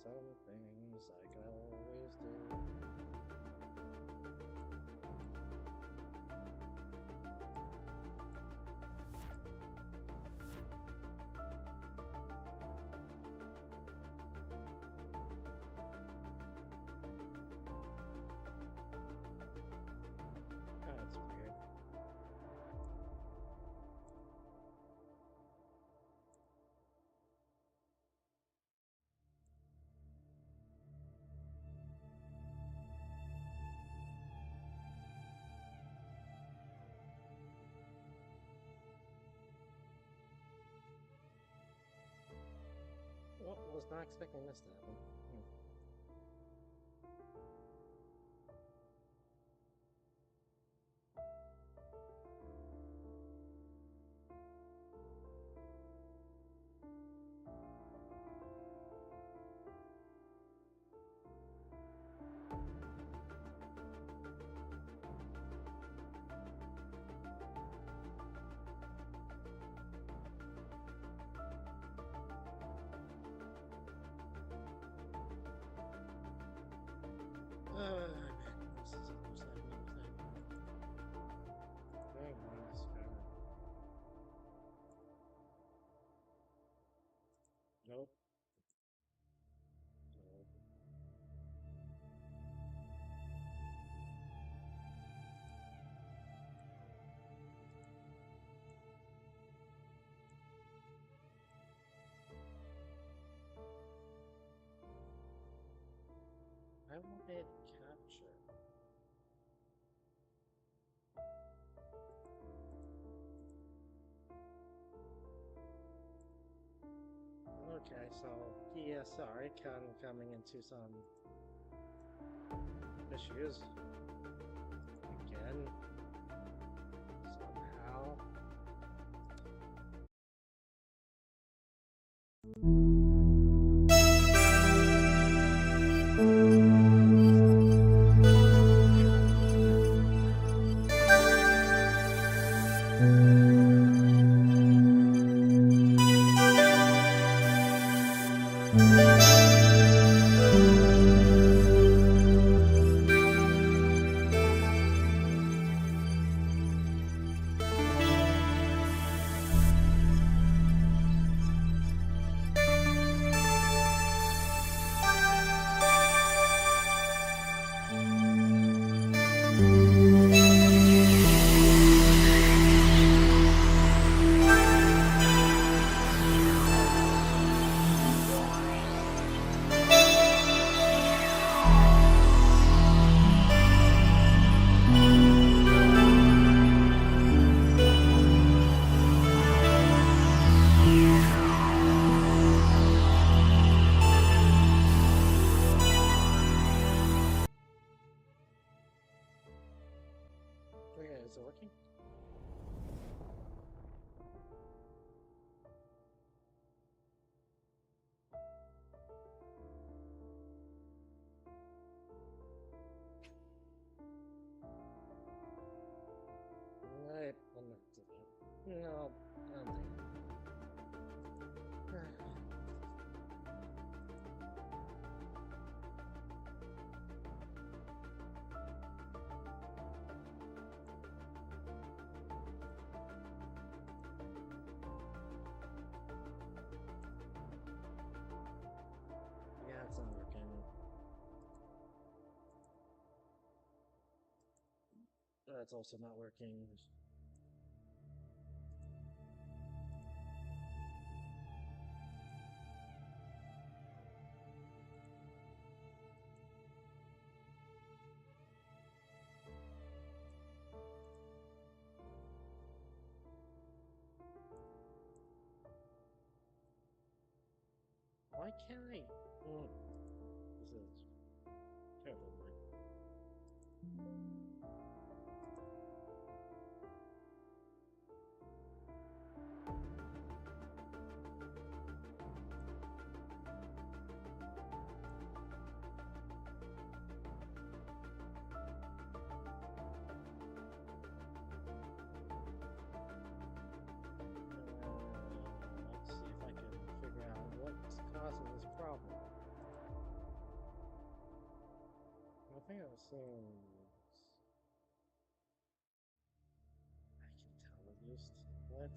some things like I always do. That's weird. Well, was not expecting this to happen. Nope. Nope. I wanted capture. Okay, so PSR coming into some issues again somehow. Okay, is it working? Right, well, not today. No, I don't think. Yeah, it's not working. That's also not working. Why can't I? This is terrible. Let's see if I can figure out what's causing this problem. Sins. I can tell at least. What?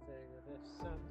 Figure this out.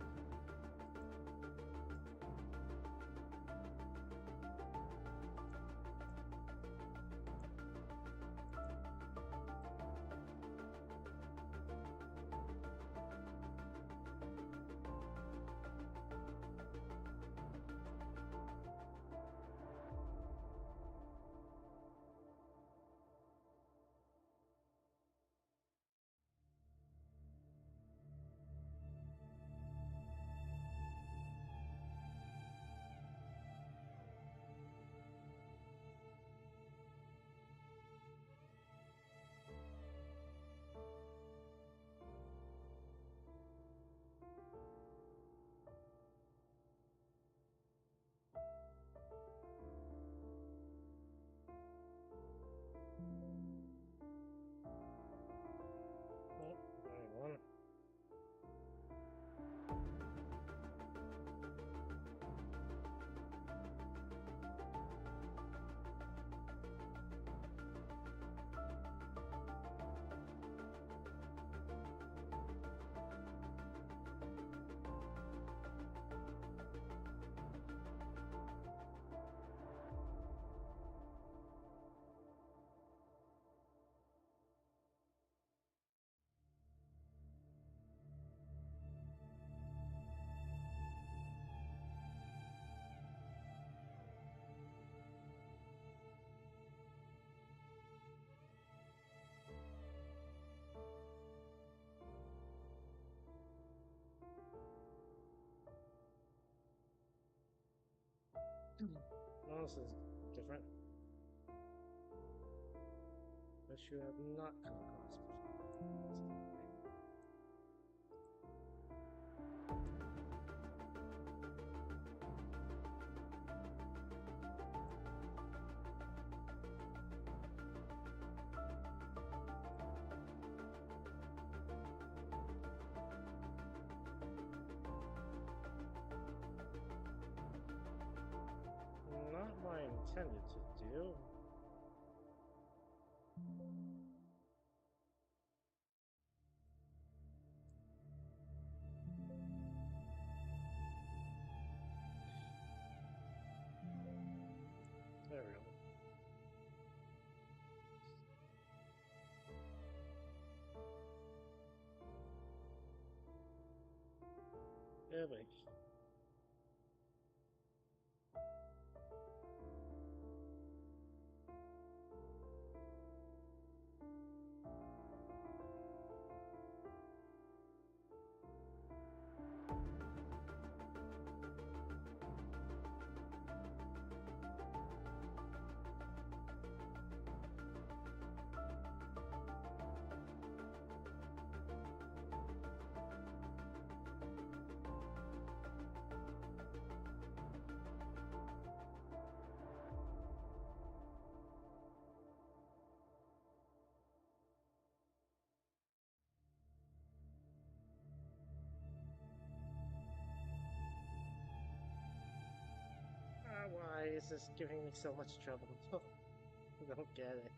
Oh, I want it. No, this is different. Which you have not come across before. Not what I intended to do. There we go. Yeah, but is just giving me so much trouble? I don't get it.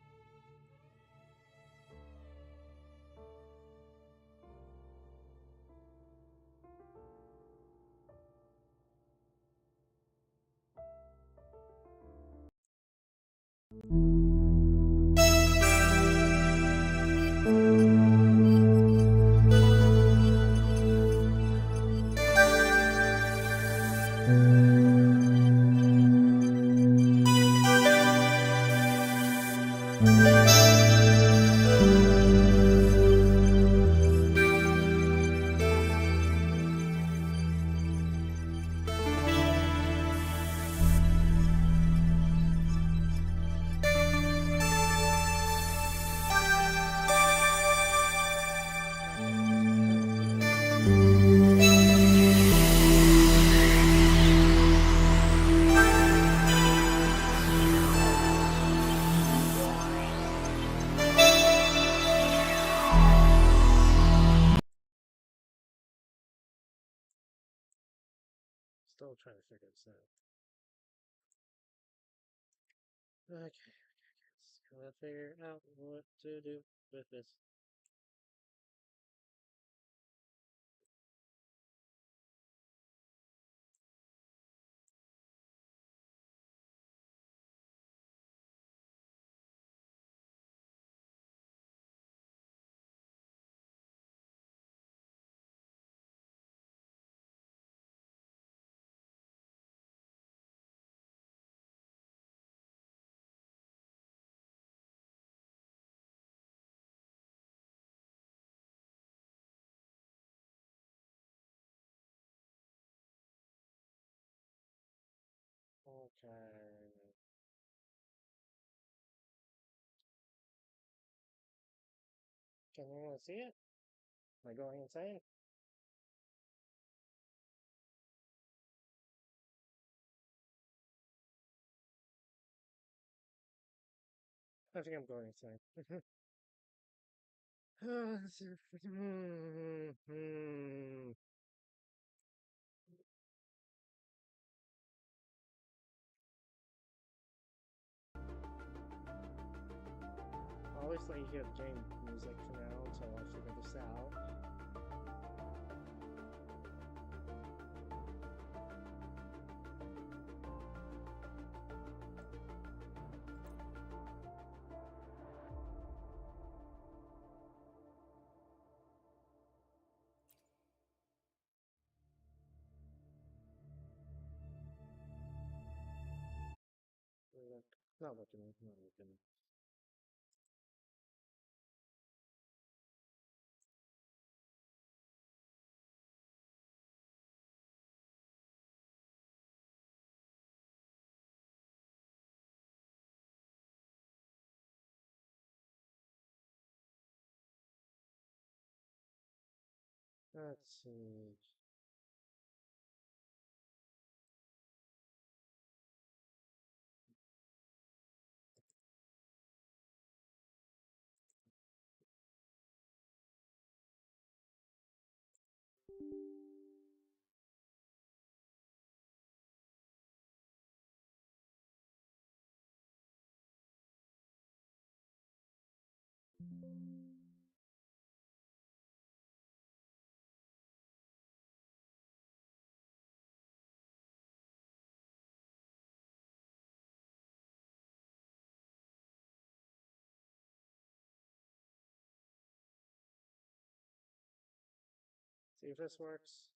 Still trying to figure this out. Okay, gotta figure out what to do with this. Okay. Can anyone see it? Am I going insane? I think I'm going insane. I'll always let you hear the game music for now until I figure this out. Not looking, not looking. Let's see. See if this works.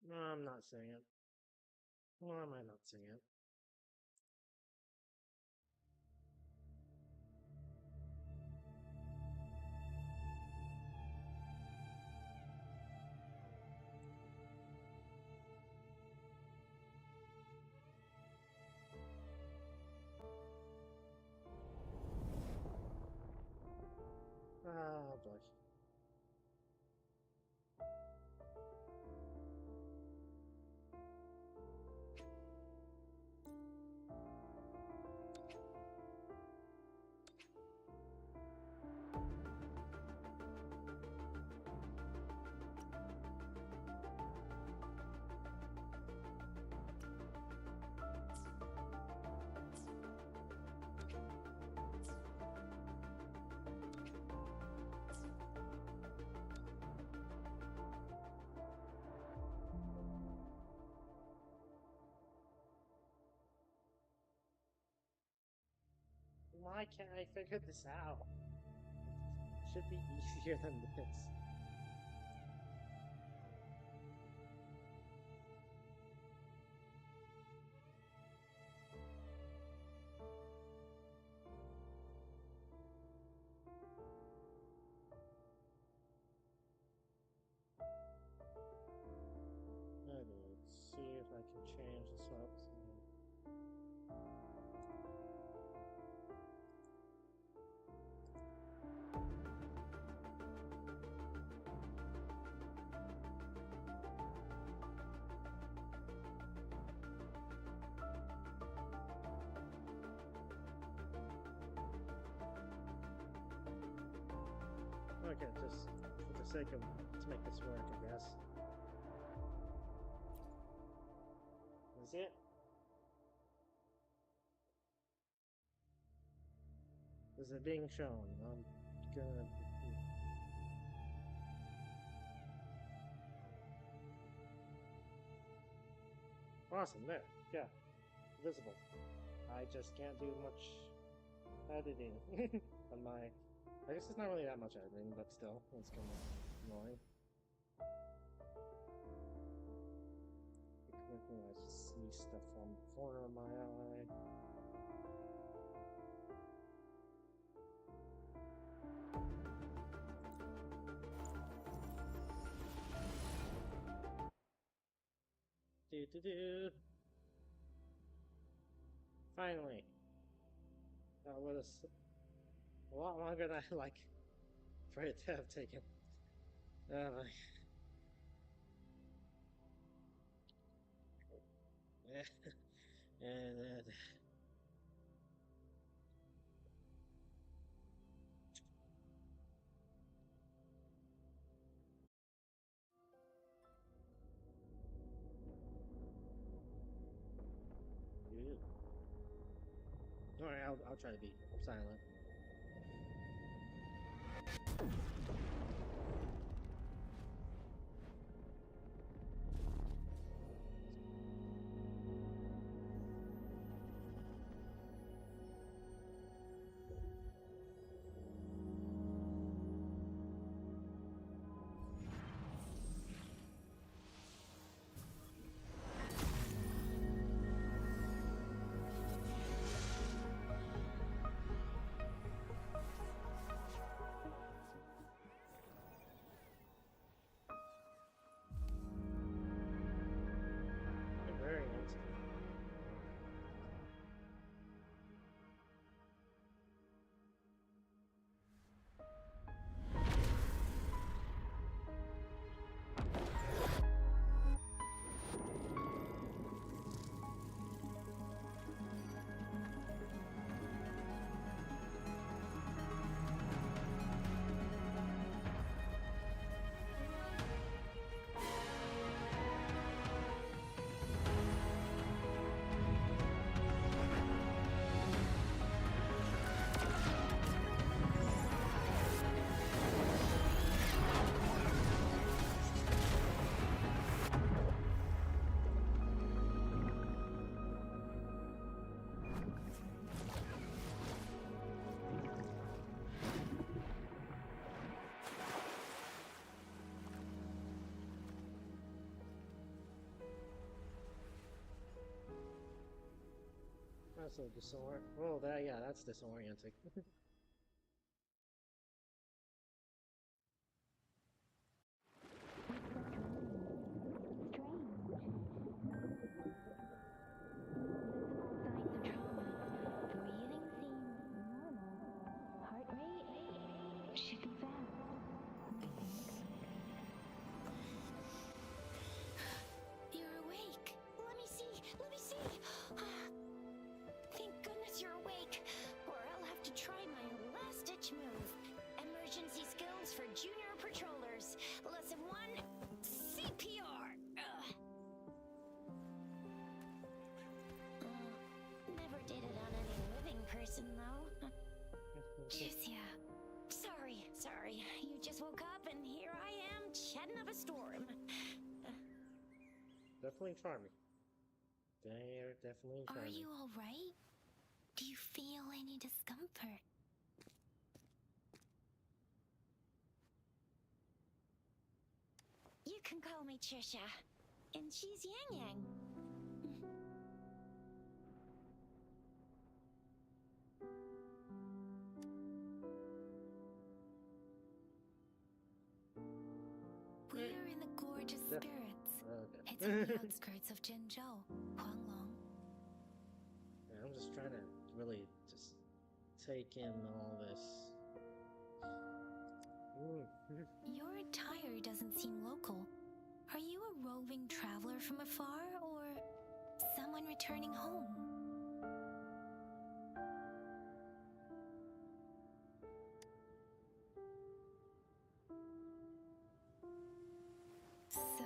No, I'm not seeing it. Or am I not seeing it? Ah, boy. Why can't I figure this out? It should be easier than this. Okay, let's see if I can change this up. Okay, just for the sake of to make this work, I guess. Is it? Is it being shown? I'm gonna. Awesome, there. Yeah, visible. I just can't do much editing on my. I guess it's not really that much editing, but still, it's kind of annoying. I just see stuff on the corner of my eye. Do. Finally. That was a lot longer than I like for it to have taken. Uh, and alright, I'll try to be silent. Very nice. That's a disorient. Well, yeah, that's disorienting. You're awake. Let me see. Let me see. Thank goodness you're awake, or I'll have to try my last-ditch move. Emergency skills for junior patrollers. Lesson 1, CPR. Never did it on any living person, though. Jeez, yeah. Sorry. You just woke up, and here I am, chatting up a storm. Definitely charming. They're definitely charming. Are you all right? Do you feel any discomfort. You can call me Trisha, and she's Yang Yang. We're in the gorgeous spirits. It's on the outskirts of Jinzhou, Huanglong. Yeah, I'm just trying to really just take in all this. Your attire doesn't seem local. Are you a roving traveler from afar, or someone returning home? So,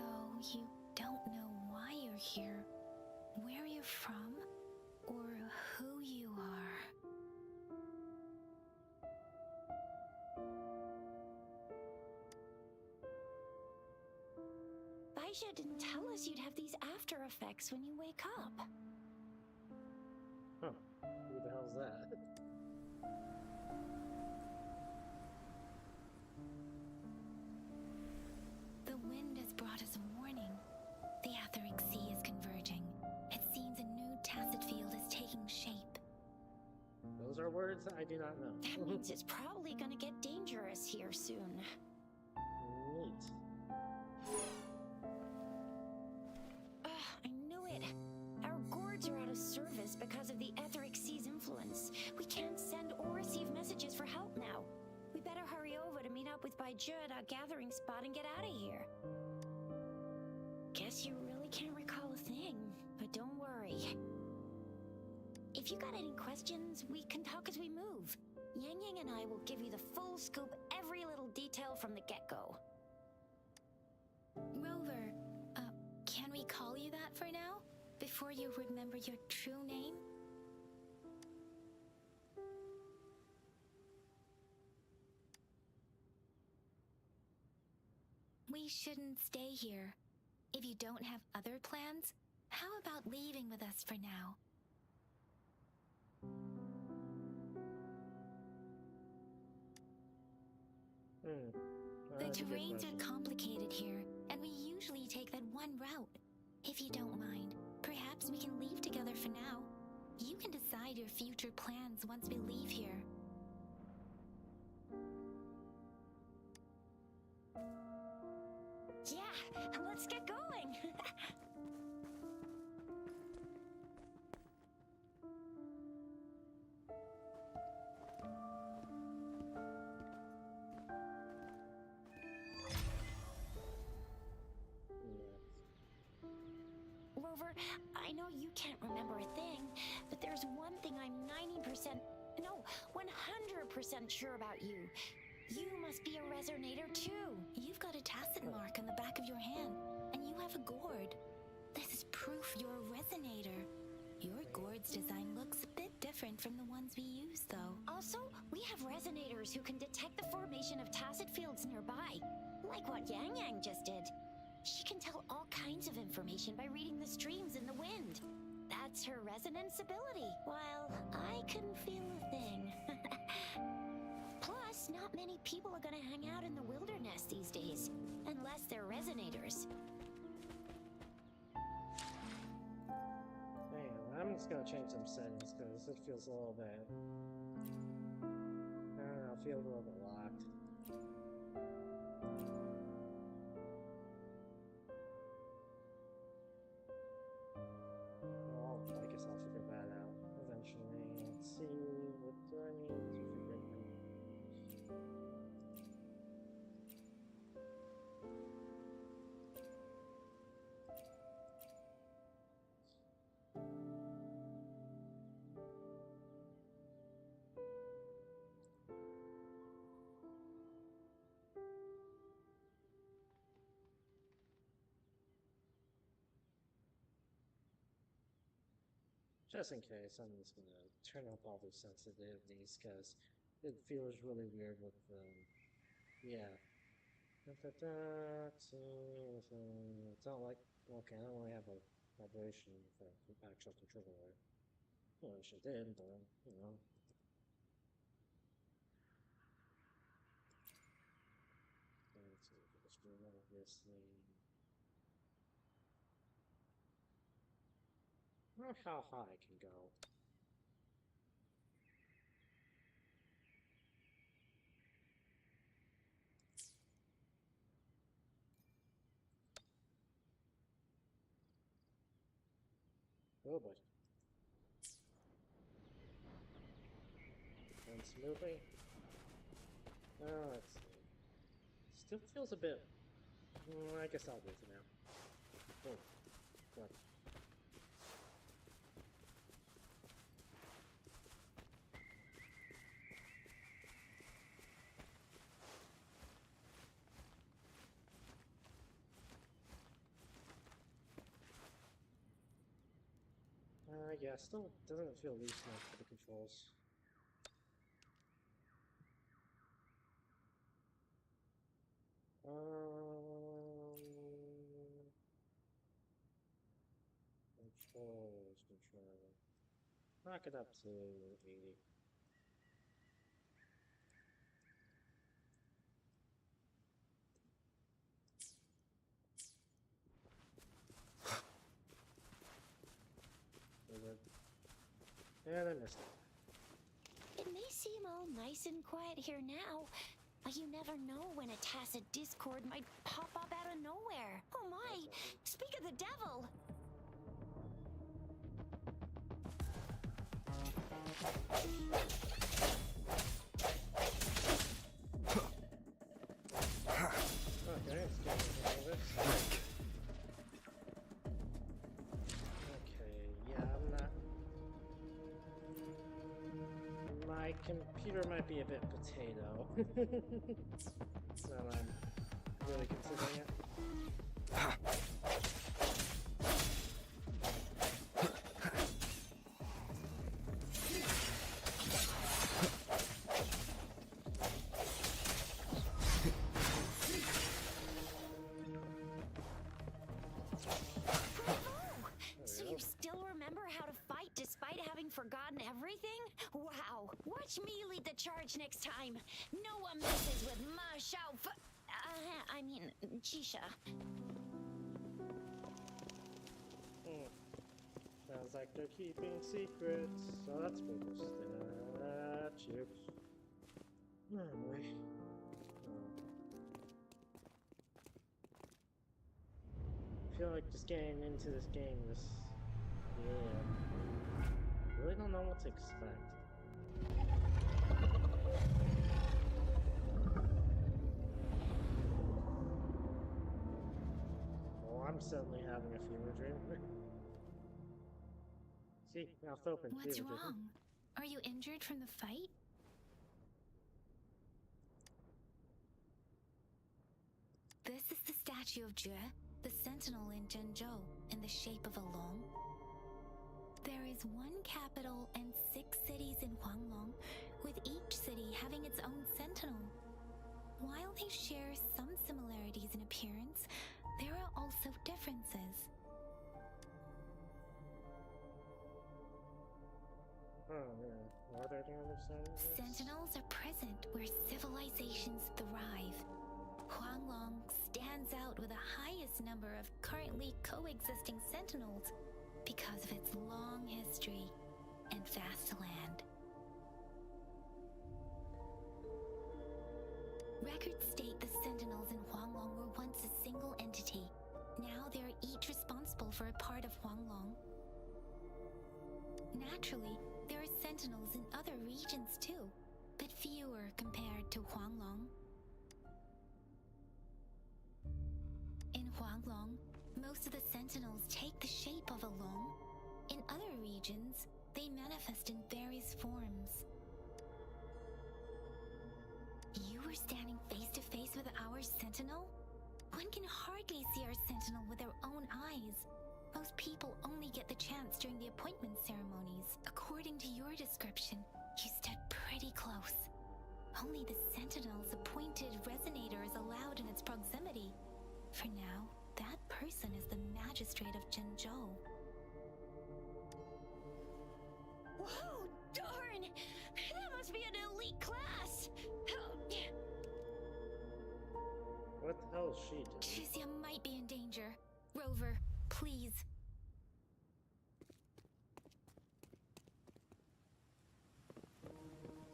you don't know why you're here, where you're from, or who you are. Baisha didn't tell us you'd have these after effects when you wake up. Huh. Who the hell's that? The wind has brought us a warning. The Etheric Sea is converging. It seems a new tacit field is taking shape. Those are words that I do not know. That means it's probably gonna get dangerous here soon. Neat. I knew it. Our gourds are out of service because of the Etheric Sea's influence. We can't send or receive messages for help now. We better hurry over to meet up with Baizhi at our gathering spot and get out of here. Guess you really can't recall a thing, but don't worry. If you got any questions, we can talk as we move. Yang Yang and I will give you the full scoop, every little detail from the get-go. Rover, can we call you that for now? Before you remember your true name? We shouldn't stay here. If you don't have other plans, how about leaving with us for now? The terrains are complicated here, and we usually take that one route. If you don't mind, perhaps we can leave together for now. You can decide your future plans once we leave here. Yeah, let's get going! Rover, I know you can't remember a thing, but there's one thing I'm 90%, no, 100% sure about you. You must be a resonator too. You've got a tacit mark on the back of your hand, and you have a gourd. This is proof you're a resonator. Your gourd's design looks a bit different from the ones we use, though. Also, we have resonators who can detect the formation of tacit fields nearby, like what Yang Yang just did. She can tell all kinds of information by reading the streams in the wind. That's her resonance ability, while I can feel a thing. Plus, not many people are gonna hang out in the wilderness these days, unless they're resonators. Hang on, I'm just gonna change some settings because it feels a little bit. I don't know, I feel a little bit locked. Well, I guess I'll figure that out eventually. Let's see, what do I need to figure out? Just in case, I'm just gonna turn up all the sensitivities because it feels really weird with yeah. It's not like, okay, I only have a vibration with the actual controller. Well, I sure did, but, you know. Let's see, this room, obviously. I don't know how high I can go. Oh boy. And smoothly. Let's see. Still feels a bit. I guess I'll go for now. Oh, what? Yeah, still doesn't feel loose enough for the controls. Controls. Knock it up to 80. And I missed it. It may seem all nice and quiet here now, but you never know when a tacit discord might pop up out of nowhere. Oh my! Speak of the devil! Okay, let's get rid of all this. Okay, yeah, I'm not. My computer might be a bit potato. So I'm really considering it. So you still remember how to fight despite having forgotten everything? Wow! Watch me lead the charge next time. No one messes with my I mean, Chisha. Sounds like they're keeping secrets, so that's where we're statues. Oh boy. I feel like just getting into this game, really don't know what to expect. Oh, I'm suddenly having a fever dream. See, mouth open. What's fever dream. wrong? Are you injured from the fight? This is the statue of Jue, the sentinel in Zhenzhou, in the shape of a long. There is one capital and 6 cities in Huanglong, with each city having its own sentinel. While they share some similarities in appearance, there are also differences. Oh, yeah. Are there any other sentinels? Sentinels are present where civilizations thrive. Huanglong stands out with the highest number of currently coexisting sentinels because of its long history and vast land. Records state the sentinels in Huanglong were once a single entity. Now they are each responsible for a part of Huanglong. Naturally, there are sentinels in other regions too, but fewer compared to Huanglong. In Huanglong, most of the sentinels take the shape of a long. In other regions, they manifest in various forms. You were standing face to face with our sentinel? One can hardly see our sentinel with their own eyes. Most people only get the chance during the appointment ceremonies. According to your description, you stood pretty close. Only the sentinel's appointed resonator is allowed in its proximity. For now, that person is the magistrate of Zhenzhou. must be an elite class. What the hell is she doing? Tricia might be in danger. Rover, please.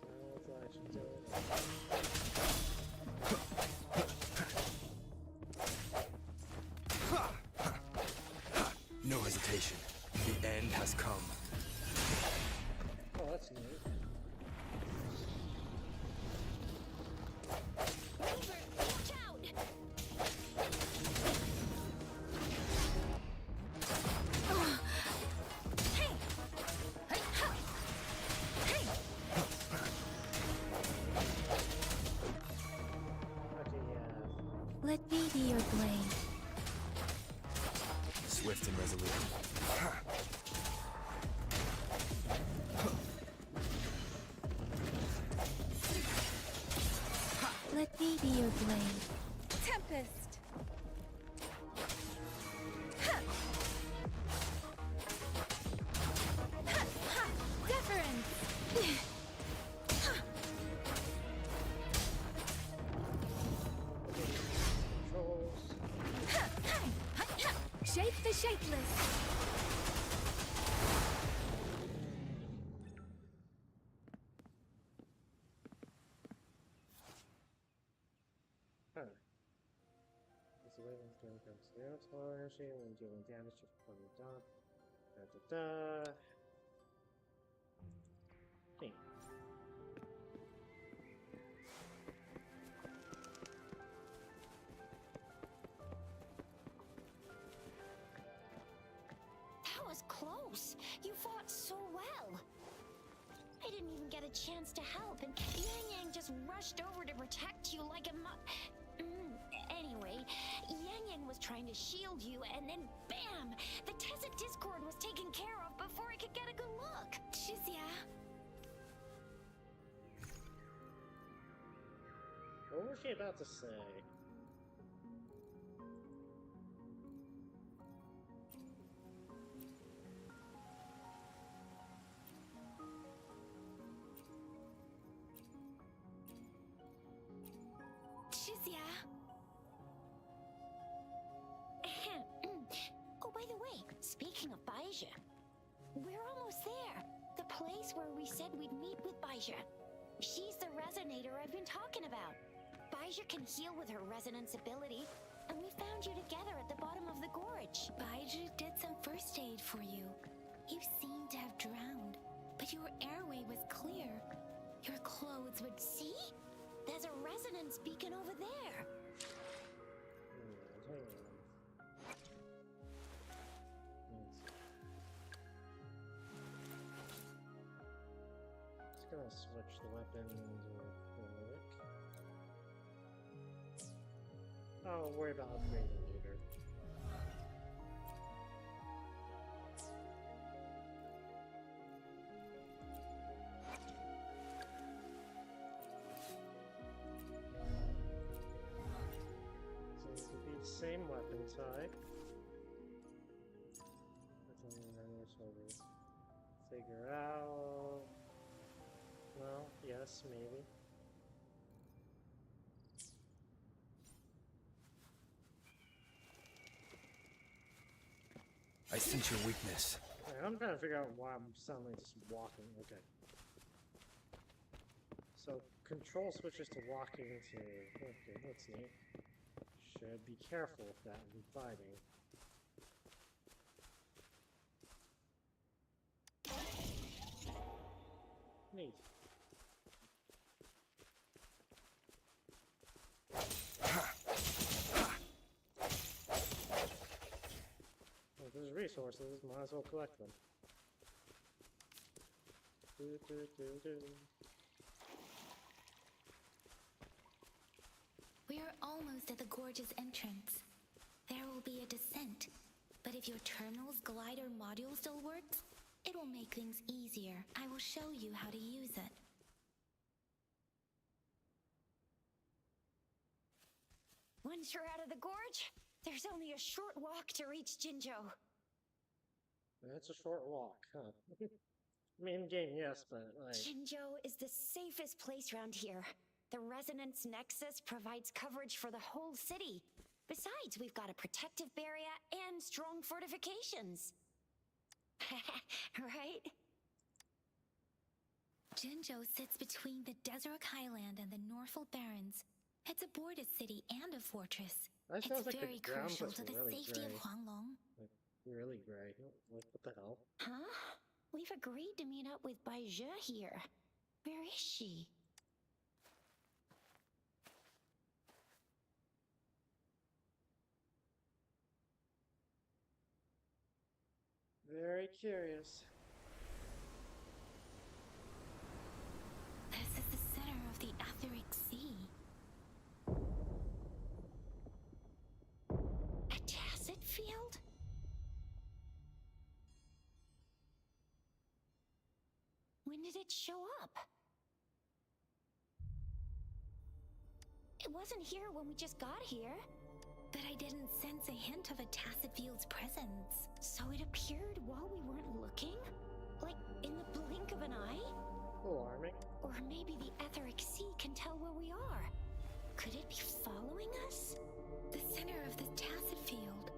Sounds like she's doing No hesitation. The end has come. Oh, that's neat. Rover, watch out! Hey! Hey! Ha! Hey! Okay, yeah. Let me be your blade. Swift and resolute. Let me be your blade. Tempest! Ha! Ha! Ha! Deference! Ha! Controls. Ha! Ha! Ha! Ha! Shape the shapeless! Huh. This weapon can become zero tolerance when dealing damage to the dot. Da da da. Hey. That was close. You fought so well. I didn't even get a chance to help, and Yang Yang just rushed over to protect you like a Anyway, Yang Yang was trying to shield you, and then BAM! The Tessa Discord was taken care of before I could get a good look. Tricia. What was she about to say? Tricia. Oh, by the way, speaking of Baija, we're almost there. The place where we said we'd meet with Baija. She's the resonator I've been talking about. Baija can heal with her resonance ability, and we found you together at the bottom of the gorge. Baiju did some first aid for you. You seemed to have drowned, but your airway was clear. Your clothes would... See? There's a resonance beacon over there. Hang on. Just gonna switch the weapons real quick. I'll worry about upgrading later. Seems to be the same weapon type. That's only another sort of figure out. Well, yes, maybe. I sense your weakness. Alright, I'm trying to figure out why I'm suddenly just walking. Okay. So, control switches to walking to... Okay, that's neat. Should be careful with that when fighting. Neat. Well, there's resources, might as well collect them. Do, do, do, do. We are almost at the gorge's entrance. There will be a descent, but if your terminal's glider module still works, it will make things easier. I will show you how to use it. Once you're out of the gorge, there's only a short walk to reach Jinzhou. That's a short walk, huh? I mean, in game, yes, but like, Jinzhou is the safest place around here. The Resonance Nexus provides coverage for the whole city. Besides, we've got a protective barrier and strong fortifications. Right? Jinzhou sits between the Desert Highland and the Norfolk Barrens. It's a border city and a fortress. that It's sounds like very the ground crucial must to be the really safety gray. of Huanglong. Like, really gray. Like, what the hell? Huh? We've agreed to meet up with Bai Zhe here. Where is she? Very curious. This is the center of the Etheric Sea. A tacit field? When did it show up? It wasn't here when we just got here. But I didn't sense a hint of a tacit field's presence. So it appeared while we weren't looking? Like in the blink of an eye? Alarming. Or maybe the Etheric Sea can tell where we are. Could it be following us? The center of the tacit field.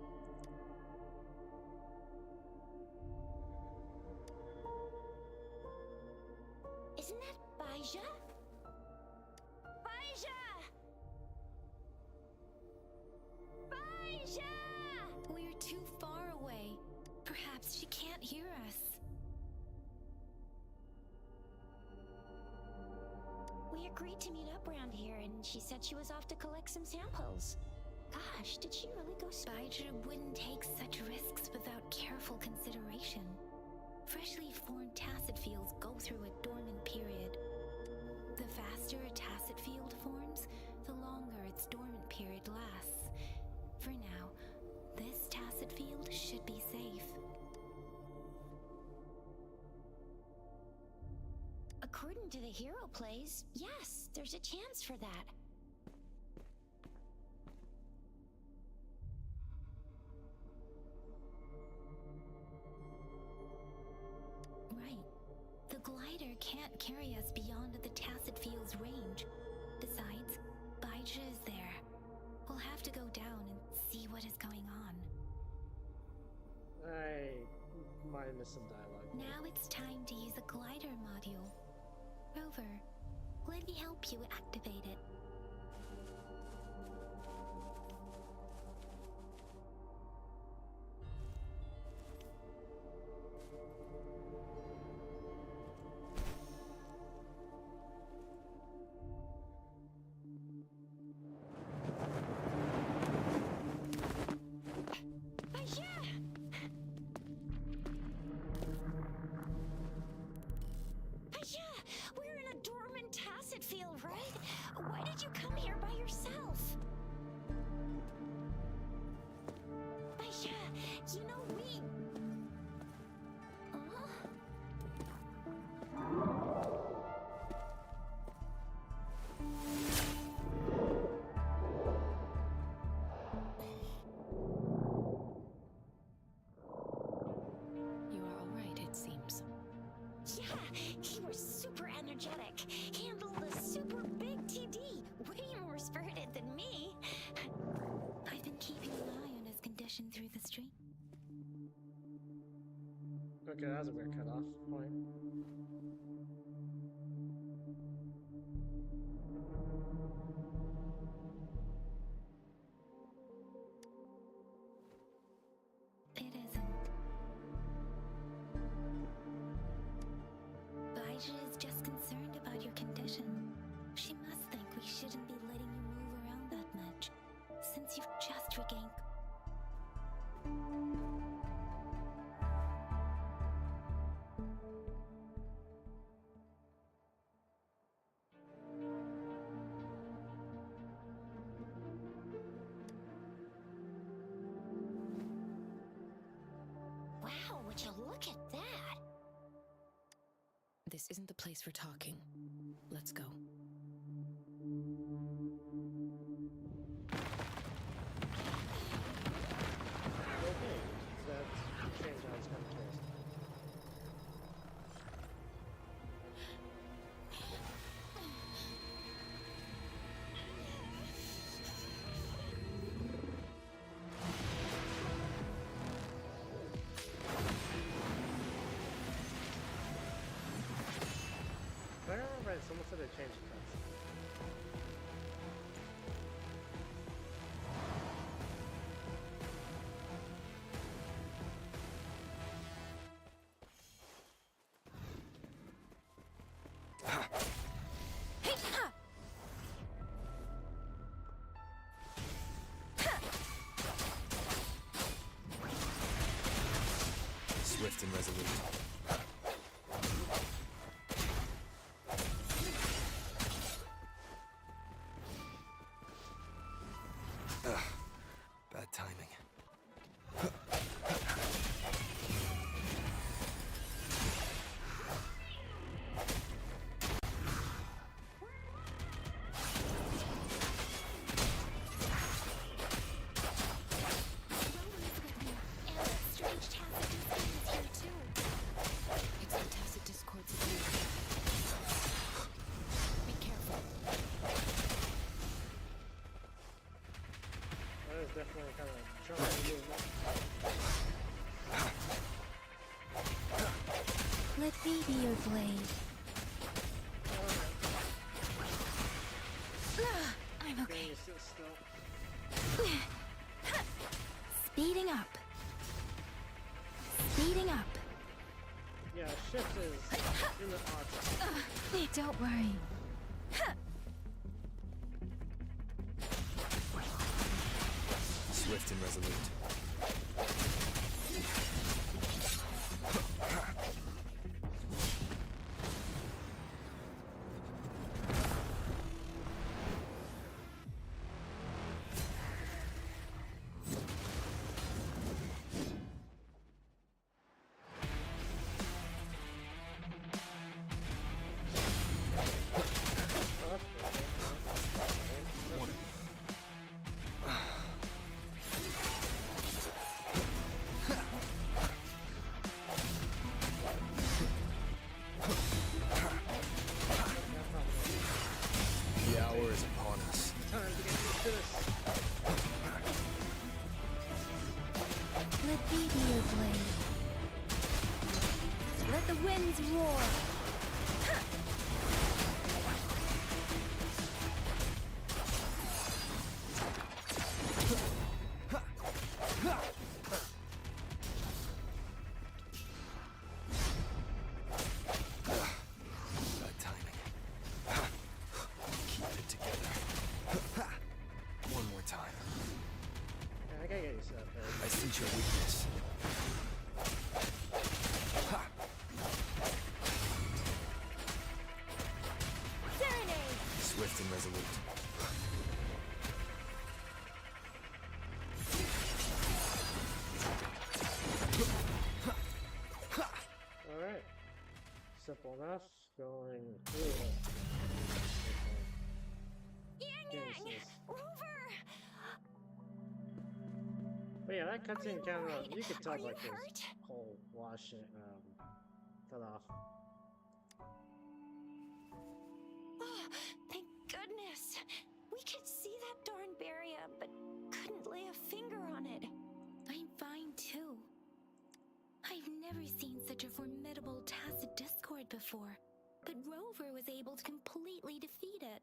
Isn't that Bai Zhe? Bai Zhe! Bai Zhe! We're too far away. Perhaps she can't hear us. We agreed to meet up around here, and she said she was off to collect some samples. Gosh, did she really go Bai Zhe wouldn't take such risks without careful consideration. Freshly formed tacit fields go through a dormant period. The faster a tacit field forms, the longer its dormant period lasts. For now, this tacit field should be safe. According to the hero plays, yes, there's a chance for that. Right. The glider can't carry us beyond the tacit field's range. Besides, Bai Zhe is there. We'll have to go down and see what is going on. I might miss some dialogue. Now it's time to use a glider module. Rover, let me help you activate it. Bai Zhe! Bai Zhe! We're in a dormant tacit field, right? Why did you come here by yourself? Bai Zhe, you know we... Huh? You are all right, it seems. Yeah, you were super energetic. Handled a super big TD. Way more spirited than me. I've been keeping an eye on his condition through the stream. Okay, that was a weird cutoff point. It isn't. Bai Zhe is just concerned about your condition. She must think we shouldn't be letting you move around that much, since you've just regained. Wow, would you look at that? This isn't the place for talking. Let's go. Okay, so that's changed how it's going to to change the cuts. Swift and resolute. Bad timing. It's the tacit discords of you. Be careful. That is definitely kind of trying to do that. Let me be your blade. I'm okay. Can you sit still? Speeding up. Speeding up. Yeah, shift is in the arch. Don't worry. Swift and resolute. The hour is upon us. Time to get used to this. Let me be your blade. Let the winds roar. Bad timing. Keep it together. One more time. Yeah, I gotta get used to that. I sense your weakness. Serenade! Swift and resolute. Alright. Simple enough. Going through it. Yang Yes, Yang! yes. Rover! But yeah, that cutscene kind of, alright? you could tell Are you like his hurt? whole wash it, cut off. Oh, thank goodness. We could see that darn barrier, but couldn't lay a finger on it. I'm fine too. I've never seen such a formidable tacit discord before, but Rover was able to completely defeat it.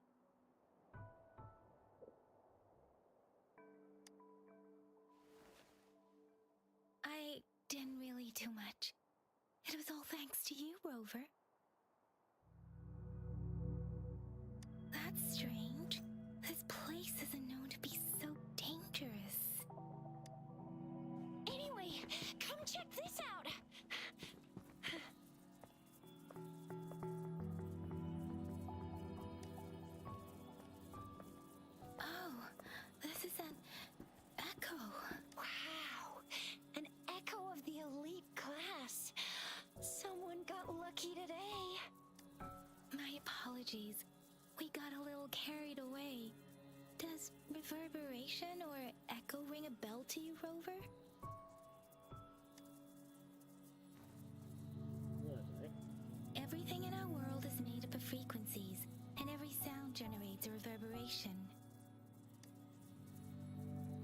I didn't really do much. It was all thanks to you, Rover. That's strange. This place isn't known to be so dangerous. Anyway, come check this out. Oh, this is an echo. Wow, an echo of the elite class. Someone got lucky today. My apologies. We got a little carried away. Does reverberation or echo ring a bell to you, Rover? Okay. Everything in our world is made up of frequencies, and every sound generates a reverberation.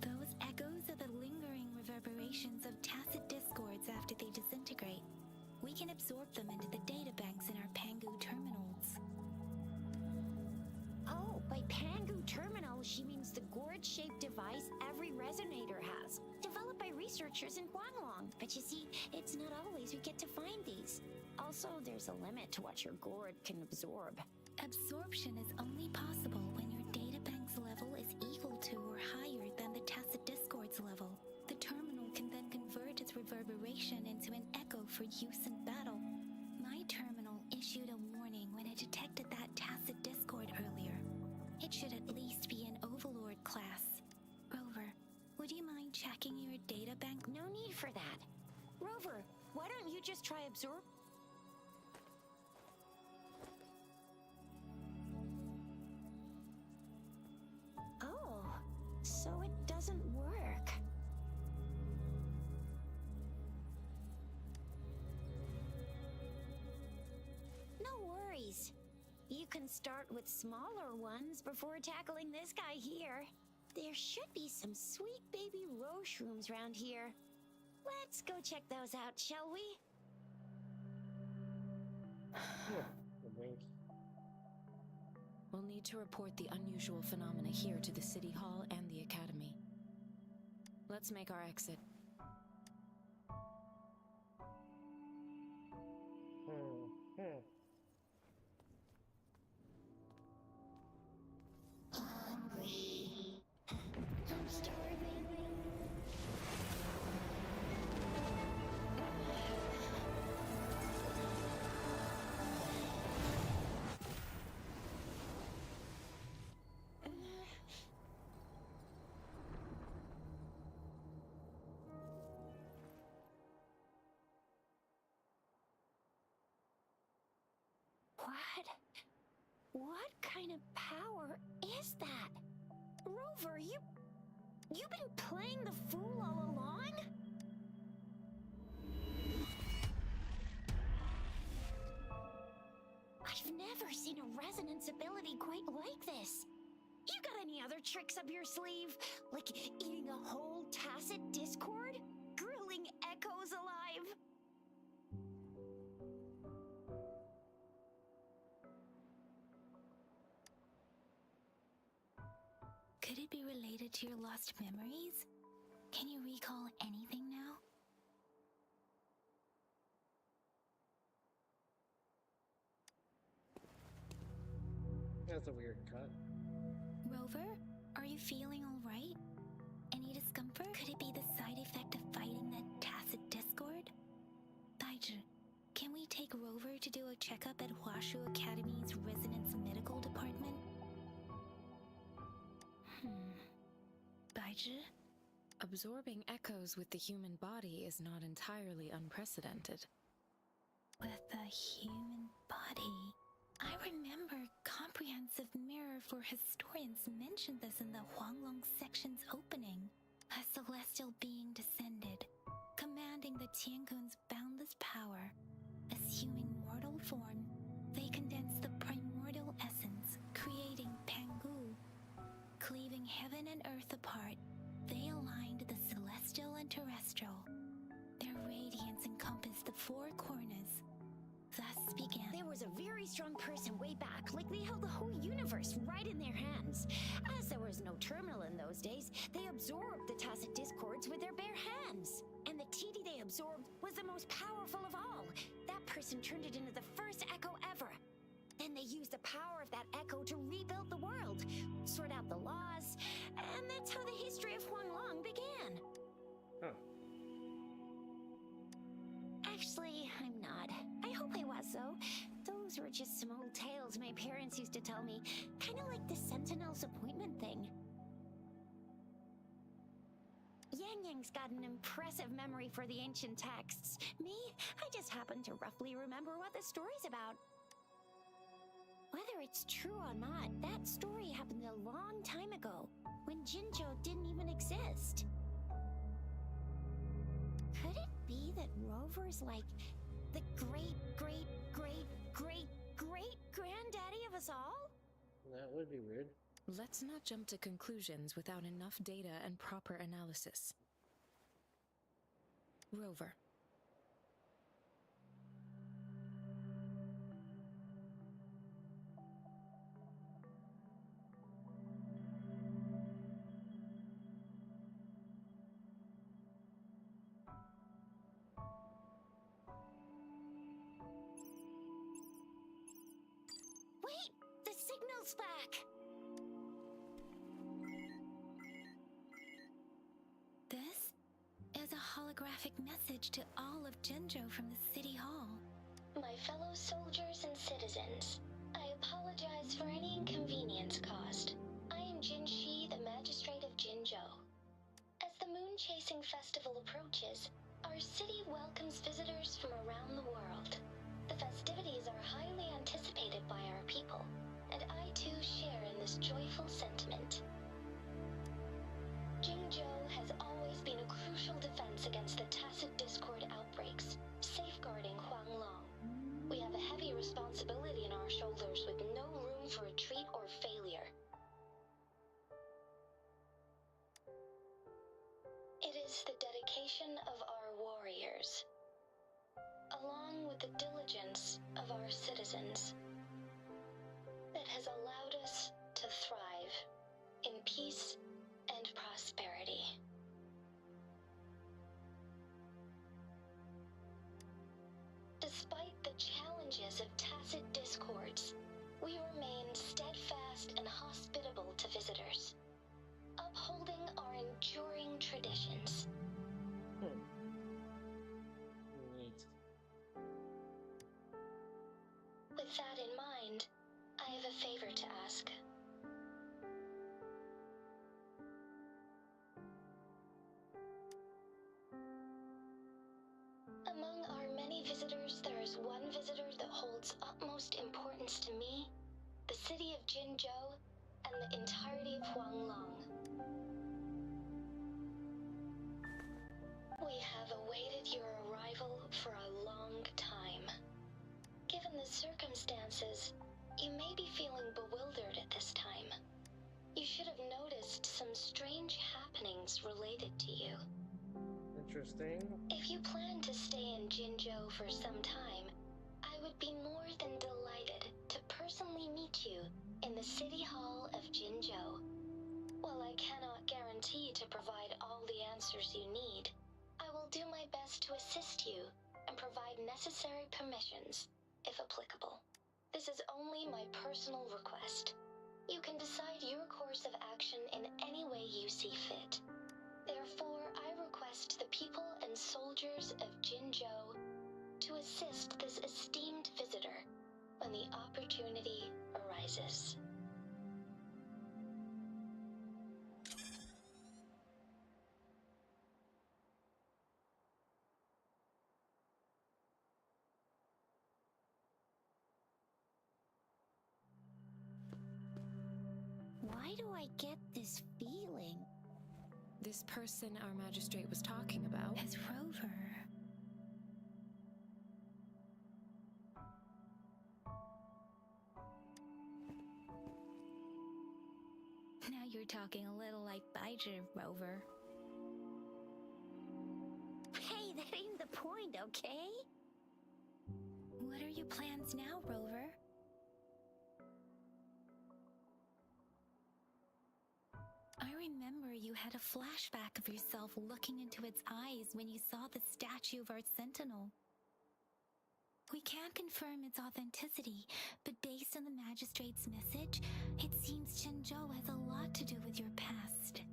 Those echoes are the lingering reverberations of tacit discords after they disintegrate. We can absorb them into the databanks in our Pangu terminals. By Pangu Terminal, she means the gourd-shaped device every resonator has, developed by researchers in Guanglong. But you see, it's not always we get to find these. Also, there's a limit to what your gourd can absorb. Absorption is only possible when your databank's level is equal to or higher than the tacit discord's level. The terminal can then convert its reverberation into an echo for use in battle. My terminal issued a warning when it detected that tacit discord earlier. It should at least be an Overlord class. Rover, would you mind checking your databank? No need for that. Rover, why don't you just try absorb? Oh, so it doesn't work. No worries. You can start with smaller ones before tackling this guy here. There should be some sweet baby roshrooms around here. Let's go check those out, shall we? Wink. We'll need to report the unusual phenomena here to the City Hall and the Academy. Let's make our exit. Hungry. I'm starving. What kind of power is that? Rover, you've been playing the fool all along? I've never seen a resonance ability quite like this. You got any other tricks up your sleeve? Like eating a whole tacit discord? Grilling echoes alive? Could it be related to your lost memories? Can you recall anything now? That's a weird cut. Rover, are you feeling all right? Any discomfort? Could it be the side effect of fighting that tacit discord? Taiju, can we take Rover to do a checkup at Huashu Academy's Resonance Medical Department? Taiju? Absorbing echoes with the human body is not entirely unprecedented. With the human body? I remember Comprehensive Mirror for Historians mentioned this in the Huanglong section's opening. A celestial being descended, commanding the Tiankun's boundless power. Assuming mortal form, they condensed the primordial essence, creating Pangu. Cleaving heaven and earth apart, they aligned the celestial and terrestrial. Their radiance encompassed the four corners. Thus began. There was a very strong person way back, like they held the whole universe right in their hands. As there was no terminal in those days, they absorbed the tacit discords with their bare hands. And the TD they absorbed was the most powerful of all. That person turned it into the first echo ever. Then they used the power of that echo to rebuild the world, sort out the laws, and that's how the history of Huanglong began. Huh. Actually, I'm not. I hope I was, though. Those were just some old tales my parents used to tell me, kind of like the Sentinel's appointment thing. Yang Yang's got an impressive memory for the ancient texts. Me, I just happen to roughly remember what the story's about. Whether it's true or not, that story happened a long time ago, when Jinzhou didn't even exist. Could it be that Rover's like the great-great-great-great-granddaddy of us all? That would be weird. Let's not jump to conclusions without enough data and proper analysis. Rover. It's back! This is a holographic message to all of Jinzhou from the City Hall. My fellow soldiers and citizens, I apologize for any inconvenience caused. I am Jin Shi, the Magistrate of Jinzhou. As the Moon Chasing Festival approaches, our city welcomes visitors from around the world. The festivities are highly anticipated by our people, and I too share in this joyful sentiment. Jinzhou has always been a crucial defense against the tacit discord outbreaks, safeguarding Huanglong. We have a heavy responsibility on our shoulders with no room for retreat or failure. It is the dedication of our warriors, along with the diligence of our citizens, that has allowed us to thrive in peace and prosperity. Despite the challenges of tacit discords, we remain steadfast and hospitable to visitors, upholding our enduring traditions. Neat. With that in mind, I have a favor to ask. Among our many visitors, there is one visitor that holds utmost importance to me, the city of Jinzhou, and the entirety of Huanglong. We have awaited your arrival for a long time. Given the circumstances, you may be feeling bewildered at this time. You should have noticed some strange happenings related to you. Interesting. If you plan to stay in Jinzhou for some time, I would be more than delighted to personally meet you in the City Hall of Jinzhou. While I cannot guarantee to provide all the answers you need, I will do my best to assist you and provide necessary permissions, if applicable. This is only my personal request. You can decide your course of action in any way you see fit. Therefore, I request the people and soldiers of Jinzhou to assist this esteemed visitor when the opportunity arises. Why do I get this feeling? This person our magistrate was talking about. As Rover. Now you're talking a little like Baijer, Rover. Hey, that ain't the point, okay? What are your plans now, Rover? I remember you had a flashback of yourself looking into its eyes when you saw the statue of our sentinel. We can't confirm its authenticity, but based on the magistrate's message, it seems Jinzhou has a lot to do with your past.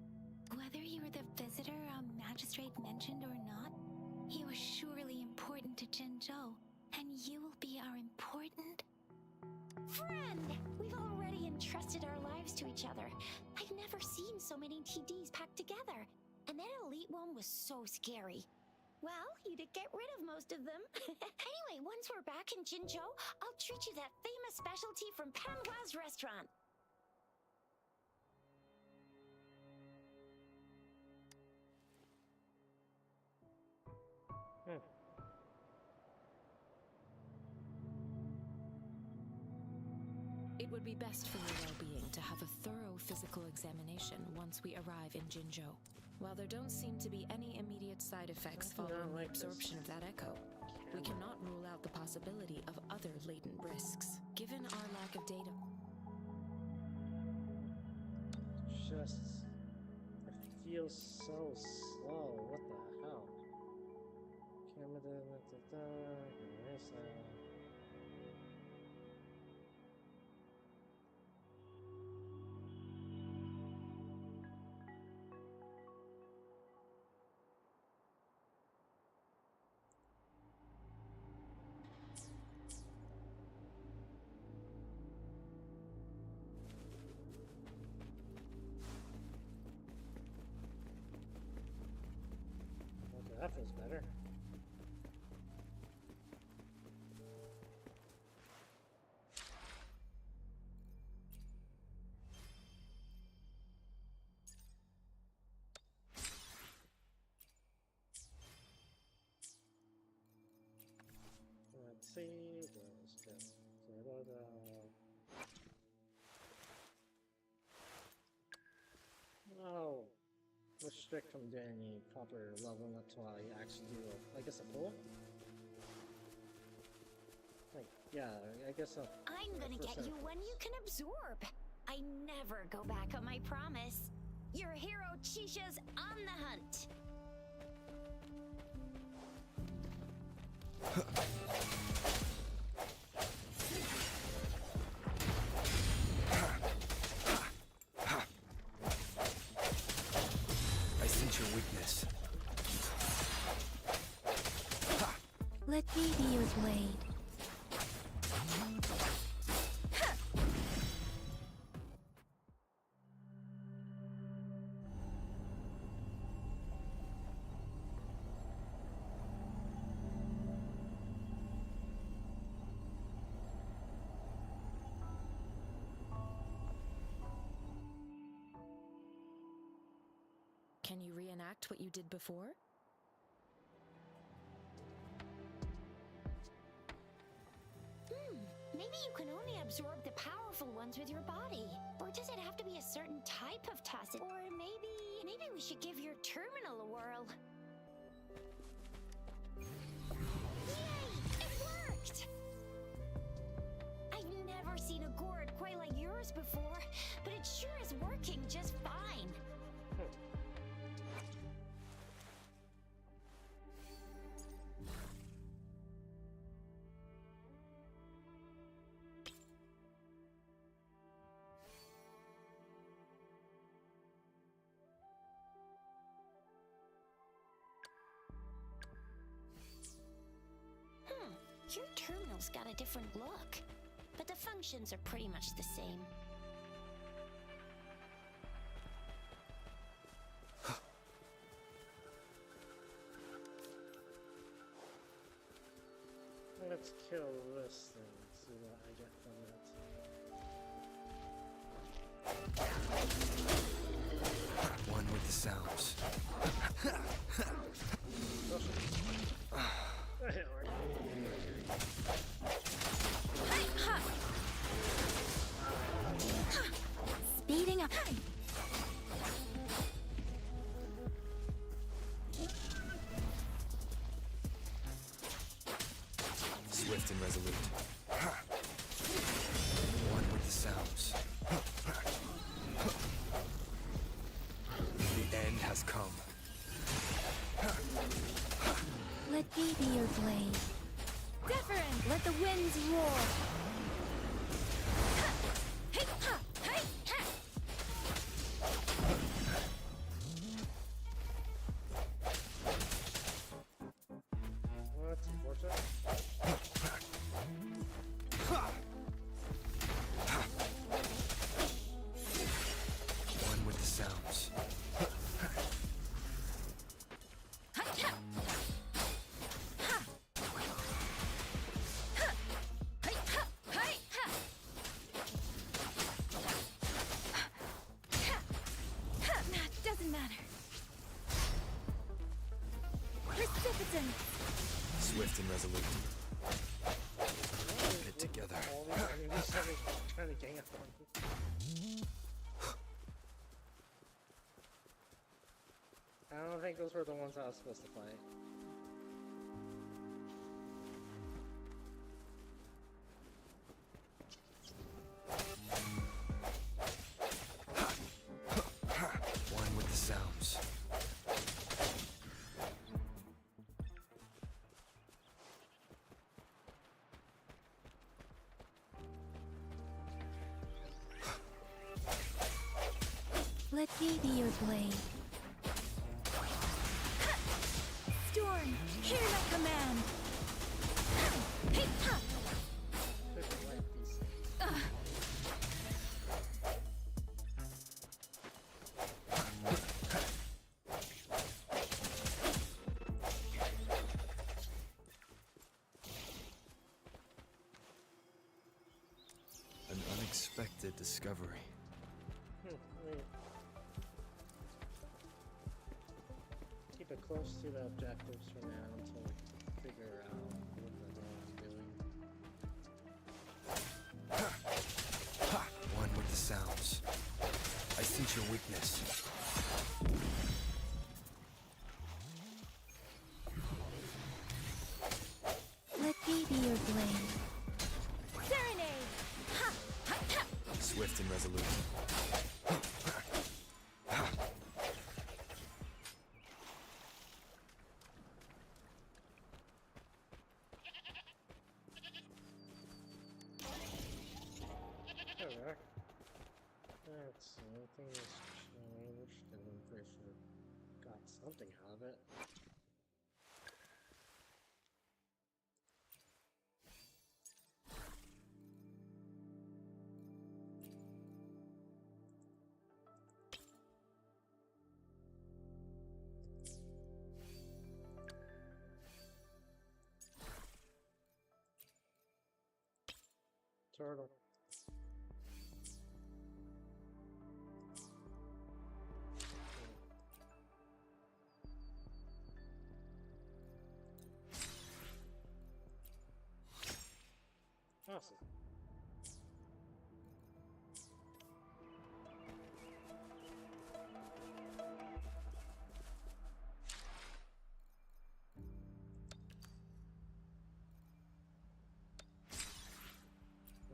Whether you were the visitor our magistrate mentioned or not, you are surely important to Jinzhou, and you will be our important friend! We've already entrusted our lives to each other. I've never seen so many TDs packed together. And that elite one was so scary. Well, you did get rid of most of them. Anyway, once we're back in Jinzhou, I'll treat you that famous specialty from Panhua's restaurant. It would be best for your well-being to have a thorough physical examination once we arrive in Jinzhou. While there don't seem to be any immediate side effects following the absorption of that echo, we cannot rule out the possibility of other latent risks. Given our lack of data... Just... it feels so slow. What the hell? Camera... That feels better. Let's see. Let's just no. Restrict from doing any proper leveling up until I actually do, I guess, a pull? Like, yeah, I guess so. I'm gonna get you one you can absorb. I never go back on my promise. Your hero Chisha's on the hunt. I sense your weakness. Let me be your blade. Can you reenact what you did before? Maybe you can only absorb the powerful ones with your body. Or does it have to be a certain type of tacit? Or maybe we should give your terminal a whirl. Yay! It worked! I've never seen a gourd quite like yours before, but it sure is working just fine. Your terminal's got a different look, but the functions are pretty much the same. Let's kill this thing, see what I get from it. One with the sounds. Speeding up. Swift and resolute. One with the sounds. The end has come. Let me be your blade. Deferent, let the winds roar. What's unfortunate? One with the sounds. Doesn't matter. Precipitant. Swift and resolute. Keep it together. These enemies trying to gang up on me. I don't think those were the ones I was supposed to fight. One with the sounds. Let me be your blade. Storm, hear my command. Freaking like these things. discovery. Wait. Keep it close to the objectives for now until we figure out what the hell I'm doing. Ha! One with the sounds. I sense your weakness. Let me be your blade. Serenade! Ha! Ha! Ha! Swift and resolute. There we are. Let's see, anything has changed, and I'm pretty sure got something out of it. Turtle. Awesome.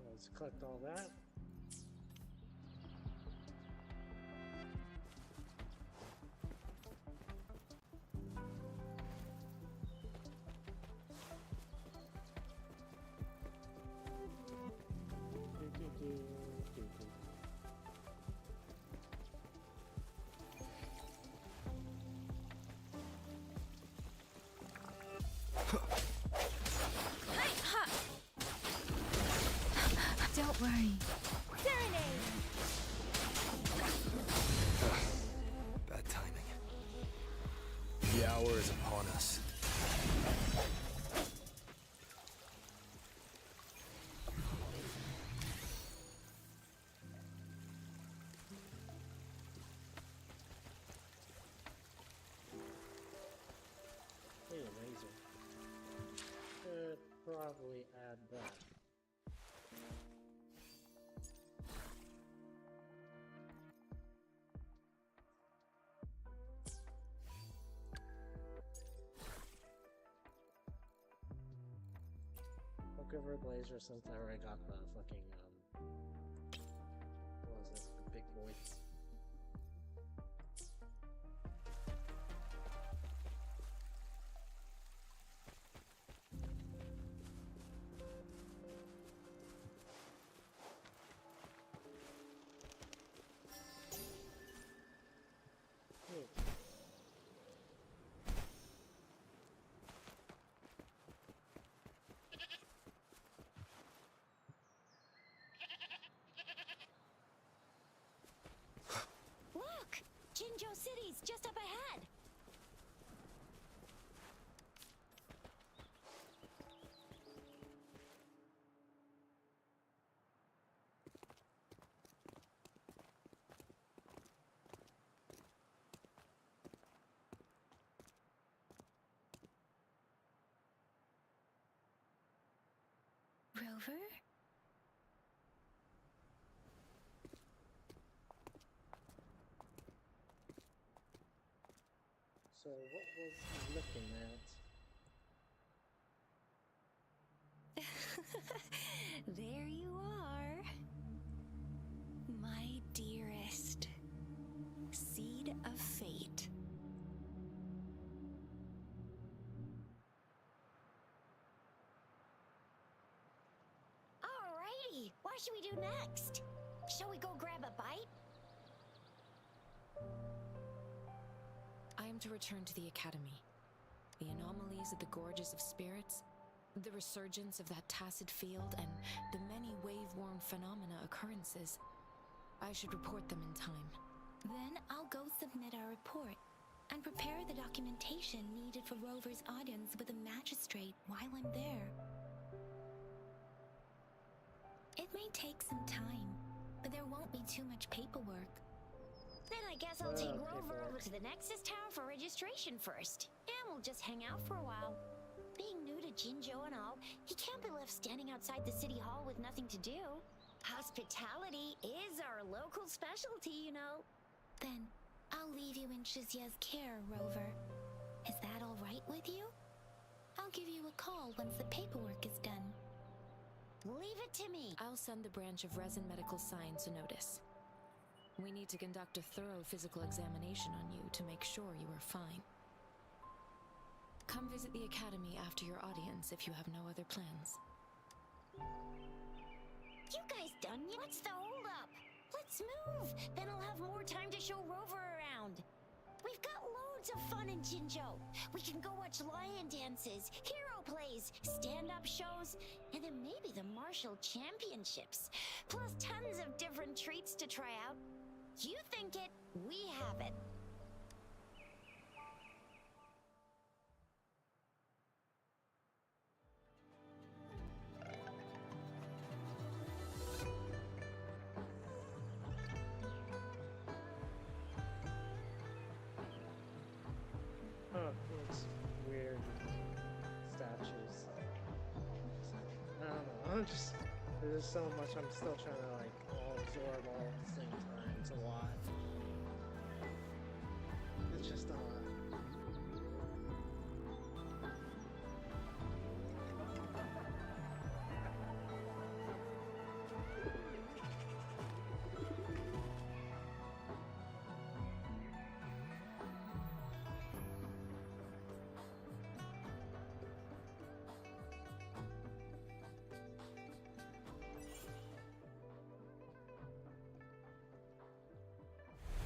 Let's collect all that. Don't worry. Serenade! Bad timing. The hour is upon us. Hey, a laser. Should probably add that. I'll give her a blazer since I already got the fucking, what was it? The big voice. Look! Jinzhou City's just up ahead! Rover? So what was he looking at? There you are. My dearest. Seed of fate. Alrighty! What should we do next? Shall we go grab a bite? I am to return to the Academy. The anomalies of the Gorges of Spirits, the resurgence of that tacit field, and the many wave-worn phenomena occurrences. I should report them in time. Then I'll go submit our report and prepare the documentation needed for Rover's audience with the magistrate while I'm there. It may take some time, but there won't be too much paperwork. Then I guess I'll take Okay, Rover over Bork. to the Nexus Tower for registration first. And we'll just hang out for a while. Being new to Jinzhou and all, he can't be left standing outside the city hall with nothing to do. Hospitality is our local specialty, you know. Then I'll leave you in Shizia's care, Rover. Is that all right with you? I'll give you a call once the paperwork is done. Leave it to me. I'll send the branch of Resin Medical Science a notice. We need to conduct a thorough physical examination on you to make sure you are fine. Come visit the academy after your audience if you have no other plans. You guys done yet? What's the holdup? Let's move. Then I'll have more time to show Rover around. We've got loads of fun in Jinzhou. We can go watch lion dances, hero plays, stand-up shows, and then maybe the martial championships. Plus tons of different treats to try out. You think it, we have it. Oh, it's weird. Statues. I don't know. There's so much I'm still trying to like all absorb all at the same time. It's a lot. It's just a lot.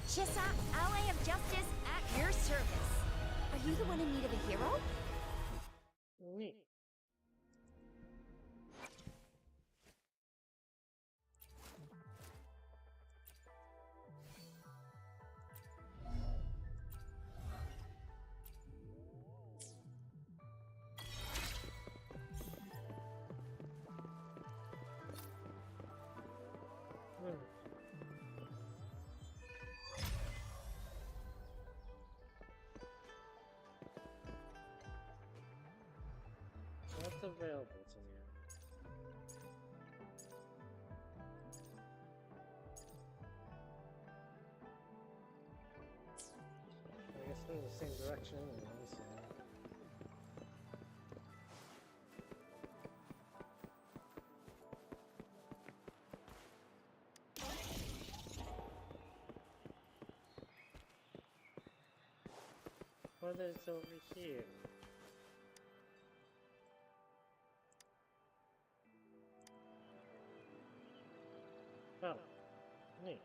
Shisa, Ally of Justice, at your service. Are you the one in need of a hero? Neat. What's available to me? I guess in the same direction. So. What is over here? Oh, neat.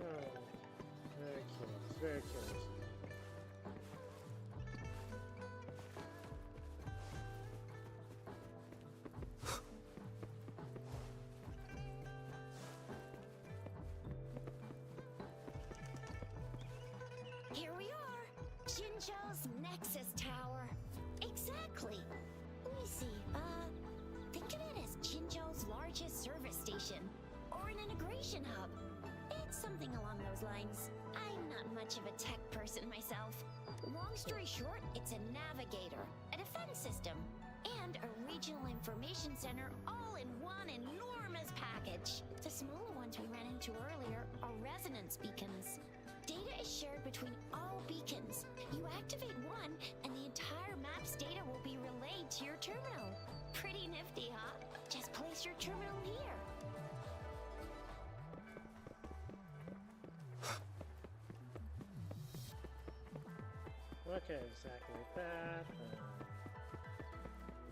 Oh, very curious, very curious. Here we are, Jinzhou's Nexus Tower. Exactly. Let me see, think of it as Jinzhou's largest service station, or an integration hub. It's something along those lines. I'm not much of a tech person myself. Long story short, it's a navigator, a defense system, and a regional information center all in one enormous package. The smaller ones we ran into earlier are resonance beacons. Data is shared between all beacons. You activate one, and the entire map's data will be relayed to your terminal. Pretty nifty, huh? Just place your terminal here. Okay, exactly like that.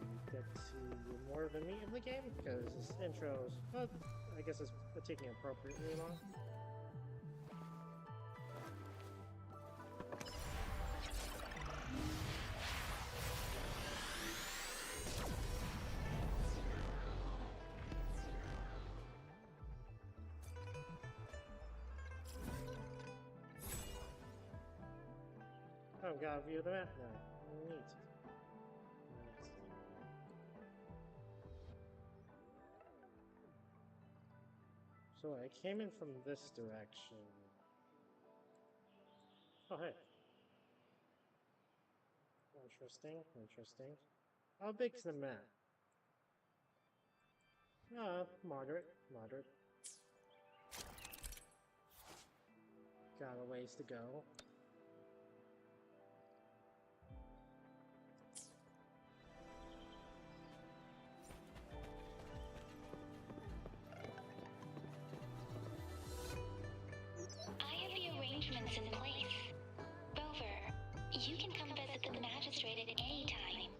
We get to more of the meat of the game because this intro is, well, I guess it's taking appropriately long. Oh, got a view of the map now. Neat. Let's see. So I came in from this direction. Oh, hey. Interesting, interesting. How big's the map? Moderate, moderate. Got a ways to go. I have the arrangements in place. Rover, you can come visit the magistrate at any time.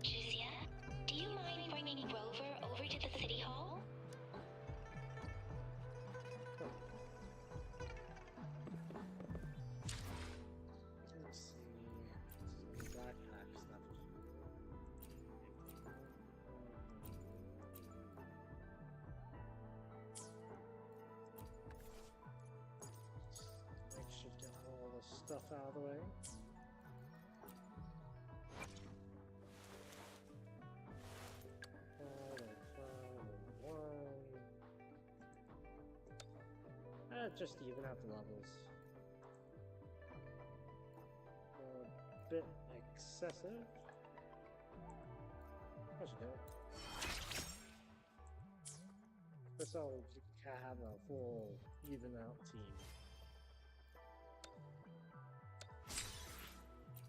Juzia, do you mind bringing Rover over to the city hall? Let's see. Some backpack stuff. I should get all the stuff out of the way. Just to even out the levels. A bit excessive. I should do it. This will have a full even out team.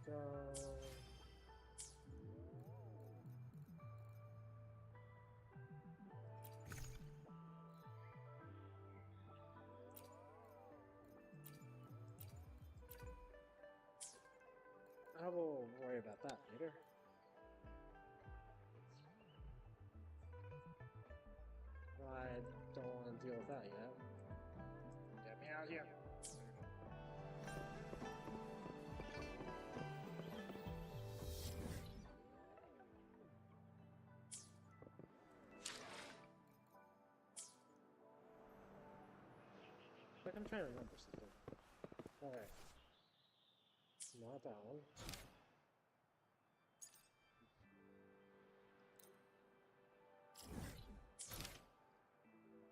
Go. I will worry about that later. I don't want to deal with that yet. Get me out of here. Like I'm trying to remember something. Alright. Not that one.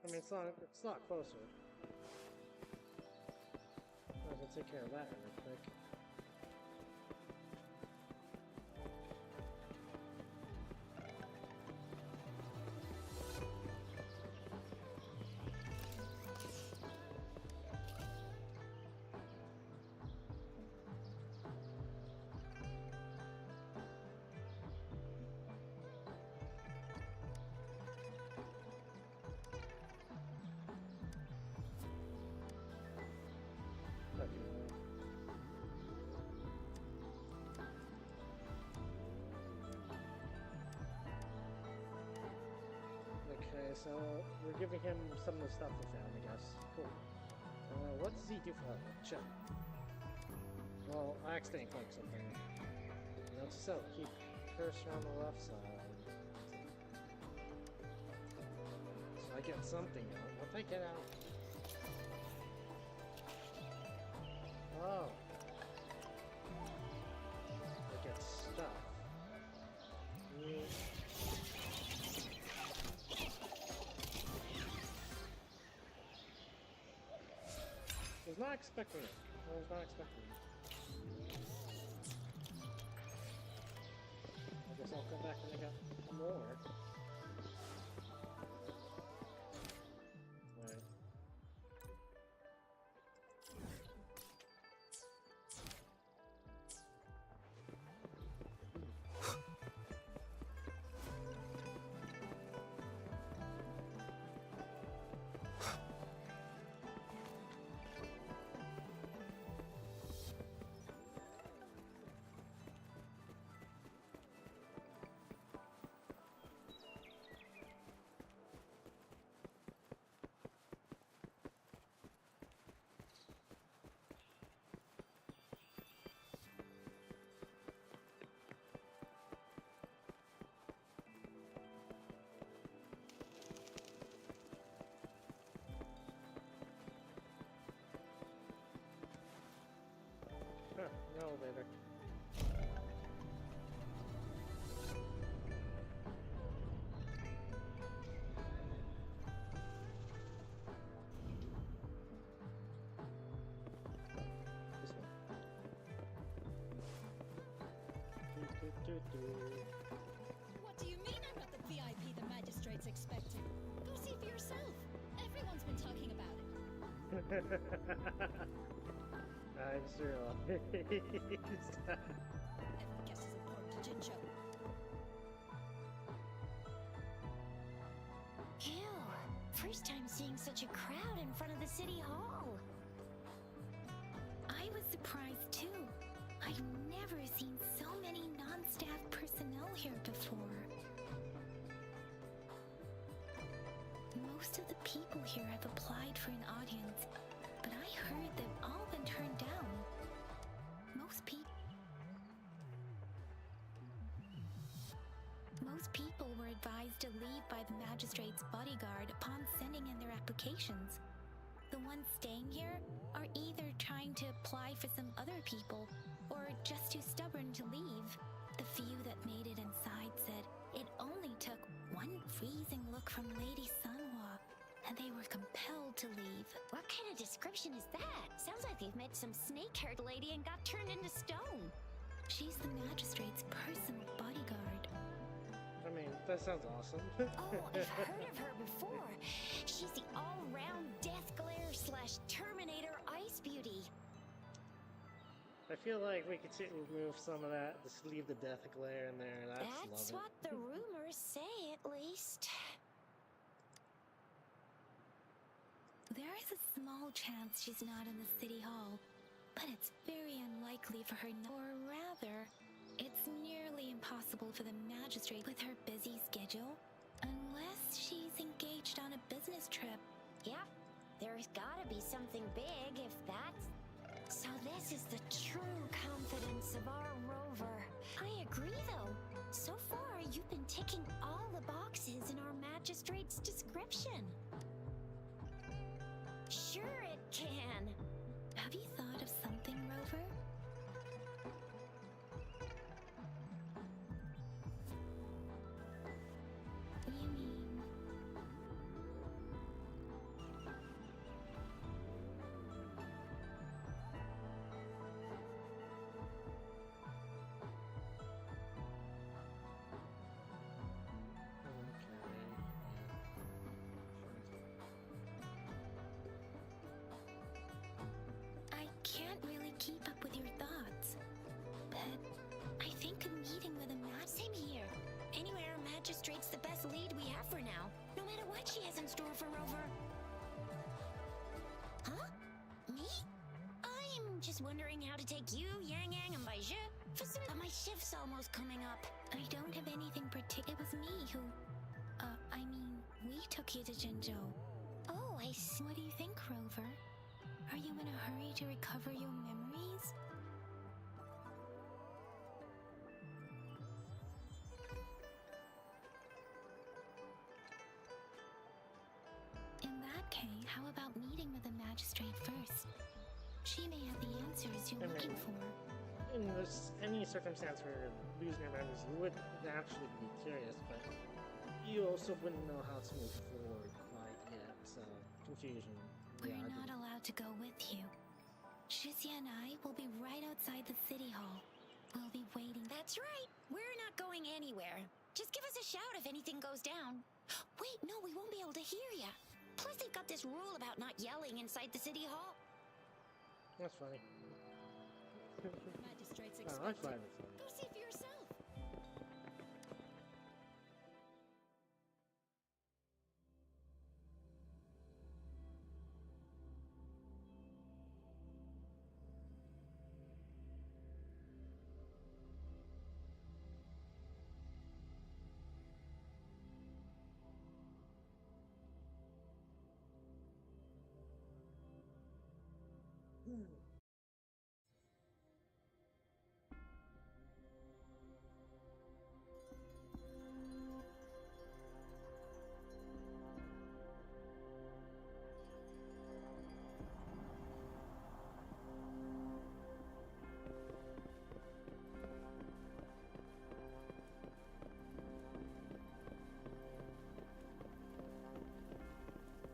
I mean, it's not closer. I will take care of that real quick. Okay, so we're giving him some of the stuff we found, I guess. Cool. What does he do for that? Check. Well, I accidentally clicked something. Note to self, keep cursor on the left side. So I get something out. What did I get out? Oh. I get stuff. I was not expecting it. I was not expecting it. I guess I'll come back when I got more. Right. I'm sure. Every guess is important to Jinjo. Ew. First time seeing such a crowd in front of the city hall. I was surprised too. I've never seen so many non-staff personnel here before. Most of the people here have applied for an audience, but I heard they've all been turned down. Most people were advised to leave by the magistrate's bodyguard upon sending in their applications. The ones staying here are either trying to apply for some other people or just too stubborn to leave. The few that made it inside said it only took one freezing look from Lady Sunhwa and they were compelled to leave. What kind of description is that? Sounds like they've met some snake-haired lady and got turned into stone. She's the magistrate's personal bodyguard. I mean, that sounds awesome. Oh, I've heard of her before. She's the all-round Death Glare / Terminator Ice Beauty. I feel like we could remove some of that, just leave the death glare in there. That's what the rumors say, at least. There is a small chance she's not in the city hall, but it's very unlikely for her, or rather, it's nearly impossible for the magistrate with her busy schedule, unless she's engaged on a business trip. Yep, there's gotta be something big if that's... So this is the true confidence of our rover. I agree, though. So far, you've been ticking all the boxes in our magistrate's description. Sure it can. Have you thought of something, Rover? You mean... I can't really keep up with your thoughts, but I think a meeting with a Same here. Anyway, our magistrate's the best lead we have for now, no matter what she has in store for Rover. Huh? Me? I'm just wondering how to take you, Yang Yang, and Baiju for some... my shift's almost coming up. I don't have anything particular. It was me who... we took you to Jinzhou. Oh, I see. What do you think, Rover? Are you in a hurry to recover your memories? In that case, how about meeting with the magistrate first? She may have the answers you're looking for. In any circumstance where losing your memories, you would naturally be curious, but you also wouldn't know how to move forward quite yet, so confusion. We're not allowed to go with you. Shizia and I will be right outside the city hall. We'll be waiting. That's right. We're not going anywhere. Just give us a shout if anything goes down. Wait, no, we won't be able to hear ya. Plus, they've got this rule about not yelling inside the city hall. That's funny. Magistrate's Oh, I find it funny. Go see for yourself.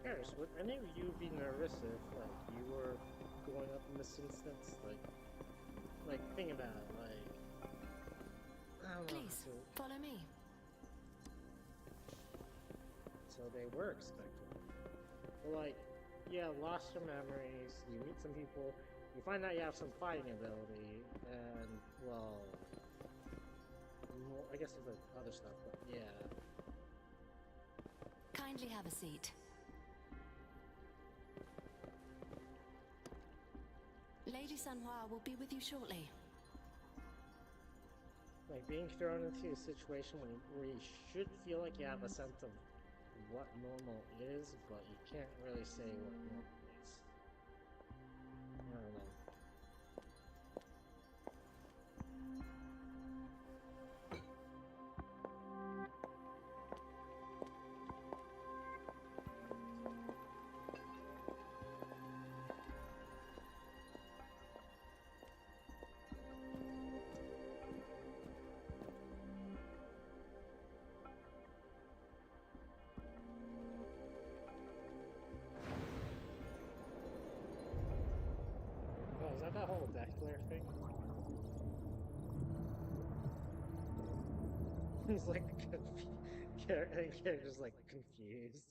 Paris, would any of you be nervous if, like, you were going up in this instance? Like, think about it, like... I don't know. Please, follow me. So they were expected. But, like, yeah, lost your memories, you meet some people, you find out you have some fighting ability, and, well, more, I guess there's like other stuff, but yeah. Kindly have a seat. Lady Sanhua will be with you shortly. Like, being thrown into a situation where you should feel like you have a sense of what normal is, but you can't really say what normal is. I don't know. Oh, is that whole Deckler thing? He's like character's like confused.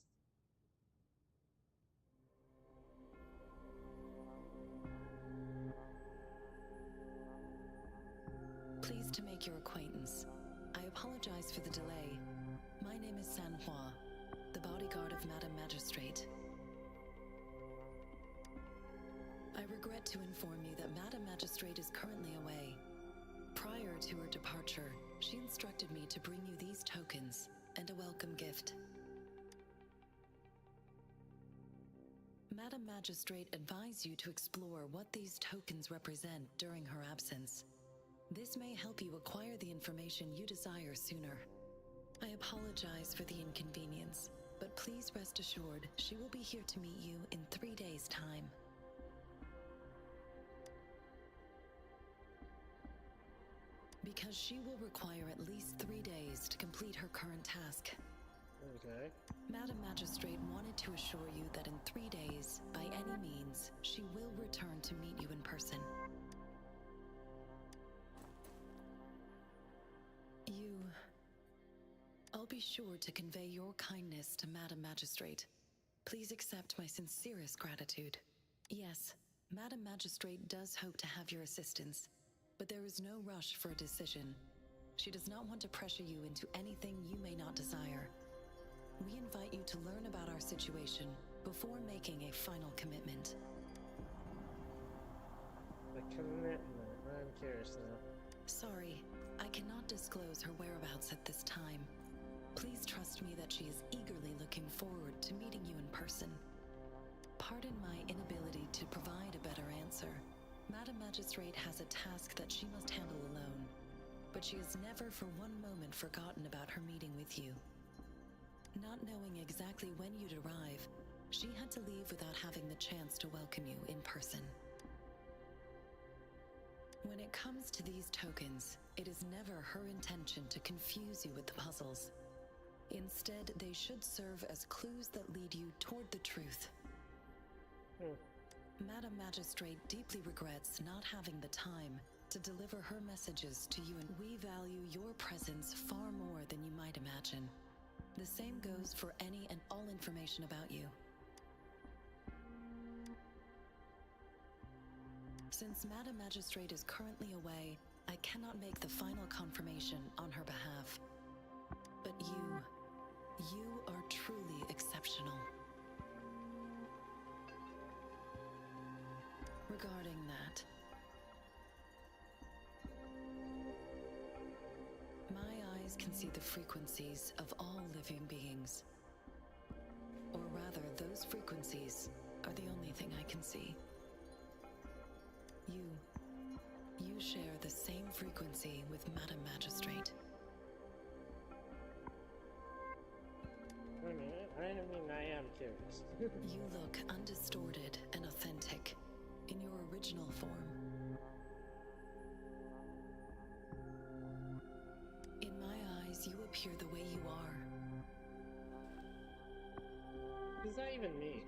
Pleased to make your acquaintance. I apologize for the delay. My name is Sanhua, the bodyguard of Madame Magistrate. I regret to inform you that Madame Magistrate is currently away. Prior to her departure, she instructed me to bring you these tokens and a welcome gift. Madame Magistrate advised you to explore what these tokens represent during her absence. This may help you acquire the information you desire sooner. I apologize for the inconvenience, but please rest assured she will be here to meet you in 3 days' time. Because she will require at least 3 days to complete her current task. Okay. Madame Magistrate wanted to assure you that in 3 days, by any means, she will return to meet you in person. I'll be sure to convey your kindness to Madame Magistrate. Please accept my sincerest gratitude. Yes, Madame Magistrate does hope to have your assistance, but there is no rush for a decision. She does not want to pressure you into anything you may not desire. We invite you to learn about our situation before making a final commitment. A commitment. I'm curious now. Sorry, I cannot disclose her whereabouts at this time. Please trust me that she is eagerly looking forward to meeting you in person. Pardon my inability to provide a better answer. Madame Magistrate has a task that she must handle alone, but she has never for one moment forgotten about her meeting with you. Not knowing exactly when you'd arrive, she had to leave without having the chance to welcome you in person. When it comes to these tokens, it is never her intention to confuse you with the puzzles. Instead, they should serve as clues that lead you toward the truth. Madame Magistrate deeply regrets not having the time to deliver her messages to you, and we value your presence far more than you might imagine. The same goes for any and all information about you. Since Madame Magistrate is currently away, I cannot make the final confirmation on her behalf. But you are truly exceptional. Regarding that, my eyes can see the frequencies of all living beings. Or rather, those frequencies are the only thing I can see. You share the same frequency with Madame Magistrate. I mean, I am curious. You look undistorted and authentic in your original form. In my eyes, you appear the way you are. Is that even me?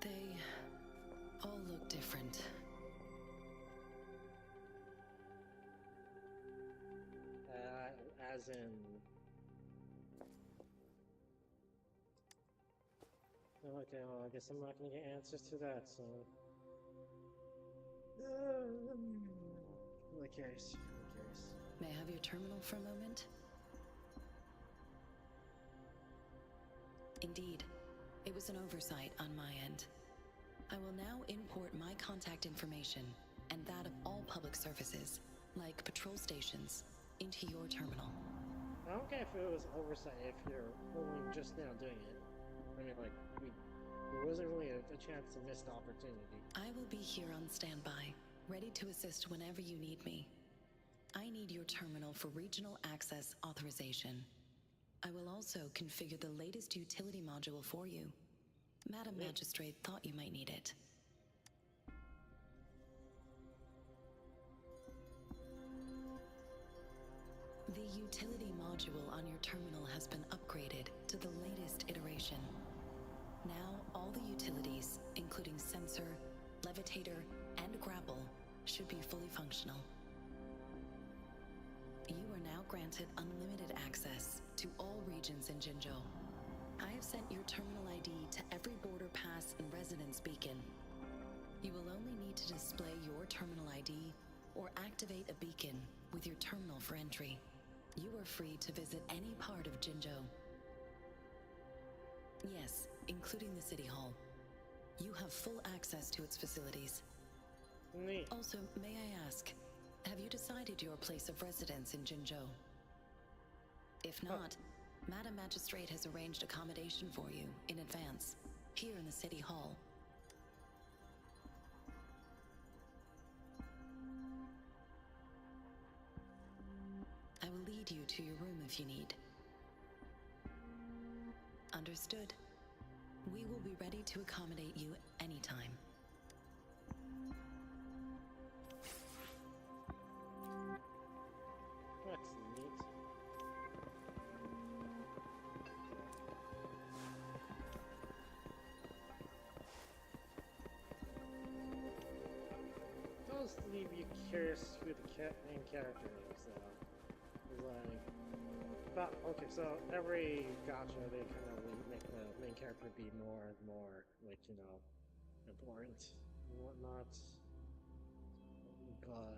They all look different. As in... Okay, well, I guess I'm not gonna get answers to that, so... Really curious, really curious. May I have your terminal for a moment? Indeed, it was an oversight on my end. I will now import my contact information and that of all public services, like patrol stations, into your terminal. I don't care if it was oversight if you're only just now doing it. I mean, like, there wasn't really a chance to miss the opportunity. I will be here on standby, ready to assist whenever you need me. I need your terminal for regional access authorization. I will also configure the latest utility module for you. Madam Magistrate thought you might need it. The utility module on your terminal has been upgraded to the latest iteration. Now, all the utilities, including sensor, levitator, and grapple, should be fully functional. You are now granted unlimited access to all regions in Jinzhou. I have sent your terminal ID to every border pass and residence beacon. You will only need to display your terminal ID or activate a beacon with your terminal for entry. You are free to visit any part of Jinzhou. Yes, including the City Hall. You have full access to its facilities. Neat. Also, may I ask, have you decided your place of residence in Jinzhou? If not, Madam Magistrate has arranged accommodation for you in advance, here in the City Hall. I will lead you to your room if you need. Understood. We will be ready to accommodate you anytime. That's neat. It does leave you curious who the main character is, though. It's like, but okay, so every gacha they kind of make the main character be more and more, like, you know, important and whatnot. But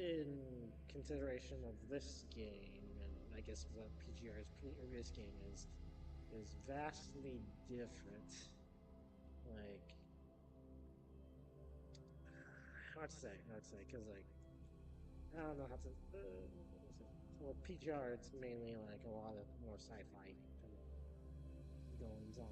in consideration of this game, and I guess what PGR's previous game is vastly different. Like, hard to say, because like, I don't know how to. Well, PGR, it's mainly like a lot of more sci-fi kind of goings on.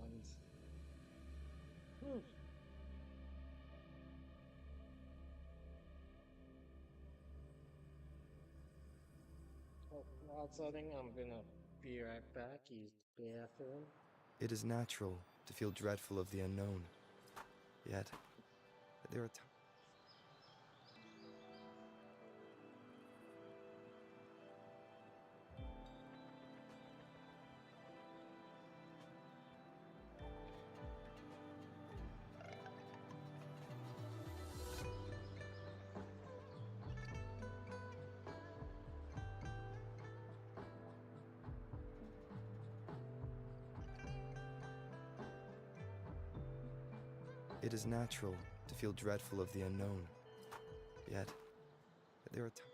Oh, wild setting. I'm gonna be right back. Use the bathroom. It is natural to feel dreadful of the unknown. Yet, there are times. It is natural to feel dreadful of the unknown. Yet, there are times.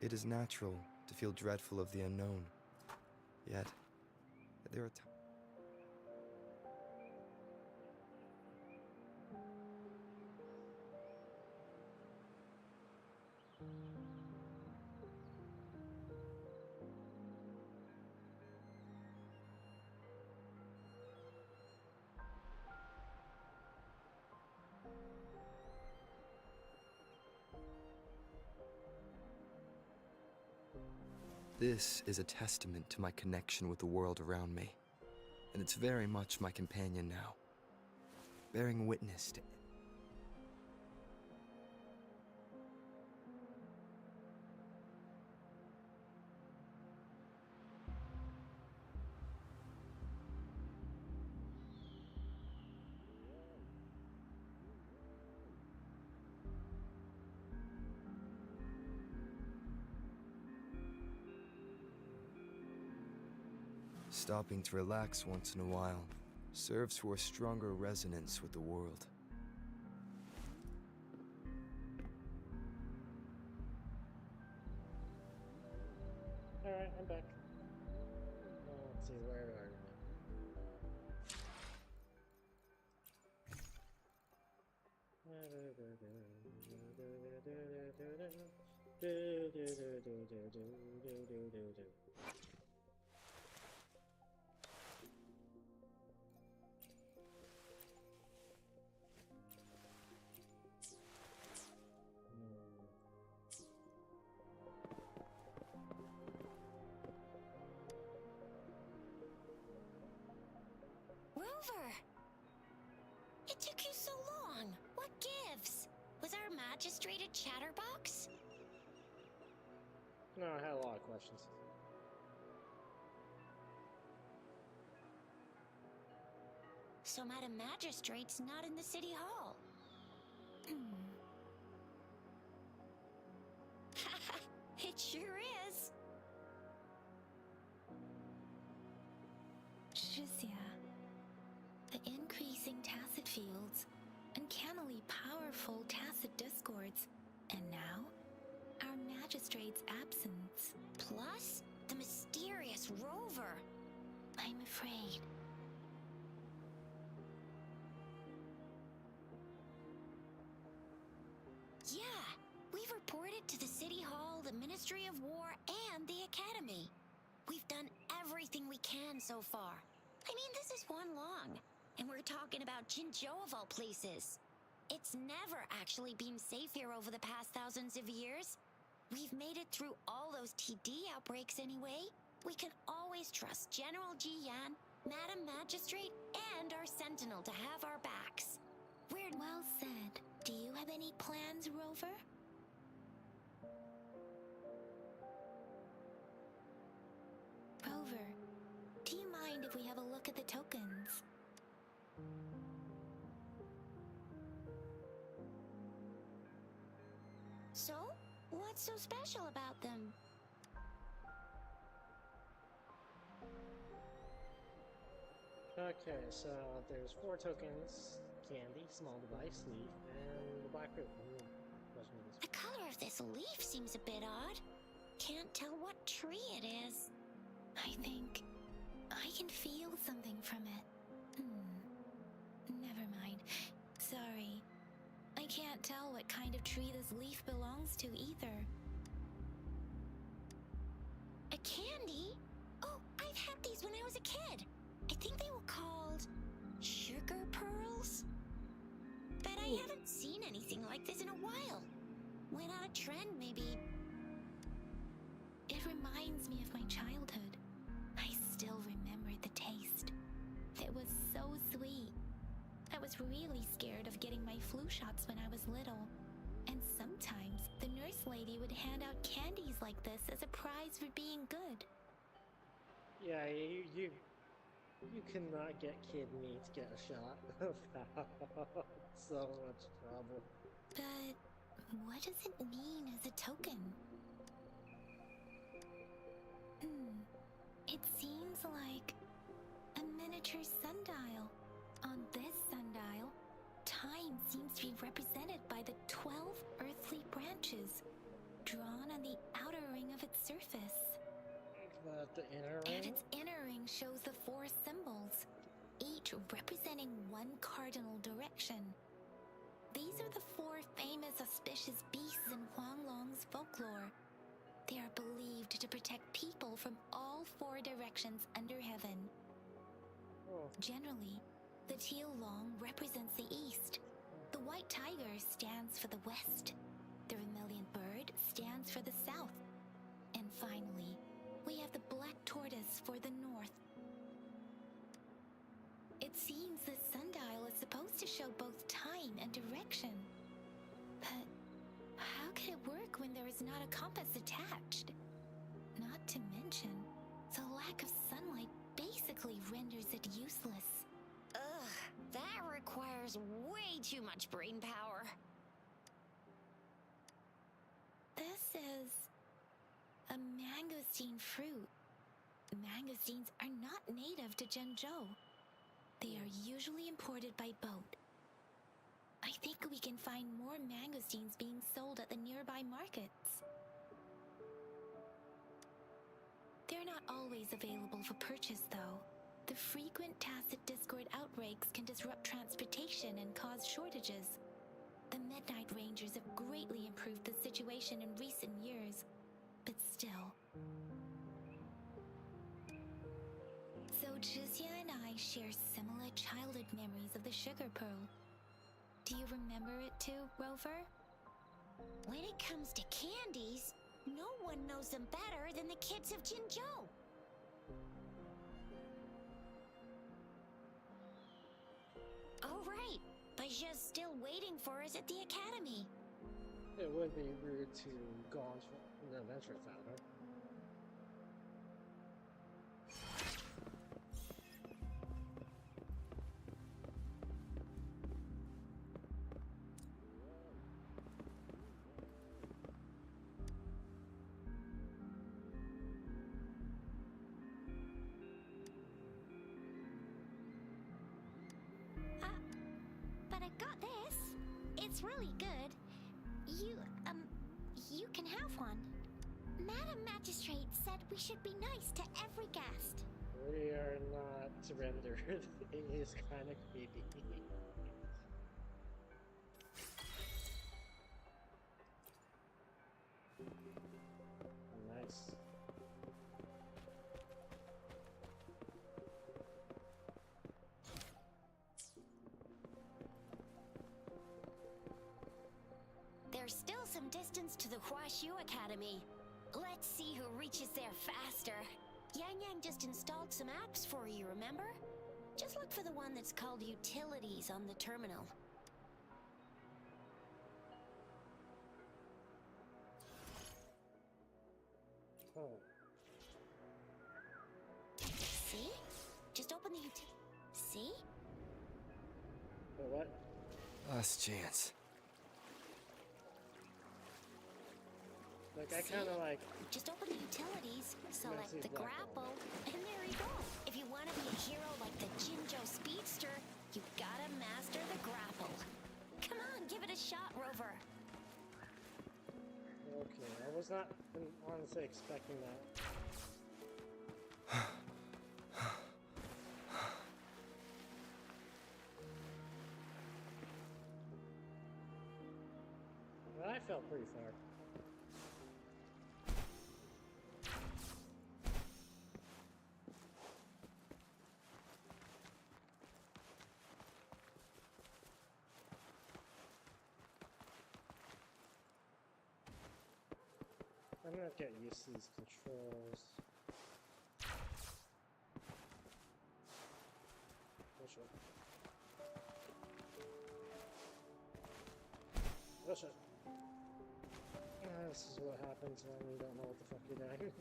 It is natural to feel dreadful of the unknown. Yet, there are times. This is a testament to my connection with the world around me, and it's very much my companion now, bearing witness to Stopping to relax once in a while serves for a stronger resonance with the world. Alright, I'm back. Let's see, where are we now? Rover! It took you so long. What gives? Was our magistrate a chatterbox? No, I had a lot of questions. So Madam Magistrate's not in the city hall. It sure is. Shizia. The increasing tacit fields, uncannily powerful tacit discords, and now, our magistrate's absence. Plus, the mysterious Rover. I'm afraid. Yeah, we've reported to the City Hall, the Ministry of War, and the Academy. We've done everything we can so far. I mean, this is one long, and we're talking about Jinzhou of all places. It's never actually been safe here over the past thousands of years. We've made it through all those TD outbreaks anyway. We can always trust General Ji Yan, Madam Magistrate, and our Sentinel to have our backs. We're Well said. Do you have any plans, Rover? Rover, do you mind if we have a look at the tokens? So, what's so special about them? Okay, so there's 4 tokens: candy, small device, leaf, and the black root. The color of this leaf seems a bit odd. Can't tell what tree it is. I think I can feel something from it. Never mind. Sorry. I can't tell what kind of tree this leaf belongs to either. A candy? Oh, I've had these when I was a kid. I think they were called sugar pearls. But I haven't seen anything like this in a while. Went out of trend, maybe. It reminds me of my childhood. I still remember the taste. It was so sweet. I was really scared of getting my flu shots when I was little. And sometimes the nurse lady would hand out candies like this as a prize for being good. Yeah, you cannot get kid me to get a shot without so much trouble. But what does it mean as a token? It seems like a miniature sundial. On this sundial, time seems to be represented by the 12 earthly branches drawn on the outer ring of its surface. But the inner And ring? its inner ring shows the 4 symbols, each representing one cardinal direction. These are the 4 famous auspicious beasts in Huanglong's folklore. They are believed to protect people from all 4 directions under heaven. Oh, Generally, the teal long represents the east. The white tiger stands for the west. The vermilion bird stands for the south. And finally, we have the black tortoise for the north. It seems this sundial is supposed to show both time and direction. But how could it work when there is not a compass attached? Not to mention, the lack of sunlight basically renders it useless. Ugh, that requires way too much brain power. This is a mangosteen fruit. mangosteens are not native to Zhengzhou. They are usually imported by boat. I think we can find more mangosteens being sold at the nearby markets. They're not always available for purchase, though. The frequent tacit discord outbreaks can disrupt transportation and cause shortages. The Midnight Rangers have greatly improved the situation in recent years, but still. So Zhixia and I share similar childhood memories of the Sugar Pearl. Do you remember it too, Rover? When it comes to candies, no one knows them better than the kids of Jinzhou. All right, Baja's still waiting for us at the academy. It would be rude to go on the adventure without her. But I got this. It's really good. You can have one. Madam Magistrate said we should be nice to every guest. We are not surrendered. It is kind of creepy. Nice. There's still some distance to the Huaxiu Academy. Let's see who reaches there faster. Yang Yang just installed some apps for you, remember? Just look for the one that's called Utilities on the terminal. Oh. See? Just open the See? Wait, what? Last chance. Like, I kind of like... Just open the utilities, select see the black grapple, and there you go. If you want to be a hero like the Jinzhou Speedster, you gotta master the grapple. Come on, give it a shot, Rover. Okay, I was not honestly expecting that. Well, I felt pretty far. I'm gonna get used to these controls. Oh shit. Oh shit. This is what happens when you don't know what the fuck you're doing.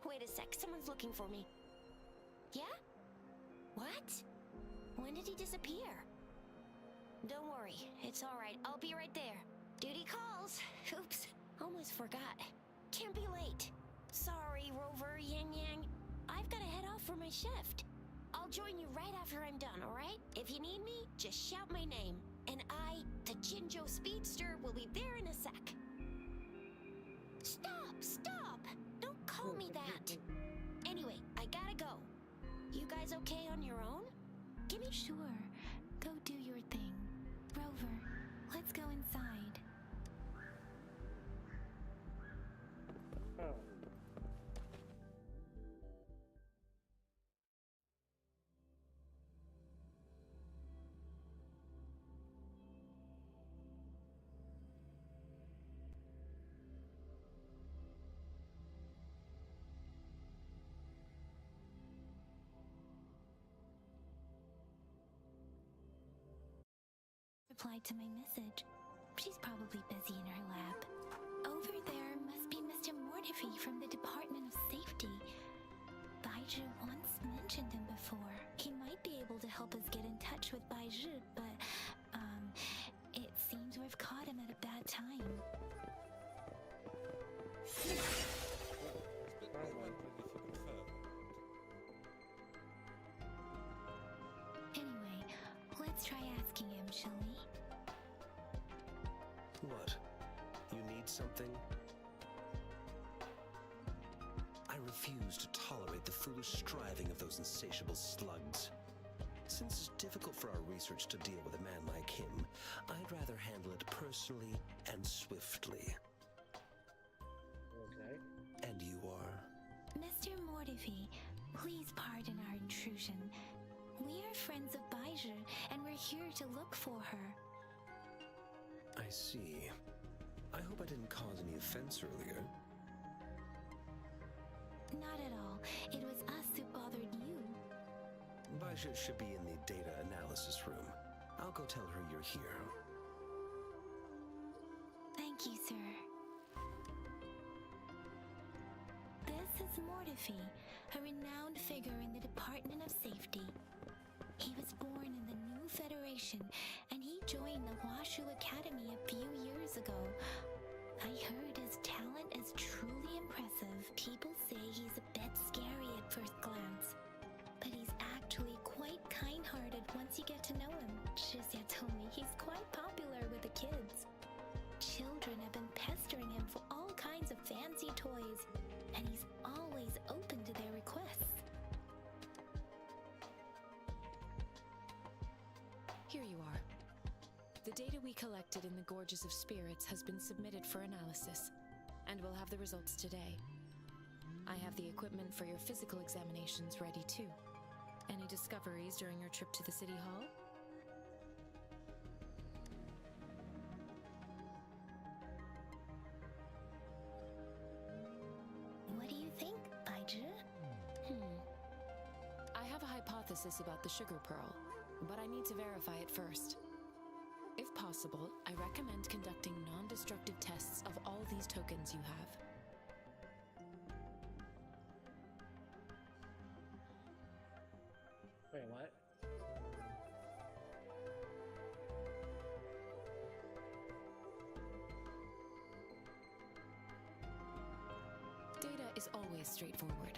Wait a sec, someone's looking for me. Yeah? What? When did he disappear? Don't worry, it's alright, I'll be right there. Duty calls. Oops, almost forgot. Can't be late. Sorry, Rover, Yang Yang. I've gotta head off for my shift. I'll join you right after I'm done, alright? If you need me, just shout my name. And I, the Jinzhou Speedster, will be there in a sec. Stop! Stop! Don't call me that! Anyway, I gotta go. You guys okay on your own? Give me sure. Go do your thing. Rover, let's go inside. Oh. replied to my message. She's probably busy in her lab. Over there must be Mr. Mortifi from the Department of Safety. Baizhi once mentioned him before. He might be able to help us get in touch with Baizhi, but, it seems we've caught him at a bad time. Anyway, let's try asking him, shall we? What? You need something? I refuse to tolerate the foolish striving of those insatiable slugs. Since it's difficult for our research to deal with a man like him, I'd rather handle it personally and swiftly. Okay. And you are? Mr. Mortifi, please pardon our intrusion. We are friends of Baizhi, and we're here to look for her. I see. I hope I didn't cause any offense earlier. Not at all. It was us who bothered you. Baizhi should be in the data analysis room. I'll go tell her you're here. Thank you, sir. This is Mortifi, a renowned figure in the Department of Safety. He was born in the new Federation, and he joined the Washu Academy a few years ago. I heard his talent is truly impressive. People say he's a bit scary at first glance, but he's actually quite kind-hearted once you get to know him. Shizia told me he's quite popular with the kids. Children have been pestering him for all kinds of fancy toys, and he's always open to their requests. Here you are. The data we collected in the Gorges of Spirits has been submitted for analysis, and we'll have the results today. I have the equipment for your physical examinations ready too. Any discoveries during your trip to the City Hall? What do you think, Baizhi? I have a hypothesis about the sugar pearl, but I need to verify it first. If possible, I recommend conducting non-destructive tests of all these tokens you have. Wait, what? Data is always straightforward.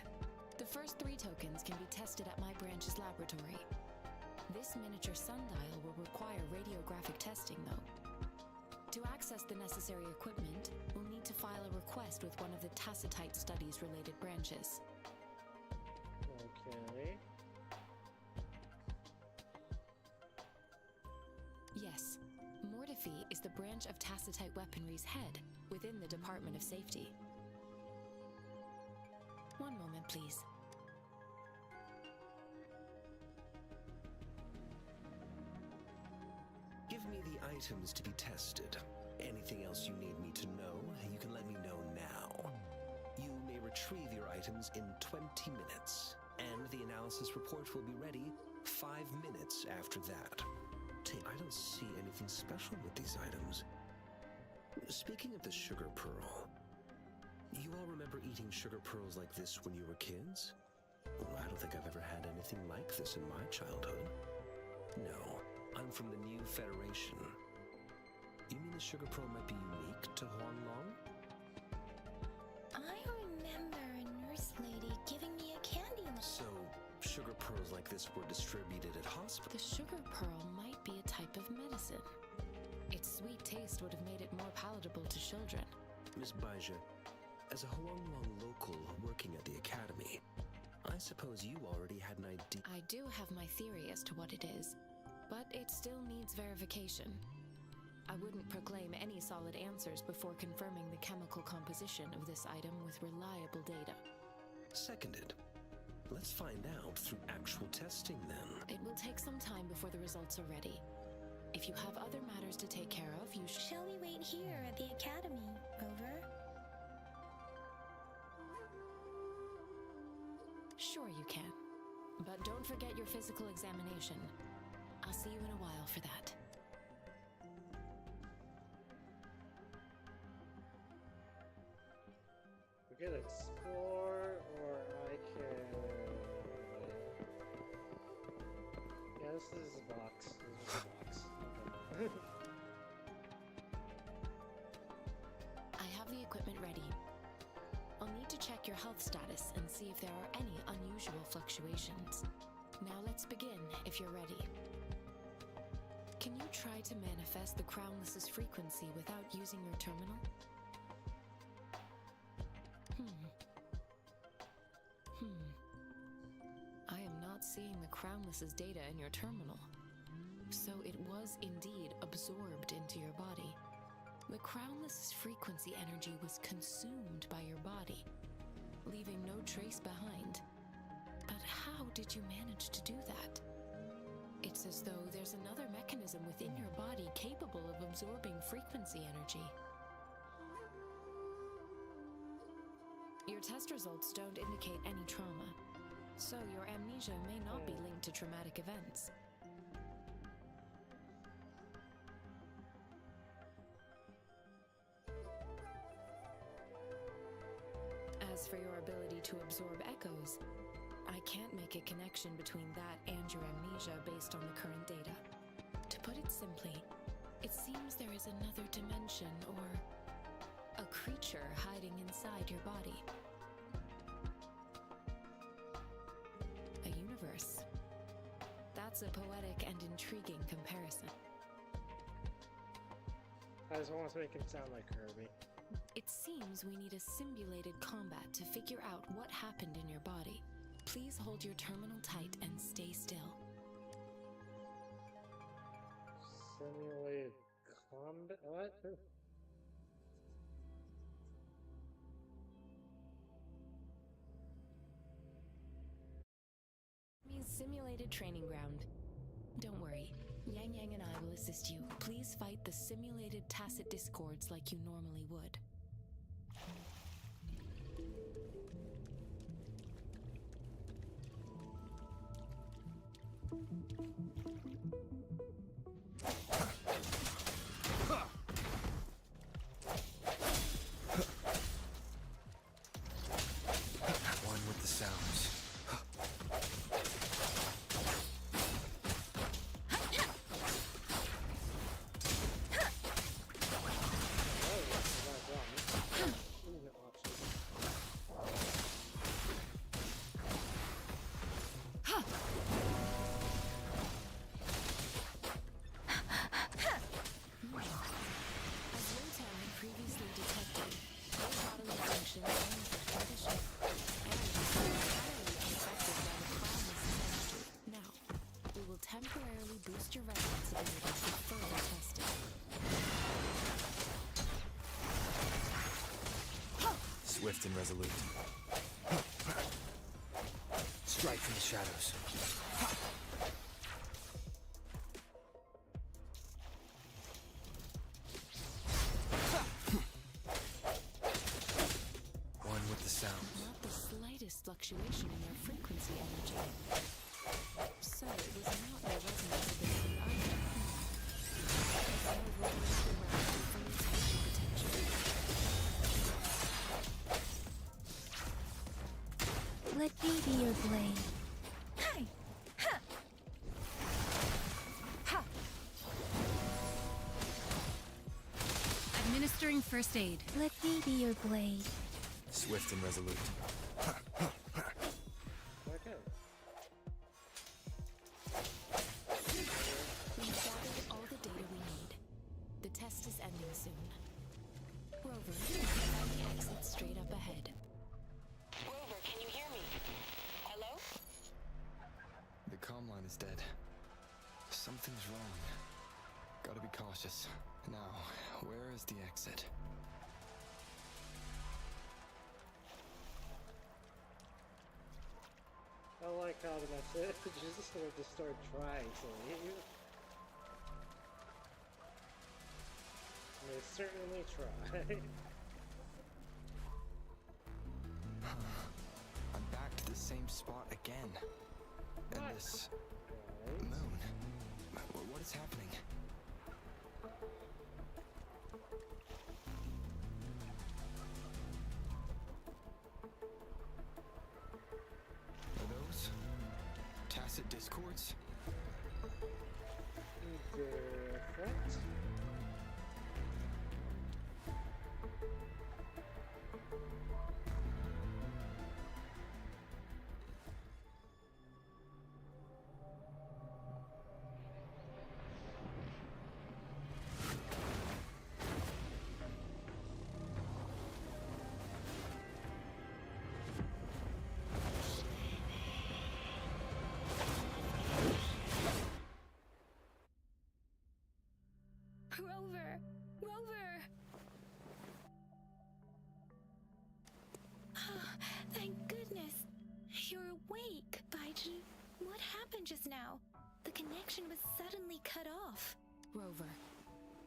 The first 3 tokens can be tested at my branch's laboratory. This miniature sundial will require radiographic testing, though. To access the necessary equipment, we'll need to file a request with one of the Tacitite Studies-related branches. Okay. Yes, Mortifi is the branch of Tacitite Weaponry's head within the Department of Safety. One moment, please. Give me the items to be tested. Anything else you need me to know, you can let me know now. You may retrieve your items in 20 minutes, and the analysis report will be ready 5 minutes after that. I don't see anything special with these items. Speaking of the sugar pearl, you all remember eating sugar pearls like this when you were kids? Well, I don't think I've ever had anything like this in my childhood. No, I'm from the new Federation. You mean the sugar pearl might be unique to Huanglong? I remember a nurse lady giving me a candy. So, sugar pearls like this were distributed at hospitals? The sugar pearl might be a type of medicine. Its sweet taste would have made it more palatable to children. Miss Baizhi, as a Huanglong local working at the academy, I suppose you already had an idea. I do have my theory as to what it is, but it still needs verification. I wouldn't proclaim any solid answers before confirming the chemical composition of this item with reliable data. Seconded. Let's find out through actual testing then. It will take some time before the results are ready. If you have other matters to take care of, you should... Shall we wait here at the academy? Over? Sure you can. But don't forget your physical examination. I'll see you in a while for that. could explore, or I can... Yeah, this is a box. This is a box. Okay. I have the equipment ready. I'll need to check your health status and see if there are any unusual fluctuations. Now let's begin, if you're ready. Can you try to manifest the Crownless's frequency without using your terminal? I am not seeing the Crownless's data in your terminal. So it was indeed absorbed into your body. The Crownless's frequency energy was consumed by your body, leaving no trace behind. But how did you manage to do that? It's as though there's another mechanism within your body capable of absorbing frequency energy. Your test results don't indicate any trauma, so your amnesia may not be linked to traumatic events. As for your ability to absorb echoes, I can't make a connection between that and your amnesia based on the current data. To put it simply, it seems there is another dimension or a creature hiding inside your body. A universe. That's a poetic and intriguing comparison. I just want to make him sound like Kirby. It seems we need a simulated combat to figure out what happened in your body. Please hold your terminal tight and stay still. Simulated combat? What? Means simulated training ground. Don't worry, Yang Yang and I will assist you. Please fight the simulated tacit discords like you normally would. One with the sounds. Temporarily boost your resonance ability for further testing. Swift and resolute. Strike from the shadows. One with the sounds. Not the slightest fluctuation in your frequency energy. So it was not your resonance ability either. There's no rolling around to fully test your potential. Let me be your blade. Hi! Ha! Ha! Administering first aid. Let me be your blade. Swift and resolute. Okay. We've gathered all the data we need. The test is ending soon. Rover, you can find the exit straight up ahead. Rover, can you hear me? Hello? The comm line is dead. Something's wrong. Gotta be cautious. Now, where is the exit? I like how the message just sort of just start trying to leave. They certainly try. I'm back to the same spot again. And What? this Right. moon. What is happening? Discords? Different. Rover! Rover! Thank goodness! You're awake, Baiji. What happened just now? The connection was suddenly cut off. Rover,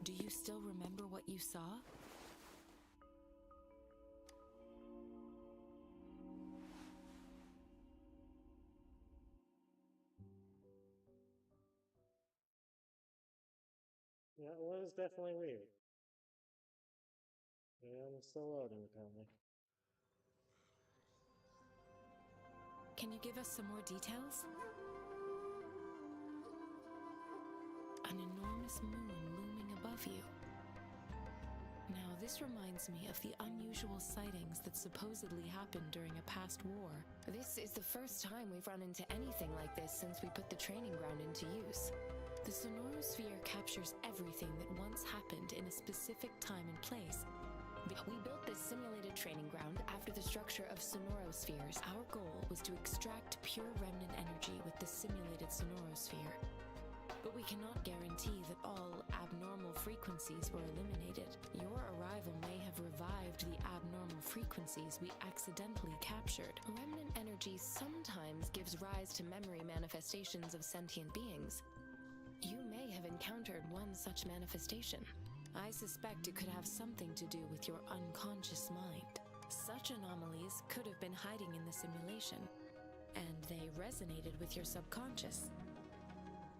do you still remember what you saw? That was definitely weird. Yeah, I'm still loading, apparently. Can you give us some more details? An enormous moon looming above you. Now, this reminds me of the unusual sightings that supposedly happened during a past war. This is the first time we've run into anything like this since we put the training ground into use. The sonorosphere captures everything that once happened in a specific time and place. We built this simulated training ground after the structure of sonorospheres. Our goal was to extract pure remnant energy with the simulated sonorosphere. But we cannot guarantee that all abnormal frequencies were eliminated. Your arrival may have revived the abnormal frequencies we accidentally captured. Remnant energy sometimes gives rise to memory manifestations of sentient beings. You may have encountered one such manifestation. I suspect it could have something to do with your unconscious mind. Such anomalies could have been hiding in the simulation, and they resonated with your subconscious.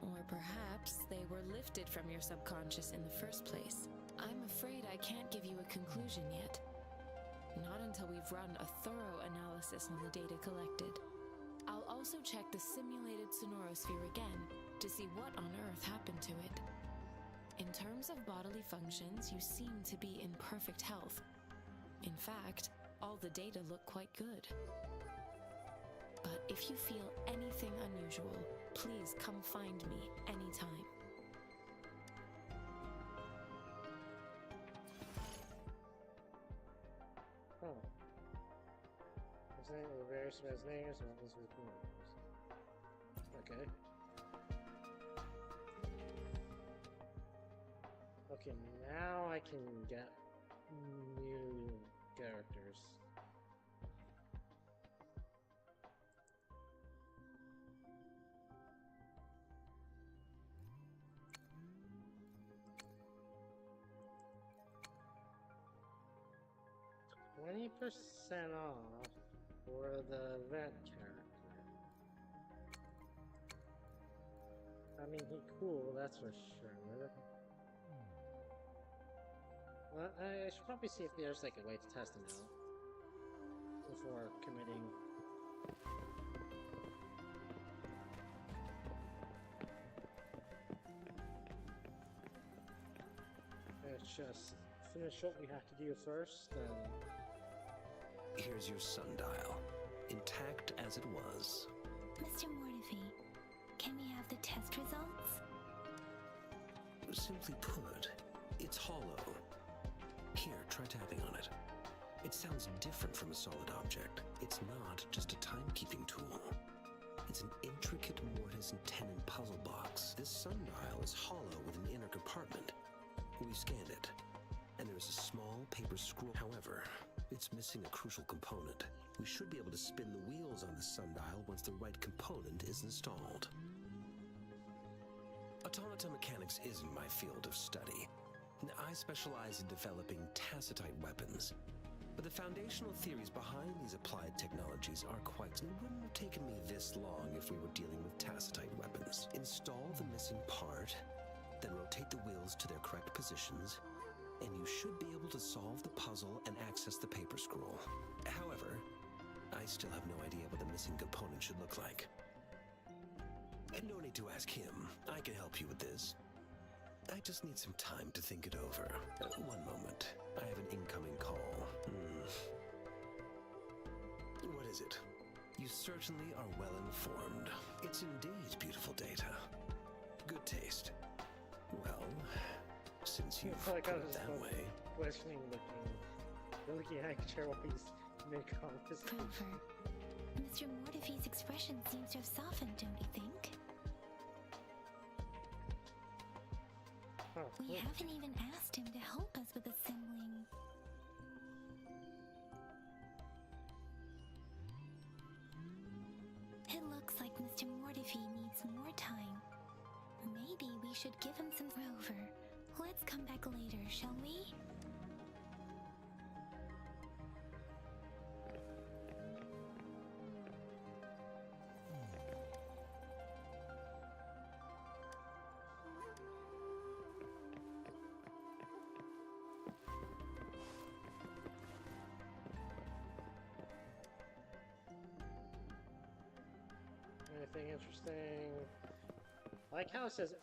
Or perhaps they were lifted from your subconscious in the first place. I'm afraid I can't give you a conclusion yet. Not until we've run a thorough analysis on the data collected. I'll also check the simulated sonorosphere again to see what on earth happened to it. In terms of bodily functions, you seem to be in perfect health. In fact, all the data look quite good. But if you feel anything unusual, please come find me anytime. Huh. Resonating with various resonators and others with rumors. Okay. Okay, now I can get new characters. %% off for the vet character. I mean, he's cool, that's for sure. Well, I should probably see if there's like a way to test him out before committing. Let's just finish what we have to do first, and Here's your sundial, intact as it was. Mr. Mortefi, can we have the test results? Simply put, it's hollow. Here, try tapping on it. It sounds different from a solid object. It's not just a timekeeping tool. It's an intricate mortise and tenon puzzle box. This sundial is hollow with an inner compartment. We scanned it, and there's a small paper scroll. However, it's missing a crucial component. We should be able to spin the wheels on the sundial once the right component is installed. Automata mechanics isn't my field of study. I specialize in developing tacitite weapons, but the foundational theories behind these applied technologies are quite... It wouldn't have taken me this long if we were dealing with tacitite weapons. Install the missing part, then rotate the wheels to their correct positions, and you should be able to solve the puzzle and access the paper scroll. However, I still have no idea what the missing component should look like. No need to ask him. I can help you with this. I just need some time to think it over. One moment. I have an incoming call. What is it? You certainly are well informed. It's indeed beautiful data. Good taste. Well, since you've put it that way... Questioning looking at chair while he's mid-conversation. Rover, Mr. Mortefi's expression seems to have softened, don't you think? Huh, We haven't even asked him to help us with assembling. It looks like Mr. Mortefi needs more time. Maybe we should give him some Rover. Let's come back later, shall we? Anything interesting? I like how it says or.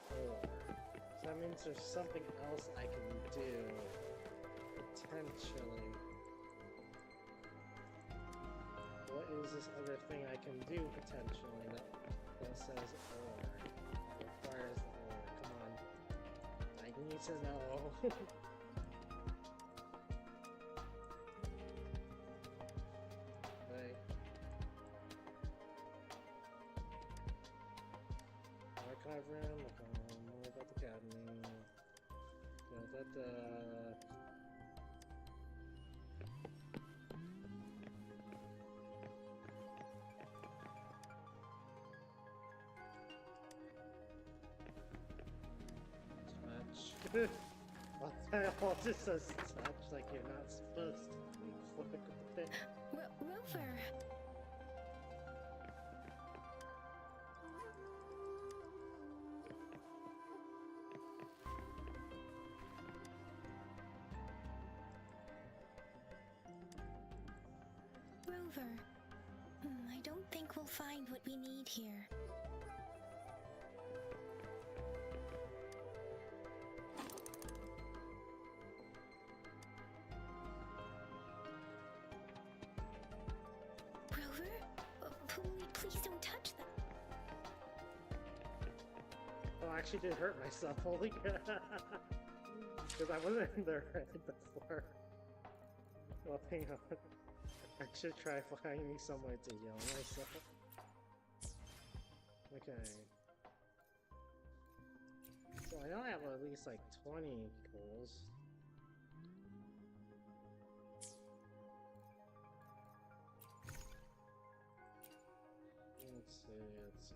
So that means there's something else I can do. Potentially. What is this other thing I can do potentially that says or? Requires or. Come on. I need to know. Right. Archive room, more about the academy. Touch. What the hell just says touch like you're not supposed to flick with the thing. Rover! Rover, I don't think we'll find what we need here. Rover? Please don't touch them. Oh, I actually did hurt myself, holy crap. Because I wasn't in there before. Well, hang on. I should try finding some way to heal myself. Okay. So I know I have at least like 20 goals. Let's see.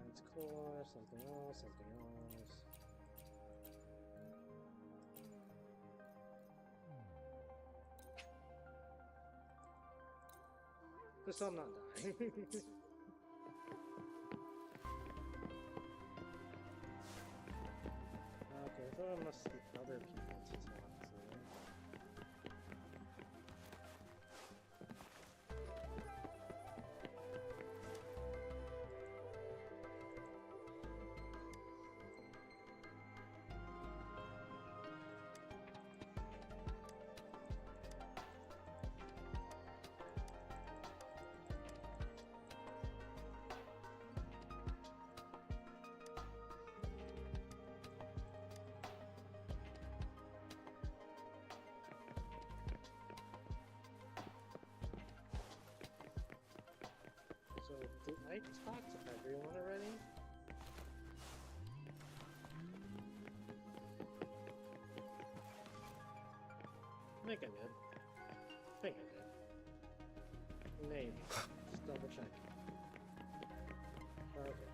That's core, something else. Just so I'm not dying. Okay, so there must be other people to talk to. So, did I talk to everyone already? I think I did. Maybe. Just double check. Okay.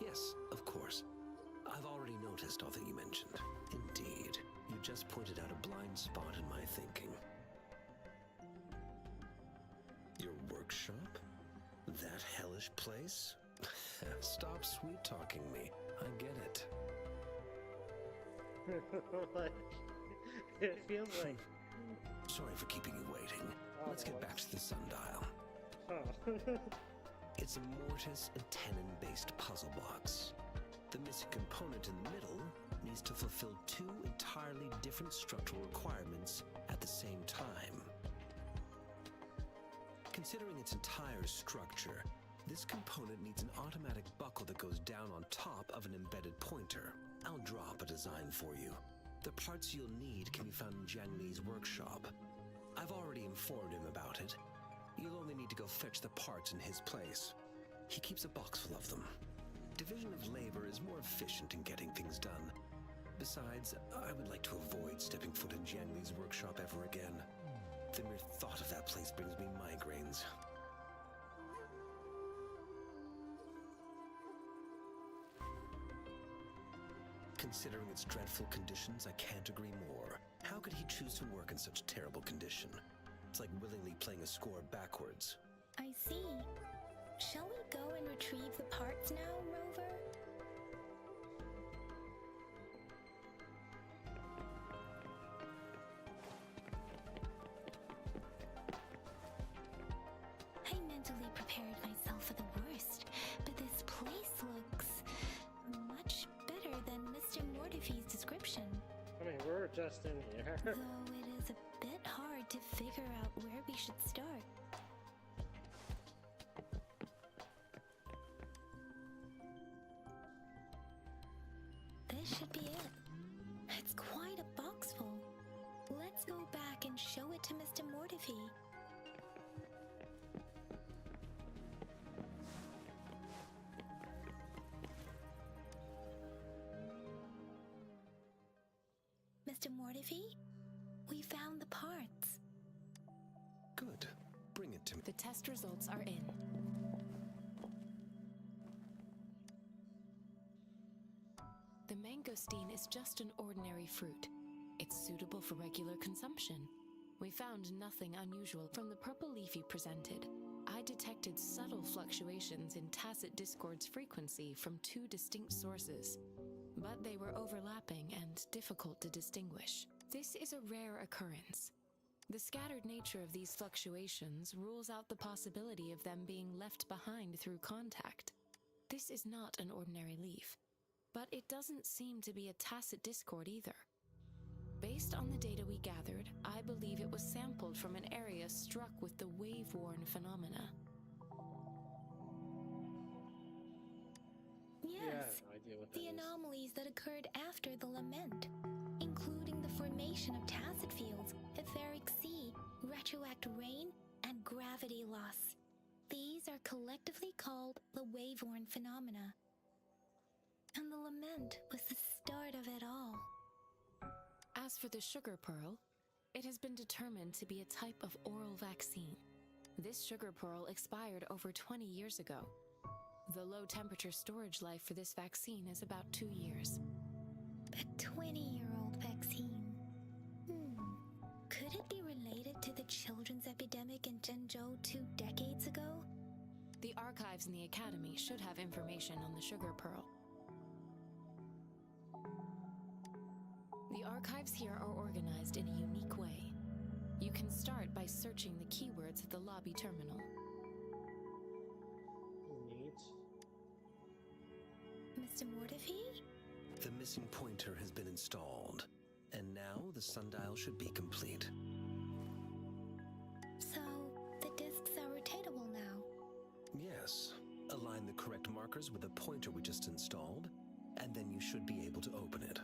Yes, of course. I've already noticed all that you mentioned. Indeed, you just pointed out a blind spot in my thinking. Your workshop? That hellish place? Stop sweet-talking me. I get it. Like, It feels like... Sorry for keeping you waiting. Oh, Let's get back to the sundial. Oh. It's a mortise and tenon-based puzzle box. The missing component in the middle needs to fulfill two entirely different structural requirements at the same time. Considering its entire structure, this component needs an automatic buckle that goes down on top of an embedded pointer. I'll draw up a design for you. The parts you'll need can be found in Jiang Li's workshop. I've already informed him about it. You'll only need to go fetch the parts in his place. He keeps a box full of them. Division of labor is more efficient in getting things done. Besides, I would like to avoid stepping foot in Jiang Li's workshop ever again. The mere thought of that place brings me migraines. Considering its dreadful conditions, I can't agree more. How could he choose to work in such terrible condition? It's like willingly playing a score backwards. I see. Shall we go and retrieve the parts now, Rover? I mentally prepared myself for the worst, but this place looks much better than Mr. Mortifee's description. I mean, we're just in here. Though it is a bit hard to figure out where we should start. This should be it. It's quite a box full. Let's go back and show it to Mr. Mortifee. Mr. Mortifee, we found the parts. Good. Bring it to me. The test results are in. The mangosteen is just an ordinary fruit. It's suitable for regular consumption. We found nothing unusual from the purple leaf you presented. I detected subtle fluctuations in tacit discord's frequency from two distinct sources, but they were overlapping and difficult to distinguish. This is a rare occurrence. The scattered nature of these fluctuations rules out the possibility of them being left behind through contact. This is not an ordinary leaf, but it doesn't seem to be a tacit discord either. Based on the data we gathered, I believe it was sampled from an area struck with the wave-worn phenomena. Yeah, I Yes, have no idea what that the is. anomalies that occurred after the lament, including the formation of tacit fields, etheric sea, retroact rain, and gravity loss. These are collectively called the wave-worn phenomena. And the lament was the start of it all. As for the sugar pearl, it has been determined to be a type of oral vaccine. This sugar pearl expired over 20 years ago. The low-temperature storage life for this vaccine is about 2 years. A 20-year-old vaccine. Could it be related to the children's epidemic in Zhengzhou 2 decades ago? The archives in the Academy should have information on the sugar pearl. The archives here are organized in a unique way. You can start by searching the keywords at the lobby terminal. Neat. Mr. Mortifee? The missing pointer has been installed, and now the sundial should be complete. So, the discs are rotatable now. Yes. Align the correct markers with the pointer we just installed, and then you should be able to open it.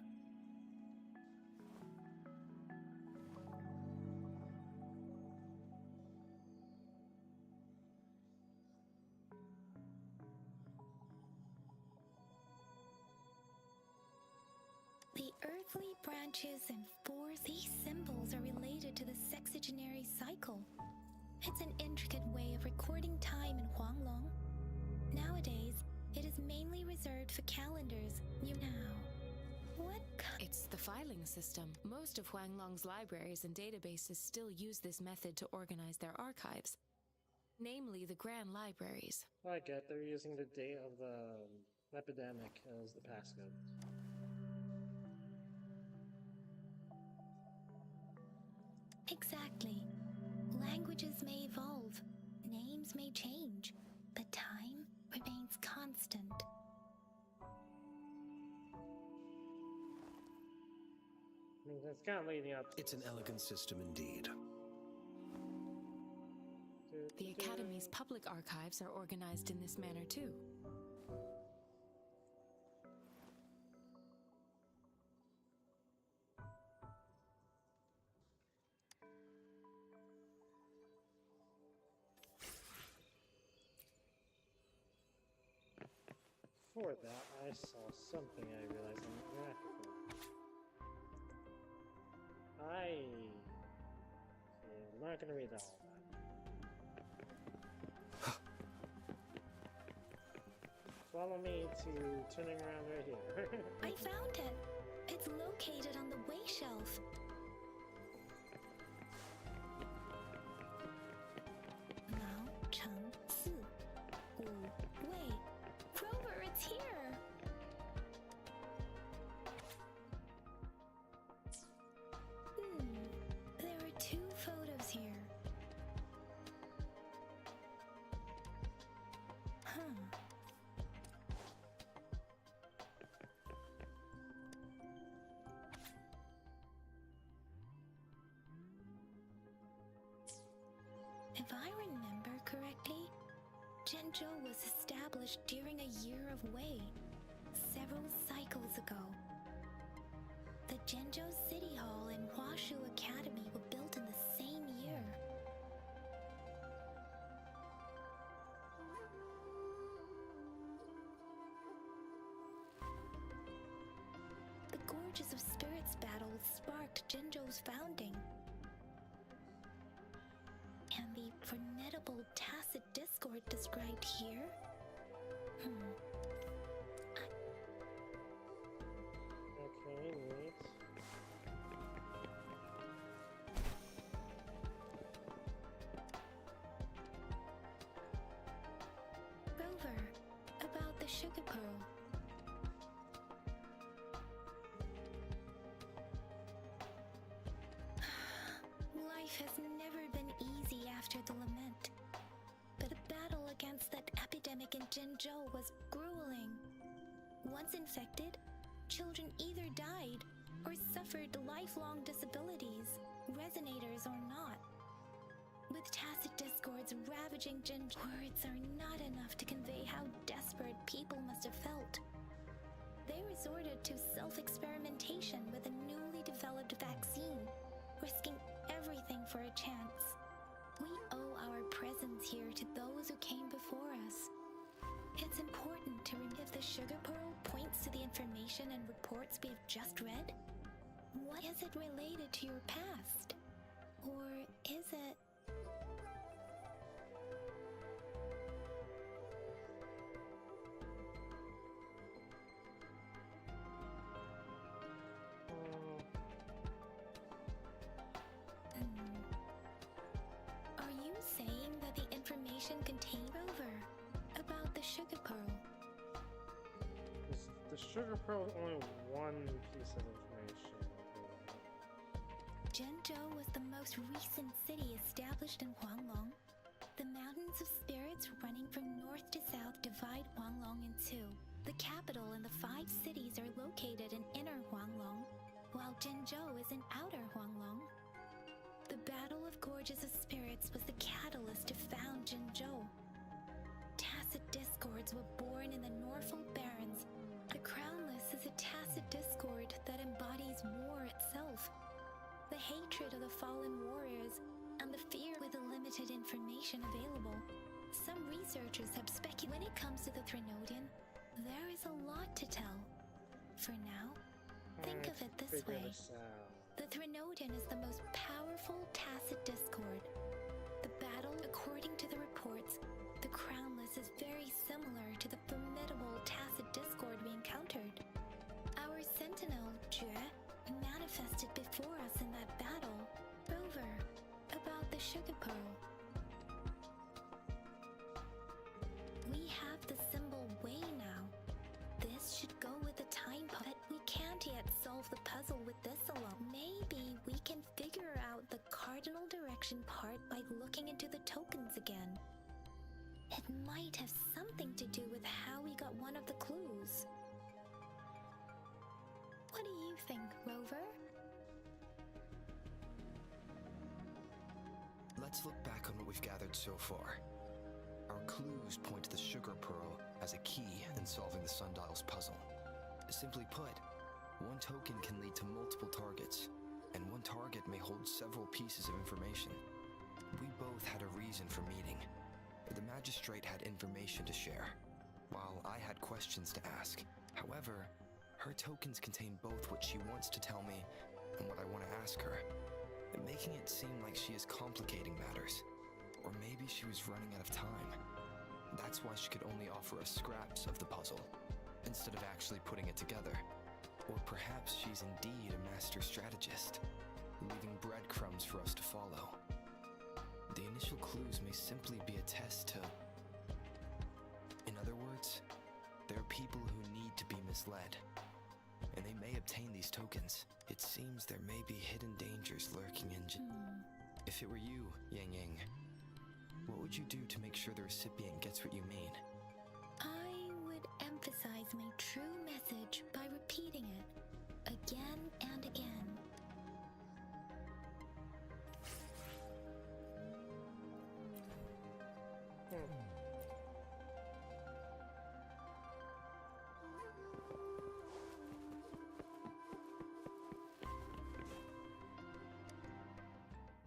The earthly branches and force, these symbols are related to the sexagenary cycle. It's an intricate way of recording time in Huanglong. Nowadays, it is mainly reserved for calendars. It's the filing system. Most of Huanglong's libraries and databases still use this method to organize their archives, namely the Grand Libraries. I get they're using the date of the epidemic as the passcode. Exactly. Languages may evolve, names may change, but time remains constant. I mean, it's kind of leading up to It's an this, elegant system indeed. The Academy's public archives are organized in this manner too. Before that, I saw something I realized I'm gonna have to. Okay, I'm not gonna read all that. Follow me to turning around right here. I found it. It's located on the way shelf. Mao Cheng Si. Wu Wei. Grover, it's here. There are two photos here. Huh. If I remember correctly, Zhenzhou was established during a year of Wei, several cycles ago. The Zhenzhou City Hall and Huashu Academy were built in the same year. The Gorges of Spirits battle sparked Zhenzhou's founding. And the formidable tacit discord described here? Okay, neat. Rover, about the sugar pearl. Life has never been easy after the lament. But a battle against that epidemic in Zhenzhou was grueling. Once infected, children either died or suffered lifelong disabilities, resonators or not. With tacit discords ravaging Zhenzhou, words are not enough to convey how desperate people must have felt. They resorted to self-experimentation with a newly developed vaccine, risking everything for a chance. We owe our presence here to those who came before us. It's important to remember if the sugar pearl points to the information and reports we have just read. What is it related to your past? Or is it... Are you saying that the information contained over about the sugar pearl? The sugar pearl is only one piece of information. Zhenzhou was the most recent city established in Huanglong. The mountains of spirits running from north to south divide Huanglong in two. The capital and the 5 cities are located in inner Huanglong, while Zhenzhou is in outer Huanglong. The Battle of Gorges of Spirits was the catalyst to found Zhenzhou. Tacit discords were born in the Norfolk Barrens. The Crownless is a tacit discord that embodies war itself. The hatred of the fallen warriors and the fear with the limited information available. Some researchers have speculated when it comes to the Threnodian, there is a lot to tell. For now, think of it this way. The Threnodian is the most powerful tacit discord. The battle, according to the reports, the Crownless is very similar to the formidable tacit discord we encountered. Our sentinel, Jue, manifested before us in that battle. Rover, about the sugar pearl. We have the symbol Wei now. This should go with the time, but we can't yet solve the puzzle with this alone. Maybe we we can figure out the cardinal direction part by looking into the tokens again. It might have something to do with how we got one of the clues. What do you think, Rover? Let's look back on what we've gathered so far. Our clues point to the sugar pearl as a key in solving the sundial's puzzle. Simply put, one token can lead to multiple targets, and one target may hold several pieces of information. We both had a reason for meeting. The magistrate had information to share, while I had questions to ask. However, her tokens contain both what she wants to tell me and what I want to ask her, making it seem like she is complicating matters. Or maybe she was running out of time. That's why she could only offer us scraps of the puzzle, instead of actually putting it together. Or perhaps she's indeed a master strategist, leaving breadcrumbs for us to follow. The initial clues may simply be a test to... In other words, there are people who need to be misled, and they may obtain these tokens. It seems there may be hidden dangers lurking in... If it were you, Yang Yang, what would you do to make sure the recipient gets what you mean? I would emphasize my true message by repeating it again and again.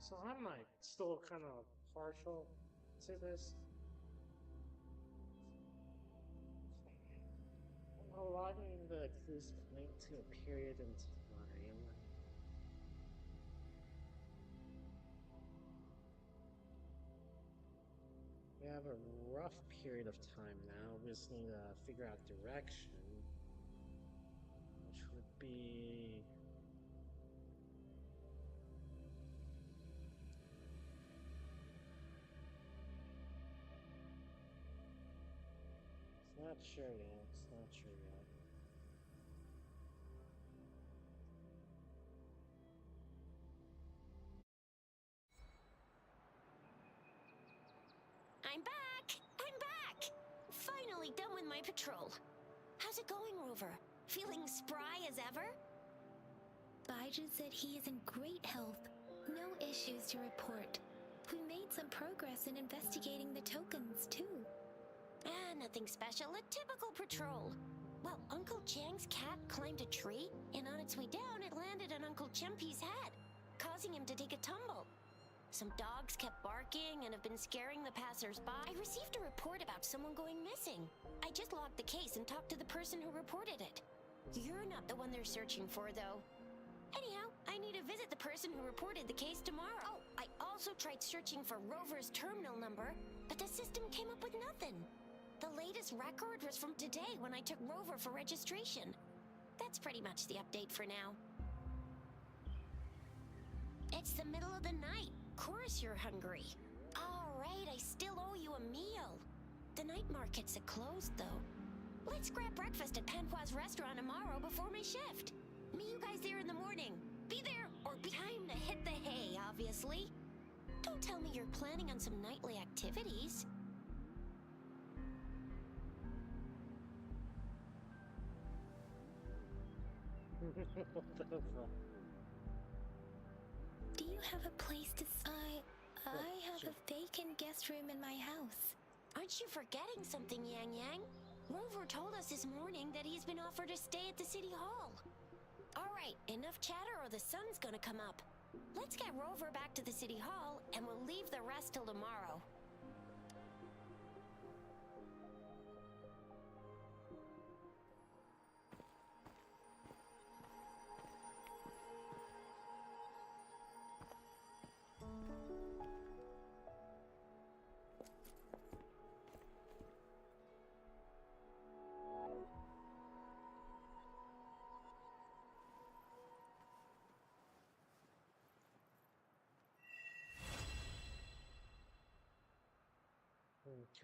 So I'm like still kind of partial to this. A lot of the clues point to a period in time. We have a rough period of time now. We just need to figure out direction, which would be... Not sure yet. It's not sure yet. I'm back! I'm back! Finally done with my patrol. How's it going, Rover? Feeling spry as ever? Baiju said he is in great health. No issues to report. We made some progress in investigating the tokens, too. Nothing special. A typical patrol. Well, Uncle Chang's cat climbed a tree, and on its way down, it landed on Uncle Chempy's head, causing him to take a tumble. Some dogs kept barking and have been scaring the passers-by. I received a report about someone going missing. I just logged the case and talked to the person who reported it. You're not the one they're searching for, though. Anyhow, I need to visit the person who reported the case tomorrow. Oh, I also tried searching for Rover's terminal number, but the system came up with nothing. The latest record was from today when I took Rover for registration. That's pretty much the update for now. It's the middle of the night. Course you're hungry. All right, I still owe you a meal. The night markets are closed, though. Let's grab breakfast at Panhua's restaurant tomorrow before my shift. Meet you guys there in the morning. Be there or be time to hit the hay, obviously. Don't tell me you're planning on some nightly activities. What the fuck? Do you have a place to... I have a vacant guest room in my house. Aren't you forgetting something, Yang Yang? Rover told us this morning that he's been offered to stay at the city hall. All right, enough chatter or the sun's gonna come up. Let's get Rover back to the city hall, and we'll leave the rest till tomorrow.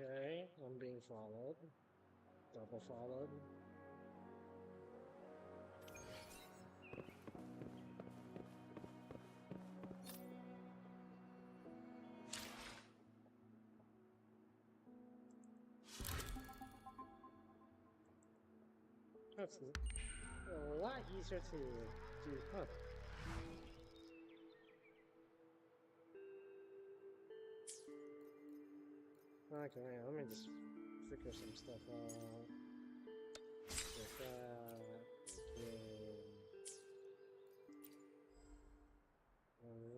Okay, I'm being followed. Double followed. That's a lot easier to do. Huh. Okay, let me just figure some stuff out. With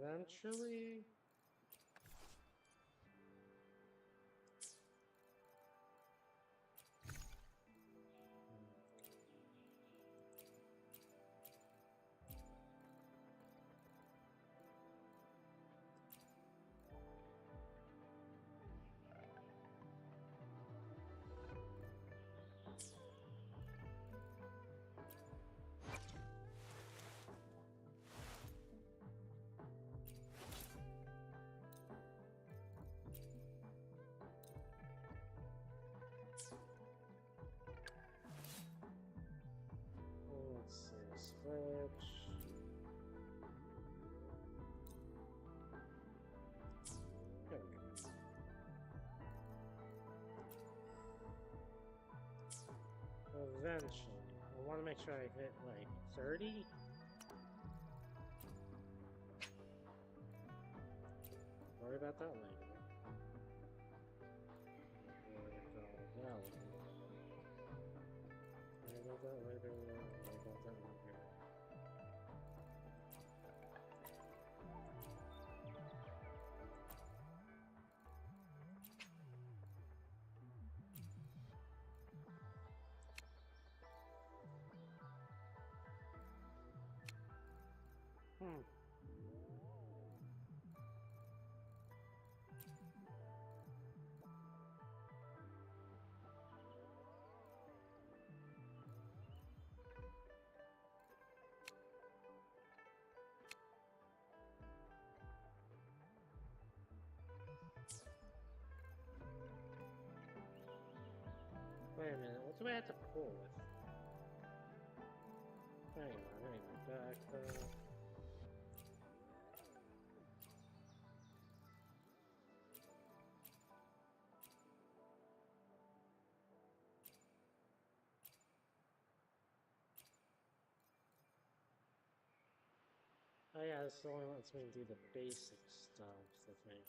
eventually. Let's see, switch. There we go. Eventually. I want to make sure I hit like 30. Worry about that later. Worry about that later. Worry about that later. Worry about that later. Wait a minute, what do I have to pull with? Hang on, back though. Oh yeah, this only lets me do the basic stuff, I think.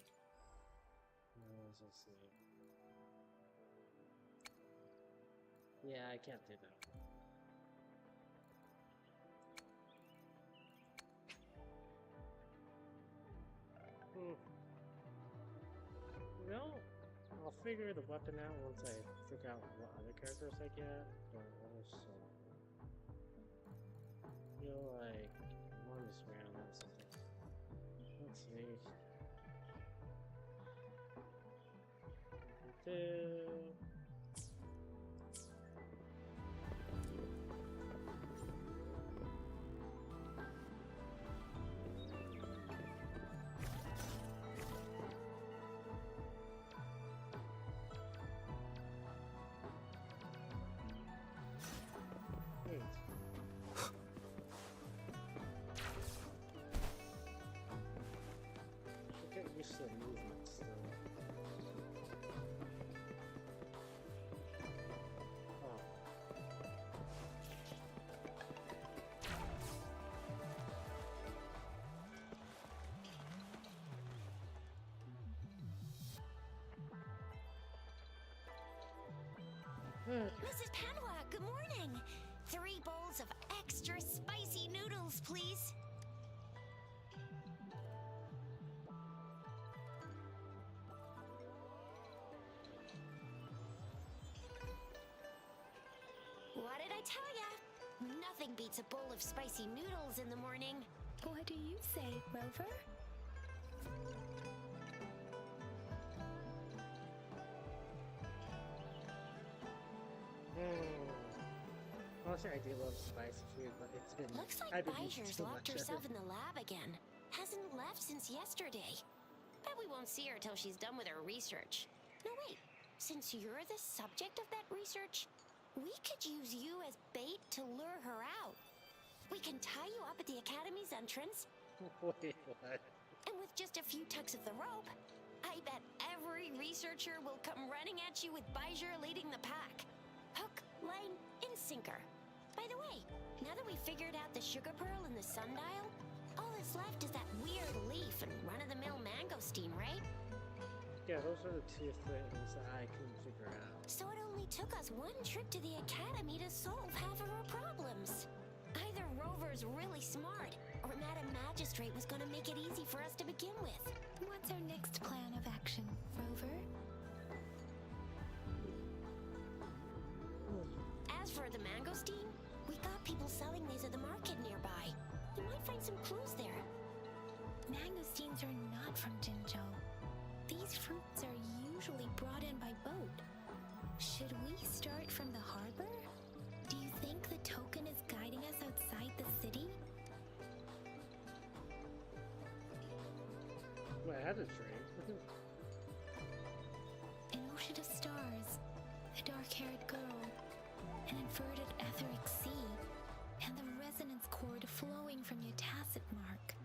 Let's see. Yeah, I can't do that. No, I'll figure the weapon out once I figure out what other characters I get. But also, I feel like I want to just round out something. Let's see. Get used to the movement still. Mrs. Padua, good morning. 3 bowls of extra spicy noodles, please. What did I tell ya? Nothing beats a bowl of spicy noodles in the morning. What do you say, Rover? Honestly, I do love spicy food, but it's been... Looks like Bijur's locked herself in the lab again. Hasn't left since yesterday. Bet we won't see her till she's done with her research. No, wait. Since you're the subject of that research, we could use you as bait to lure her out. We can tie you up at the Academy's entrance. Wait, what? And with just a few tugs of the rope, I bet every researcher will come running at you with Bijur leading the pack. Hook, line, and sinker. By the way, now that we figured out the sugar pearl and the sundial, all that's left is that weird leaf and run-of-the-mill mangosteen, right? Yeah, those are the two things that I couldn't figure out. So it only took us one trip to the academy to solve half of our problems. Either Rover's really smart, or Madam Magistrate was gonna make it easy for us to begin with. What's our next plan of action, Rover? As for the mangosteen, we got people selling these at the market nearby. You might find some clues there. Mangosteens are not from Jinzhou. These fruits are usually brought in by boat. Should we start from the harbor? Do you think the token is guiding us outside the city? Well, I had a dream. An ocean of stars, a dark-haired girl, an inverted etheric sea, and the resonance cord flowing from your tacit mark.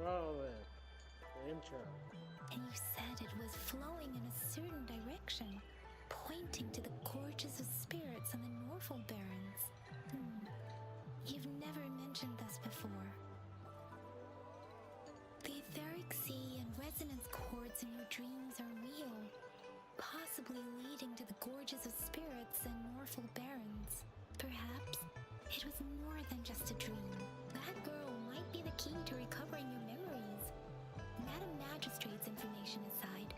Oh, the intro. And you said it was flowing in a certain direction, pointing to the gorges of spirits on the Norfolk Barrens. You've never mentioned this before. The etheric sea and resonance cords in your dreams are real, possibly leading to the gorges of spirits and Norfolk Barrens. Perhaps it was more than just a dream. That girl might be the key to recovering your memories. Madam Magistrate's information aside,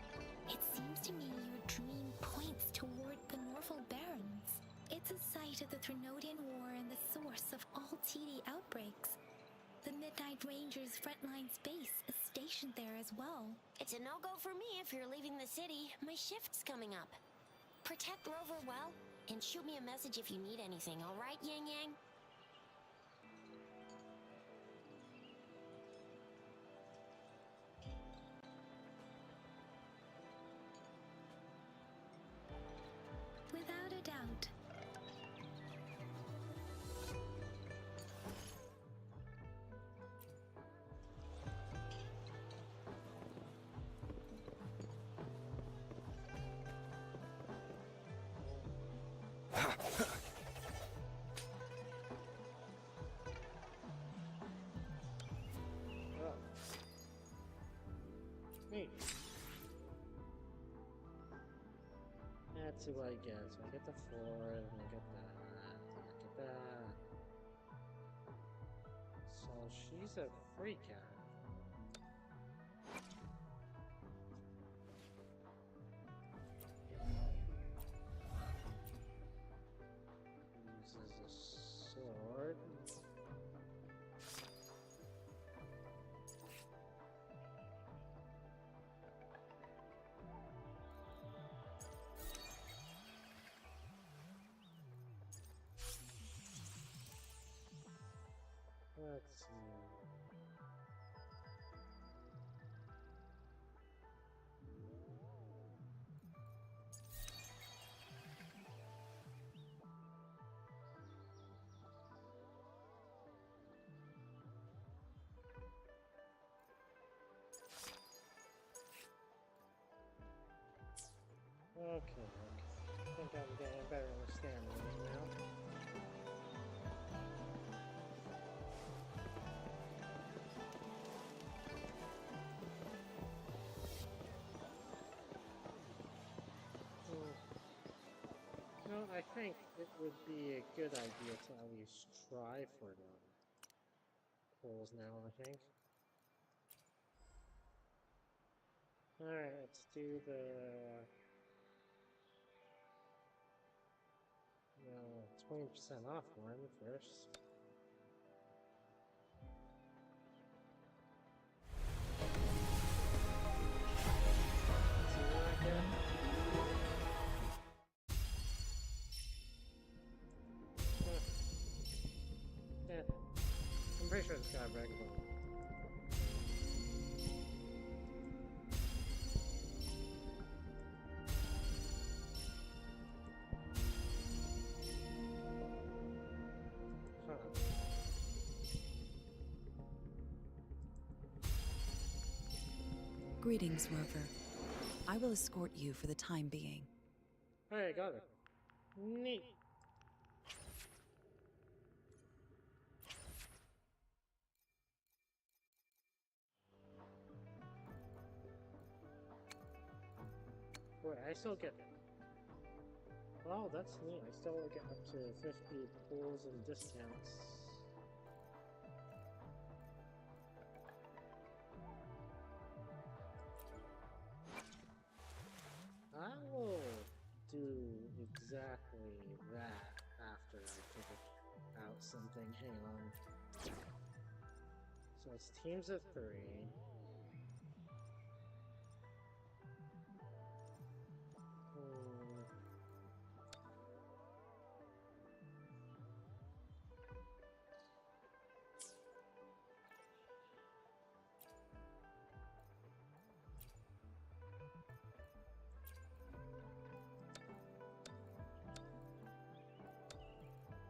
it seems to me your dream points toward the Norfolk Barrens. It's a site of the Threnodian War and the source of all TD outbreaks. The Midnight Rangers' frontline base is stationed there as well. It's a no-go for me if you're leaving the city. My shift's coming up. Protect Rover well, and shoot me a message if you need anything, alright, Yang Yang? Without a doubt. Oh. Neat. Let's see what I get. So I get the 4, and I get that, and I get that. So she's a free cat. Uses a sword. Let's see. Okay. I think I'm getting a better understanding of it now. No, I think it would be a good idea to at least try for the polls now, I think. Alright, let's do the... No, 20% off one first. See what I get? Yeah, I'm pretty sure it's got a regular. Huh. Greetings, Rover. I will escort you for the time being. Alright, got it. Neat. Wait, I still get... Oh, that's neat. I still get up to 50 pulls and discounts. I will do exactly that after I figure out something. Hang on. So it's teams of 3.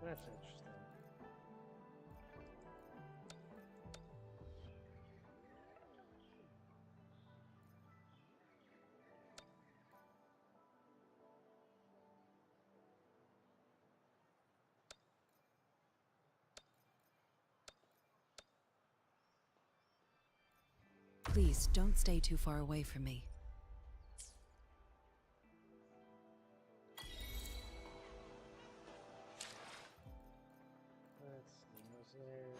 That's interesting. Please don't stay too far away from me. Let's see, was there...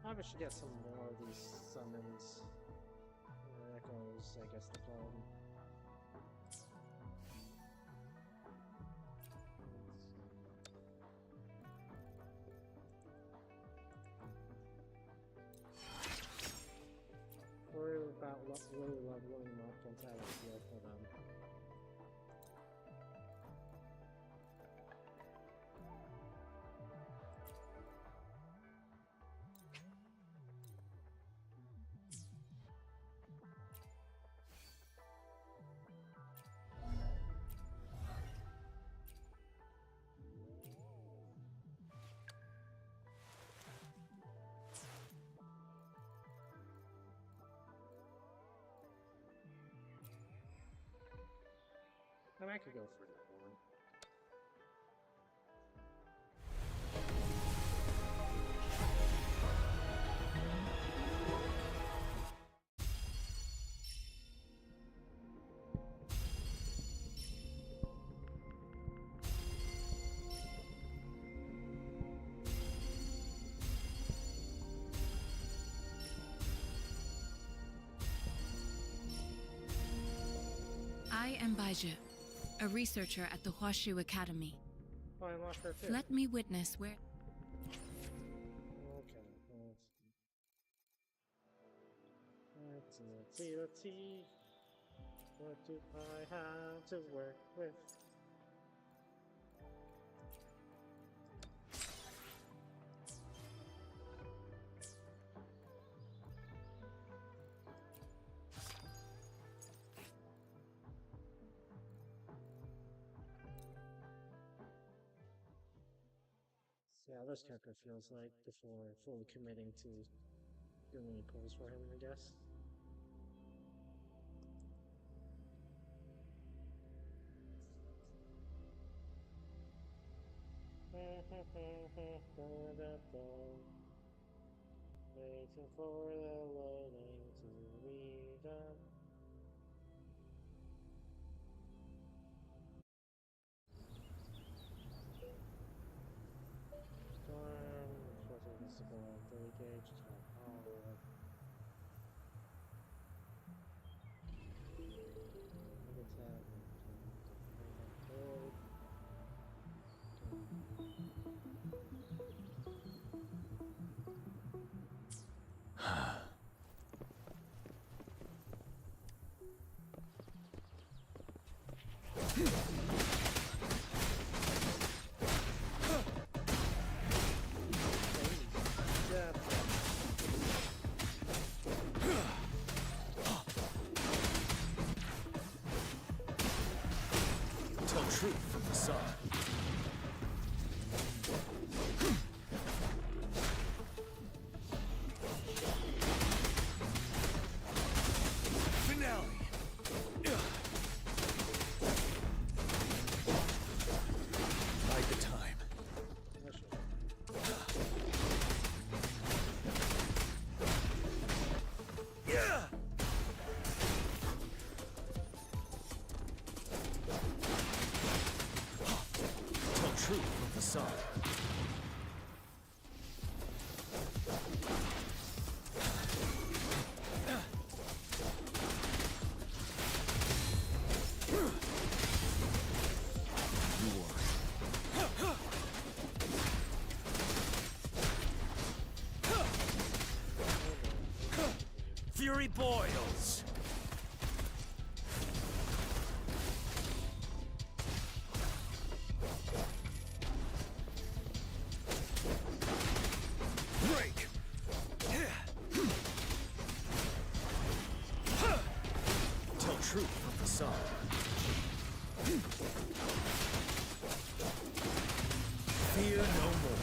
Probably should get some more of these summons. Echoes, I guess they call them. Worry about really leveling up once I have a feel for them. I could go for that one. I am Baiju, a researcher at the Huashu Academy. Oh, I lost her too. Let me witness where... Okay, let's see. What do I have to work with? Yeah, this character feels like before fully committing to doing any pulls for him, I guess. Waiting for the loading to be done. Storm, forcing this to go on 30 gauge, top power. Habitat, build. true from the sun. Finale. Bide the time. Yeah. Tell truth from the sun. Fury boils. Break. Tell truth from the sun. Fear no more.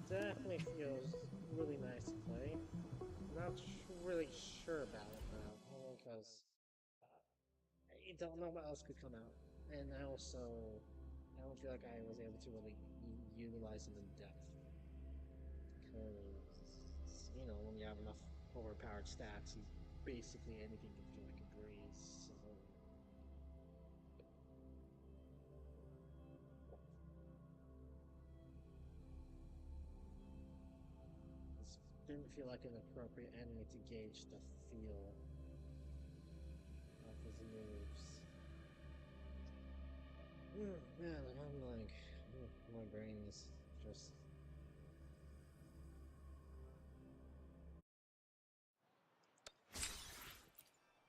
Definitely feels really nice to play. Not really sure about it though, only because I don't know what else could come out, and I don't feel like I was able to really utilize it in depth. Because when you have enough overpowered stats, basically anything can feel like a breeze. So. Didn't feel like an appropriate enemy to gauge the feel of his moves. Man, I'm like, my brain is just.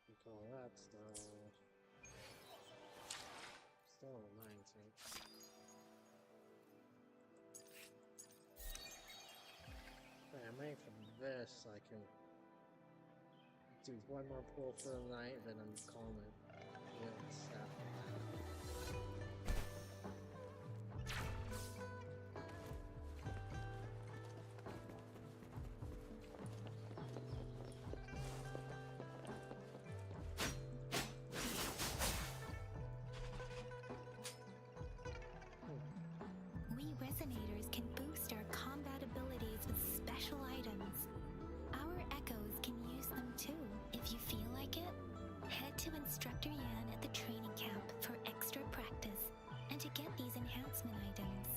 You call that still a 90. I might from this I can do one more pull for the night, then I'm calling it quits after that. We resonators can boost our combat abilities with special items. Our echoes can use them too, if you feel like it. Head to Instructor Yan at the training camp for extra practice and to get these enhancement items.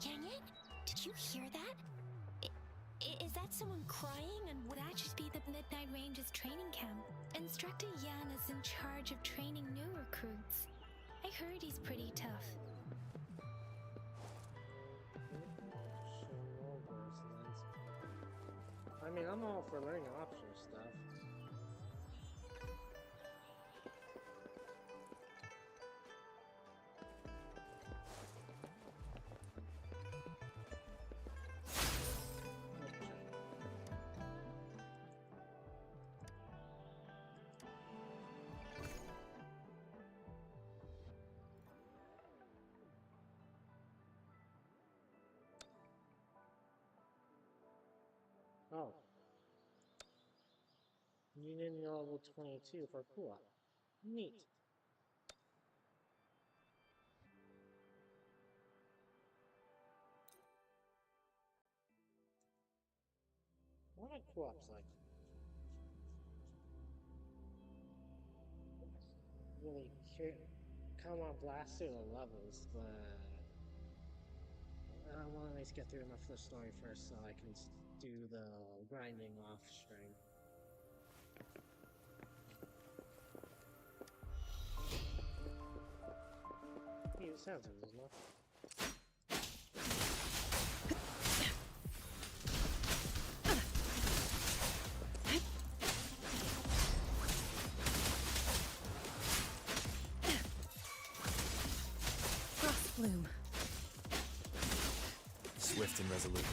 Yanyan, did you hear that? Is that someone crying? And would that just be the Midnight Ranges training camp? Instructor Yan is in charge of training new recruits. I heard he's pretty tough. I mean, I'm all for learning optional stuff. Oh. Union level 22 for co-op. Neat. What are co-ops like? Really come on blast through the levels, but I want to at least get through enough of the story first so I can do the grinding off stream. Yeah, it sounds like there's enough. Bloom. Swift and resolute.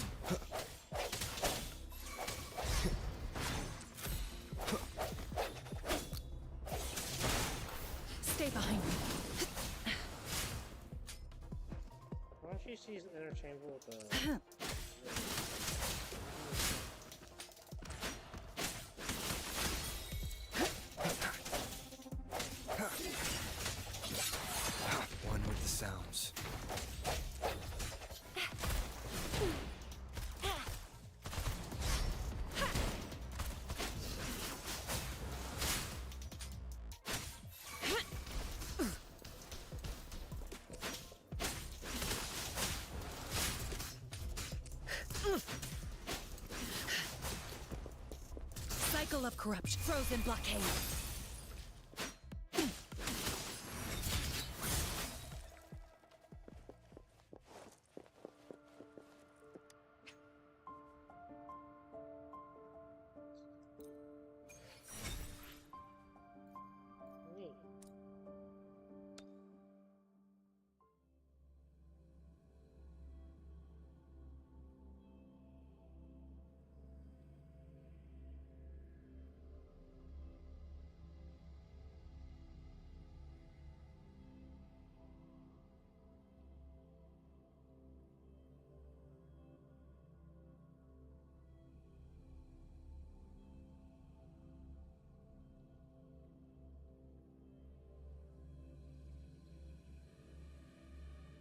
Stay behind me. Why don't you see interchangeable with the... One with the sounds. Cycle of corruption. Frozen blockade. Neat.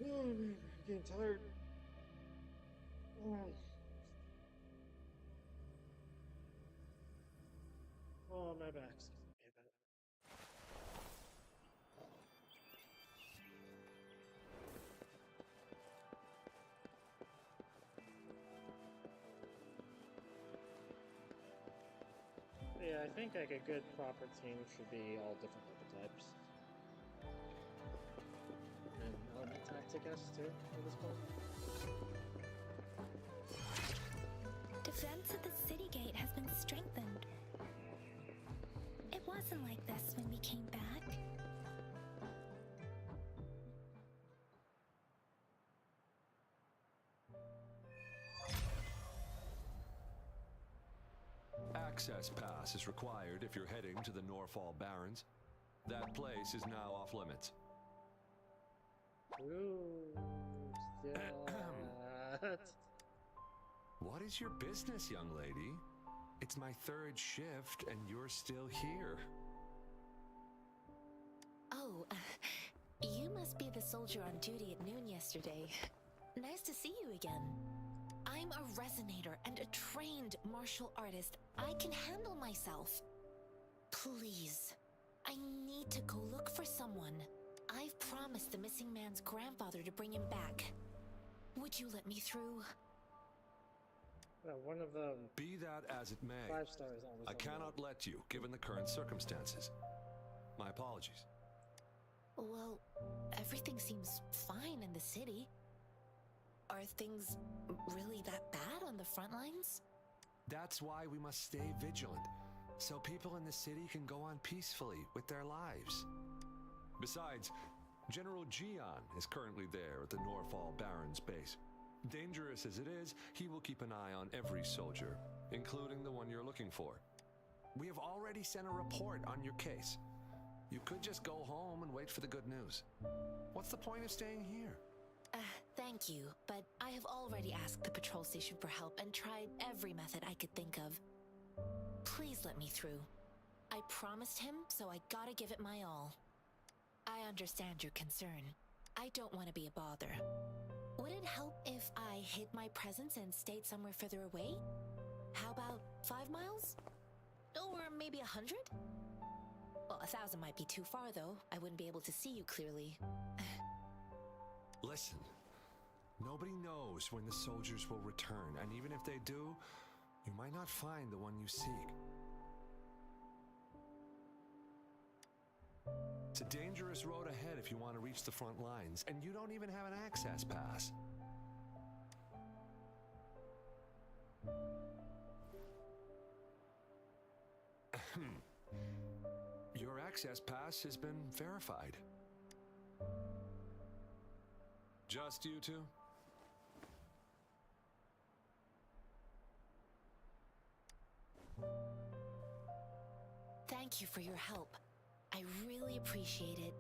Oh man, I'm getting tired. Oh, my back's okay, better. Yeah, I think like a good proper team should be all different weapon types. And element types, I guess, too, at this point. Defense of the city gate has been strengthened. It wasn't like this when we came back. Access pass is required if you're heading to the Norfall Barrens. That place is now off limits. Ooh, still that. What is your business, young lady? It's my third shift and you're still here. Oh, you must be the soldier on duty at noon yesterday. Nice to see you again. I'm a resonator and a trained martial artist. I can handle myself. Please, I need to go look for someone. I've promised the missing man's grandfather to bring him back. Would you let me through? One of the Be that as it may, 5 stars always. I cannot let you, given the current circumstances. My apologies. Well, everything seems fine in the city. Are things really that bad on the front lines? That's why we must stay vigilant, so people in the city can go on peacefully with their lives. Besides, General Gian is currently there at the Norfall Barrens base. Dangerous as it is, he will keep an eye on every soldier, including the one you're looking for. We have already sent a report on your case. You could just go home and wait for the good news. What's the point of staying here? Thank you, but I have already asked the patrol station for help and tried every method I could think of. Please let me through. I promised him, so I gotta give it my all. I understand your concern. I don't want to be a bother. Would it help if I hid my presence and stayed somewhere further away? How about 5 miles? Or maybe 100? Well, 1,000 might be too far, though. I wouldn't be able to see you clearly. Listen, nobody knows when the soldiers will return, and even if they do, you might not find the one you seek. It's a dangerous road ahead if you want to reach the front lines, and you don't even have an access pass. Your access pass has been verified. Just you two? Thank you for your help. I really appreciate it.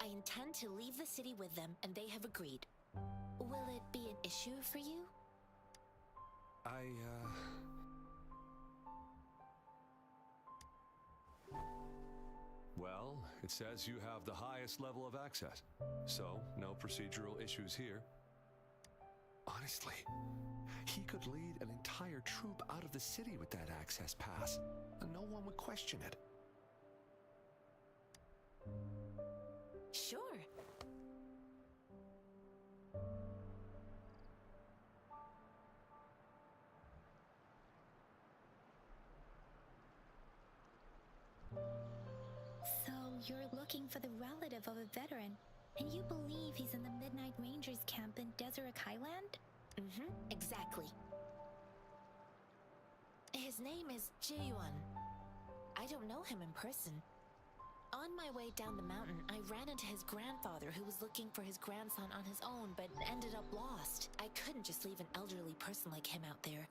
I intend to leave the city with them, and they have agreed. Will it be an issue for you? Well, it says you have the highest level of access, so no procedural issues here. Honestly, he could lead an entire troop out of the city with that access pass, and no one would question it. Sure. So, you're looking for the relative of a veteran, and you believe he's in the Midnight Rangers camp in Deseret Highland? Mm-hmm, exactly. His name is Jae-yuan. I don't know him in person. On my way down the mountain, I ran into his grandfather who was looking for his grandson on his own, but ended up lost. I couldn't just leave an elderly person like him out there.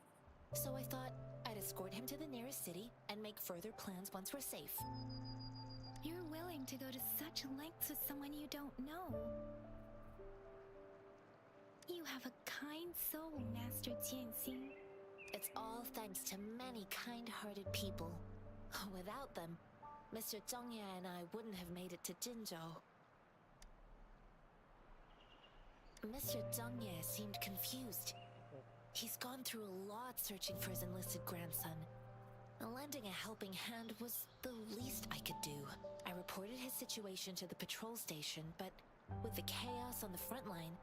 So I thought I'd escort him to the nearest city and make further plans once we're safe. You're willing to go to such lengths with someone you don't know. You have a kind soul, Master Tianxing. It's all thanks to many kind-hearted people. Without them, Mr. Zhongye and I wouldn't have made it to Jinzhou. Mr. Zhongye seemed confused. He's gone through a lot searching for his enlisted grandson. Lending a helping hand was the least I could do. I reported his situation to the patrol station, but with the chaos on the front line,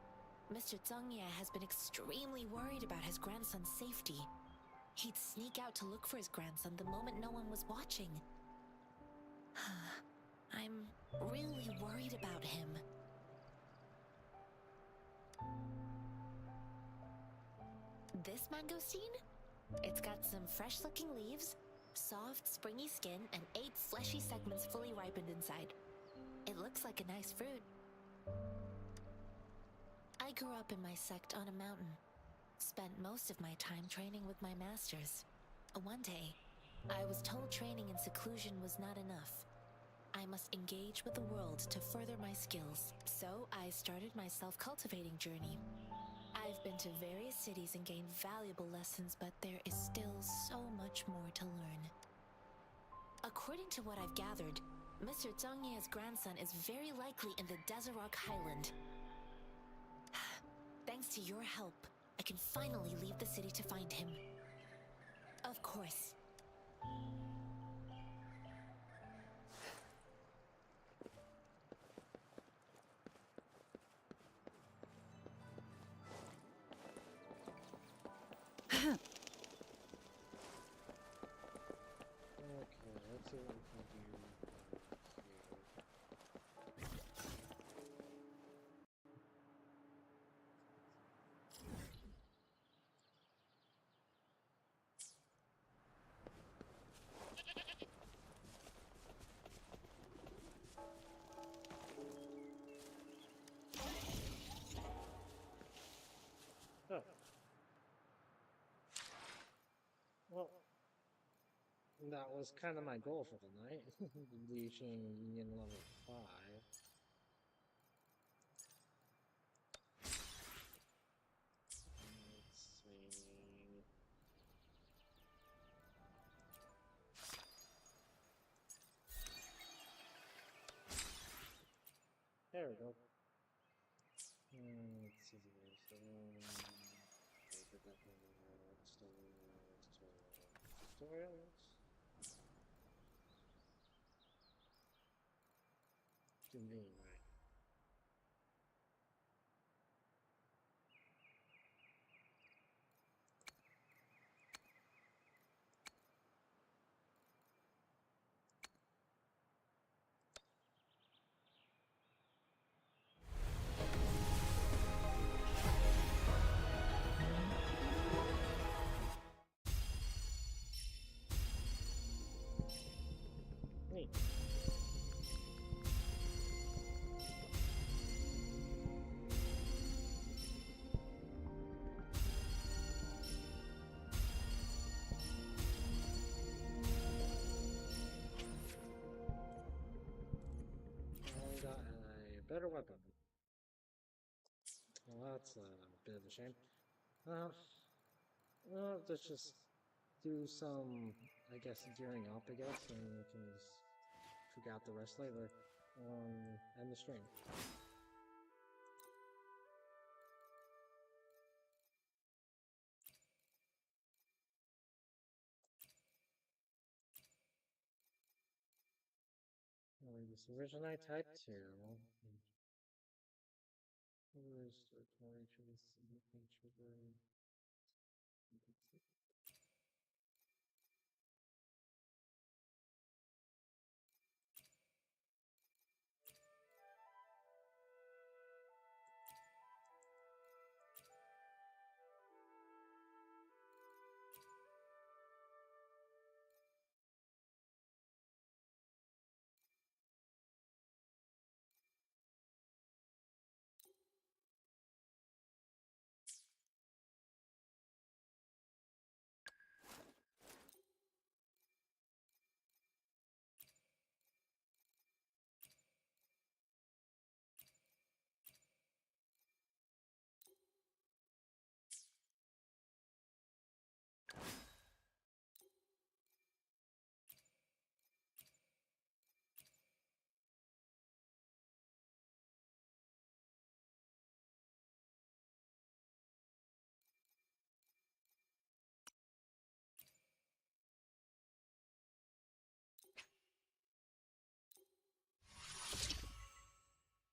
Mr. Zhongye has been extremely worried about his grandson's safety. He'd sneak out to look for his grandson the moment no one was watching. I'm really worried about him. This mangosteen? It's got some fresh-looking leaves, soft, springy skin, and 8 fleshy segments fully ripened inside. It looks like a nice fruit. I grew up in my sect on a mountain. Spent most of my time training with my masters. One day, I was told training in seclusion was not enough. I must engage with the world to further my skills. So I started my self-cultivating journey. I've been to various cities and gained valuable lessons, but there is still so much more to learn. According to what I've gathered, Mr. Zhongye's grandson is very likely in the Deseret Highland. Thanks to your help, I can finally leave the city to find him. Of course. Okay, let's see what we can do here. Oh. Well, that was kind of my goal for the night, reaching Union level 5. Let's see. There we go. Let's see here. So, tutorials. To me, right? Well, that's a bit of a shame. Well, let's just do some, I guess, gearing up, and we can just figure out the rest later. End the stream. This original type 2.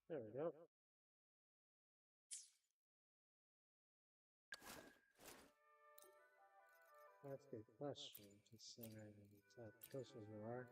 There we go. That's a good question, considering that close as we are.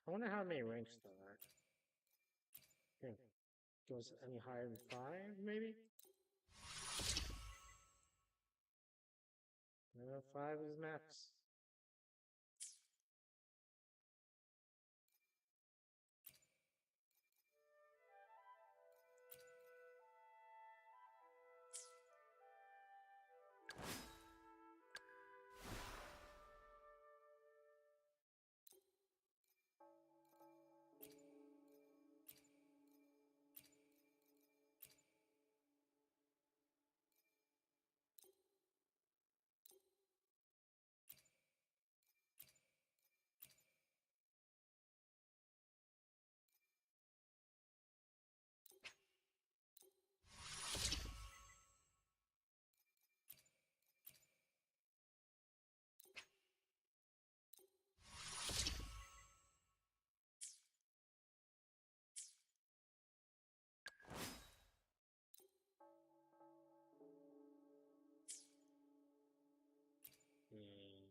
I wonder how many ranks there are. Okay. Goes any higher than 5, maybe? 5 is max.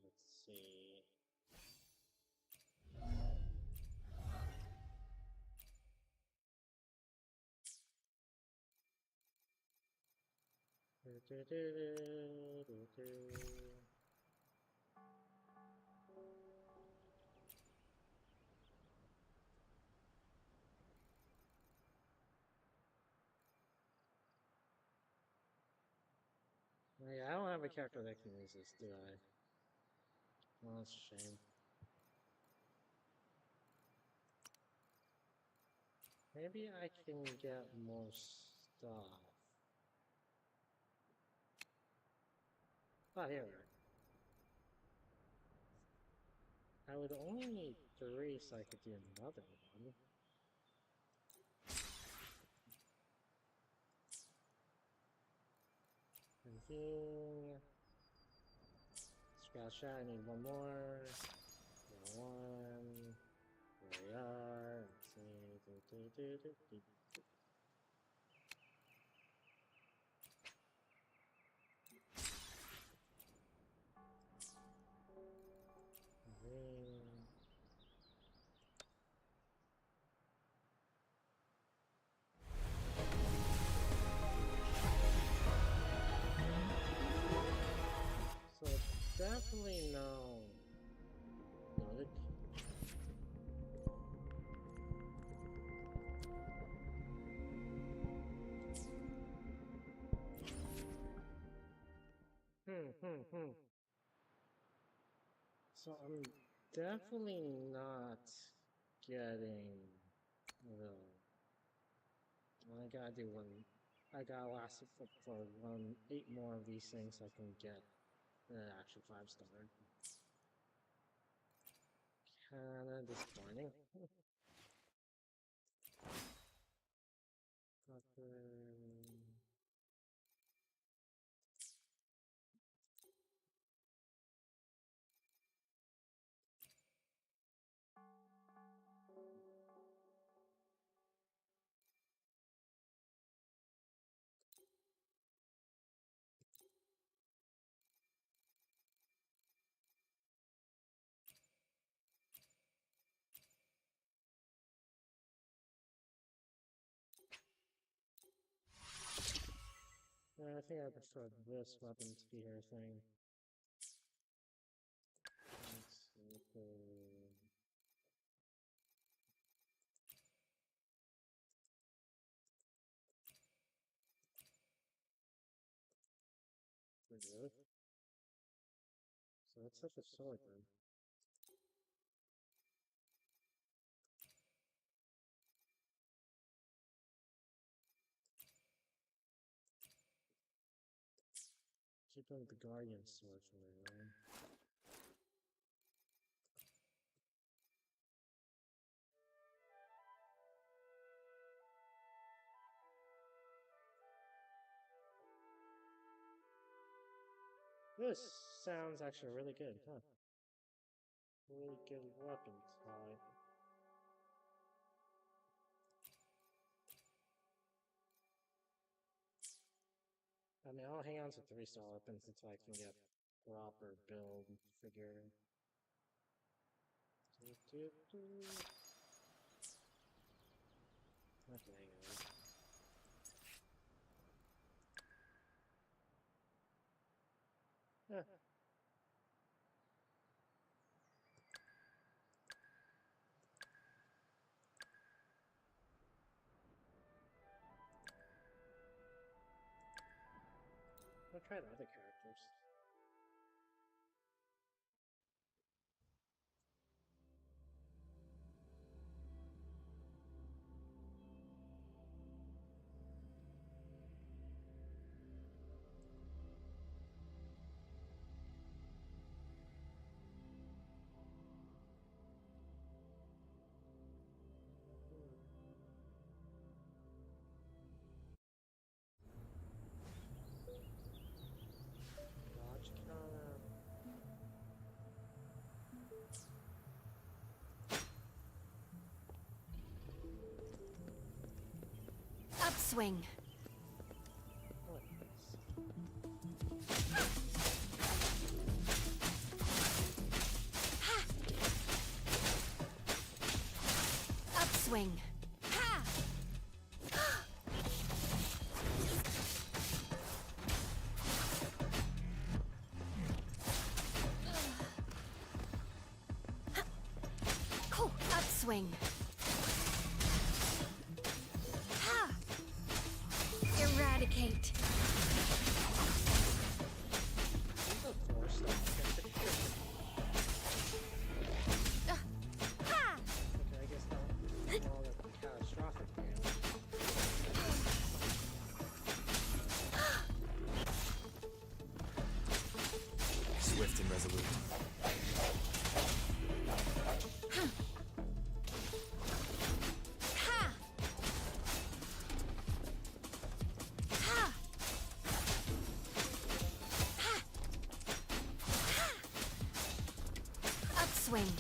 Let's see. Yeah, I don't have a character that can use this, do I? Well, that's a shame. Maybe I can get more stuff. Oh, here we are. I would only need 3 so I could do another one. Convene. Scratch that, I need 1 more. 1. Here we are. Let's see. Convene. So I'm definitely not getting the. I gotta do one. I gotta last it for 8 more of these things so I can get the actual 5-star. Kinda disappointing. But I think I prefer this weapon spear thing. Let's see. Really? So let's set the sword then. Keep on the guardian sword for me, man. This sounds actually really good, huh? Really good weapon type. I mean, I'll hang on to 3-star weapons until I can get proper build figure. Okay, guys. Yeah. I'll try the other characters. Dodge counter. Upswing. What is Upswing. Ha! Cool. Upswing. Ha! Eradicate. a 4-star? Ha! Okay, I guess not all that catastrophic damage. Swift and resolute. Ha! Ha! Ha! Ha! Upswing.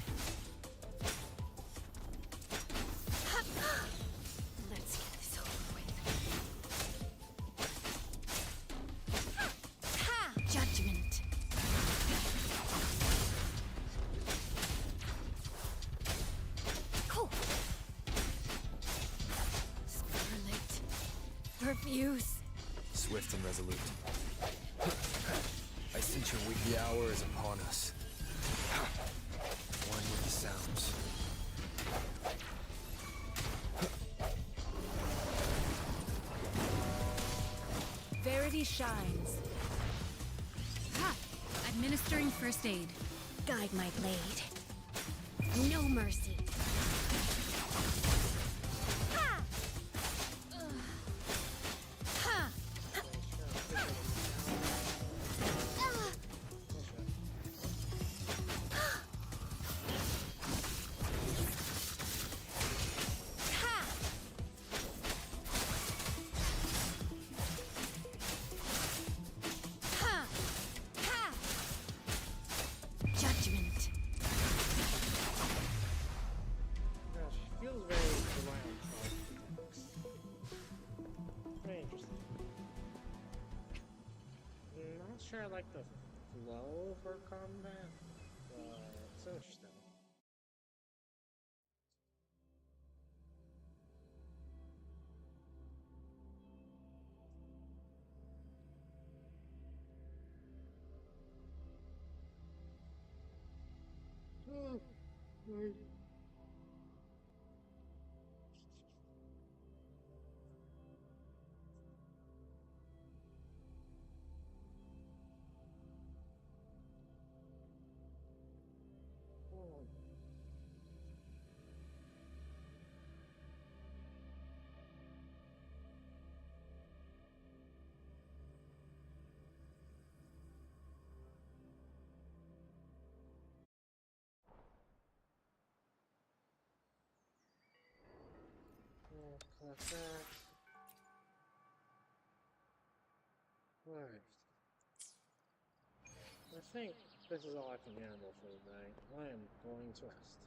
Ha! Let's get this over with. Ha! Judgment. Cool. Scarlet. Perfuse. Swift and resolute. I sense your wicked hour is upon us. One with the sounds. Verity shines. Ha! Administering first aid. Guide my blade. No mercy. Ha! Ha! Judgment. Gosh, she feels very reliant on books. Very interesting. I'm not sure I like the flow of her combat, but it's interesting. Collect that. Alright. I think this is all I can handle for the night. I am going to rest.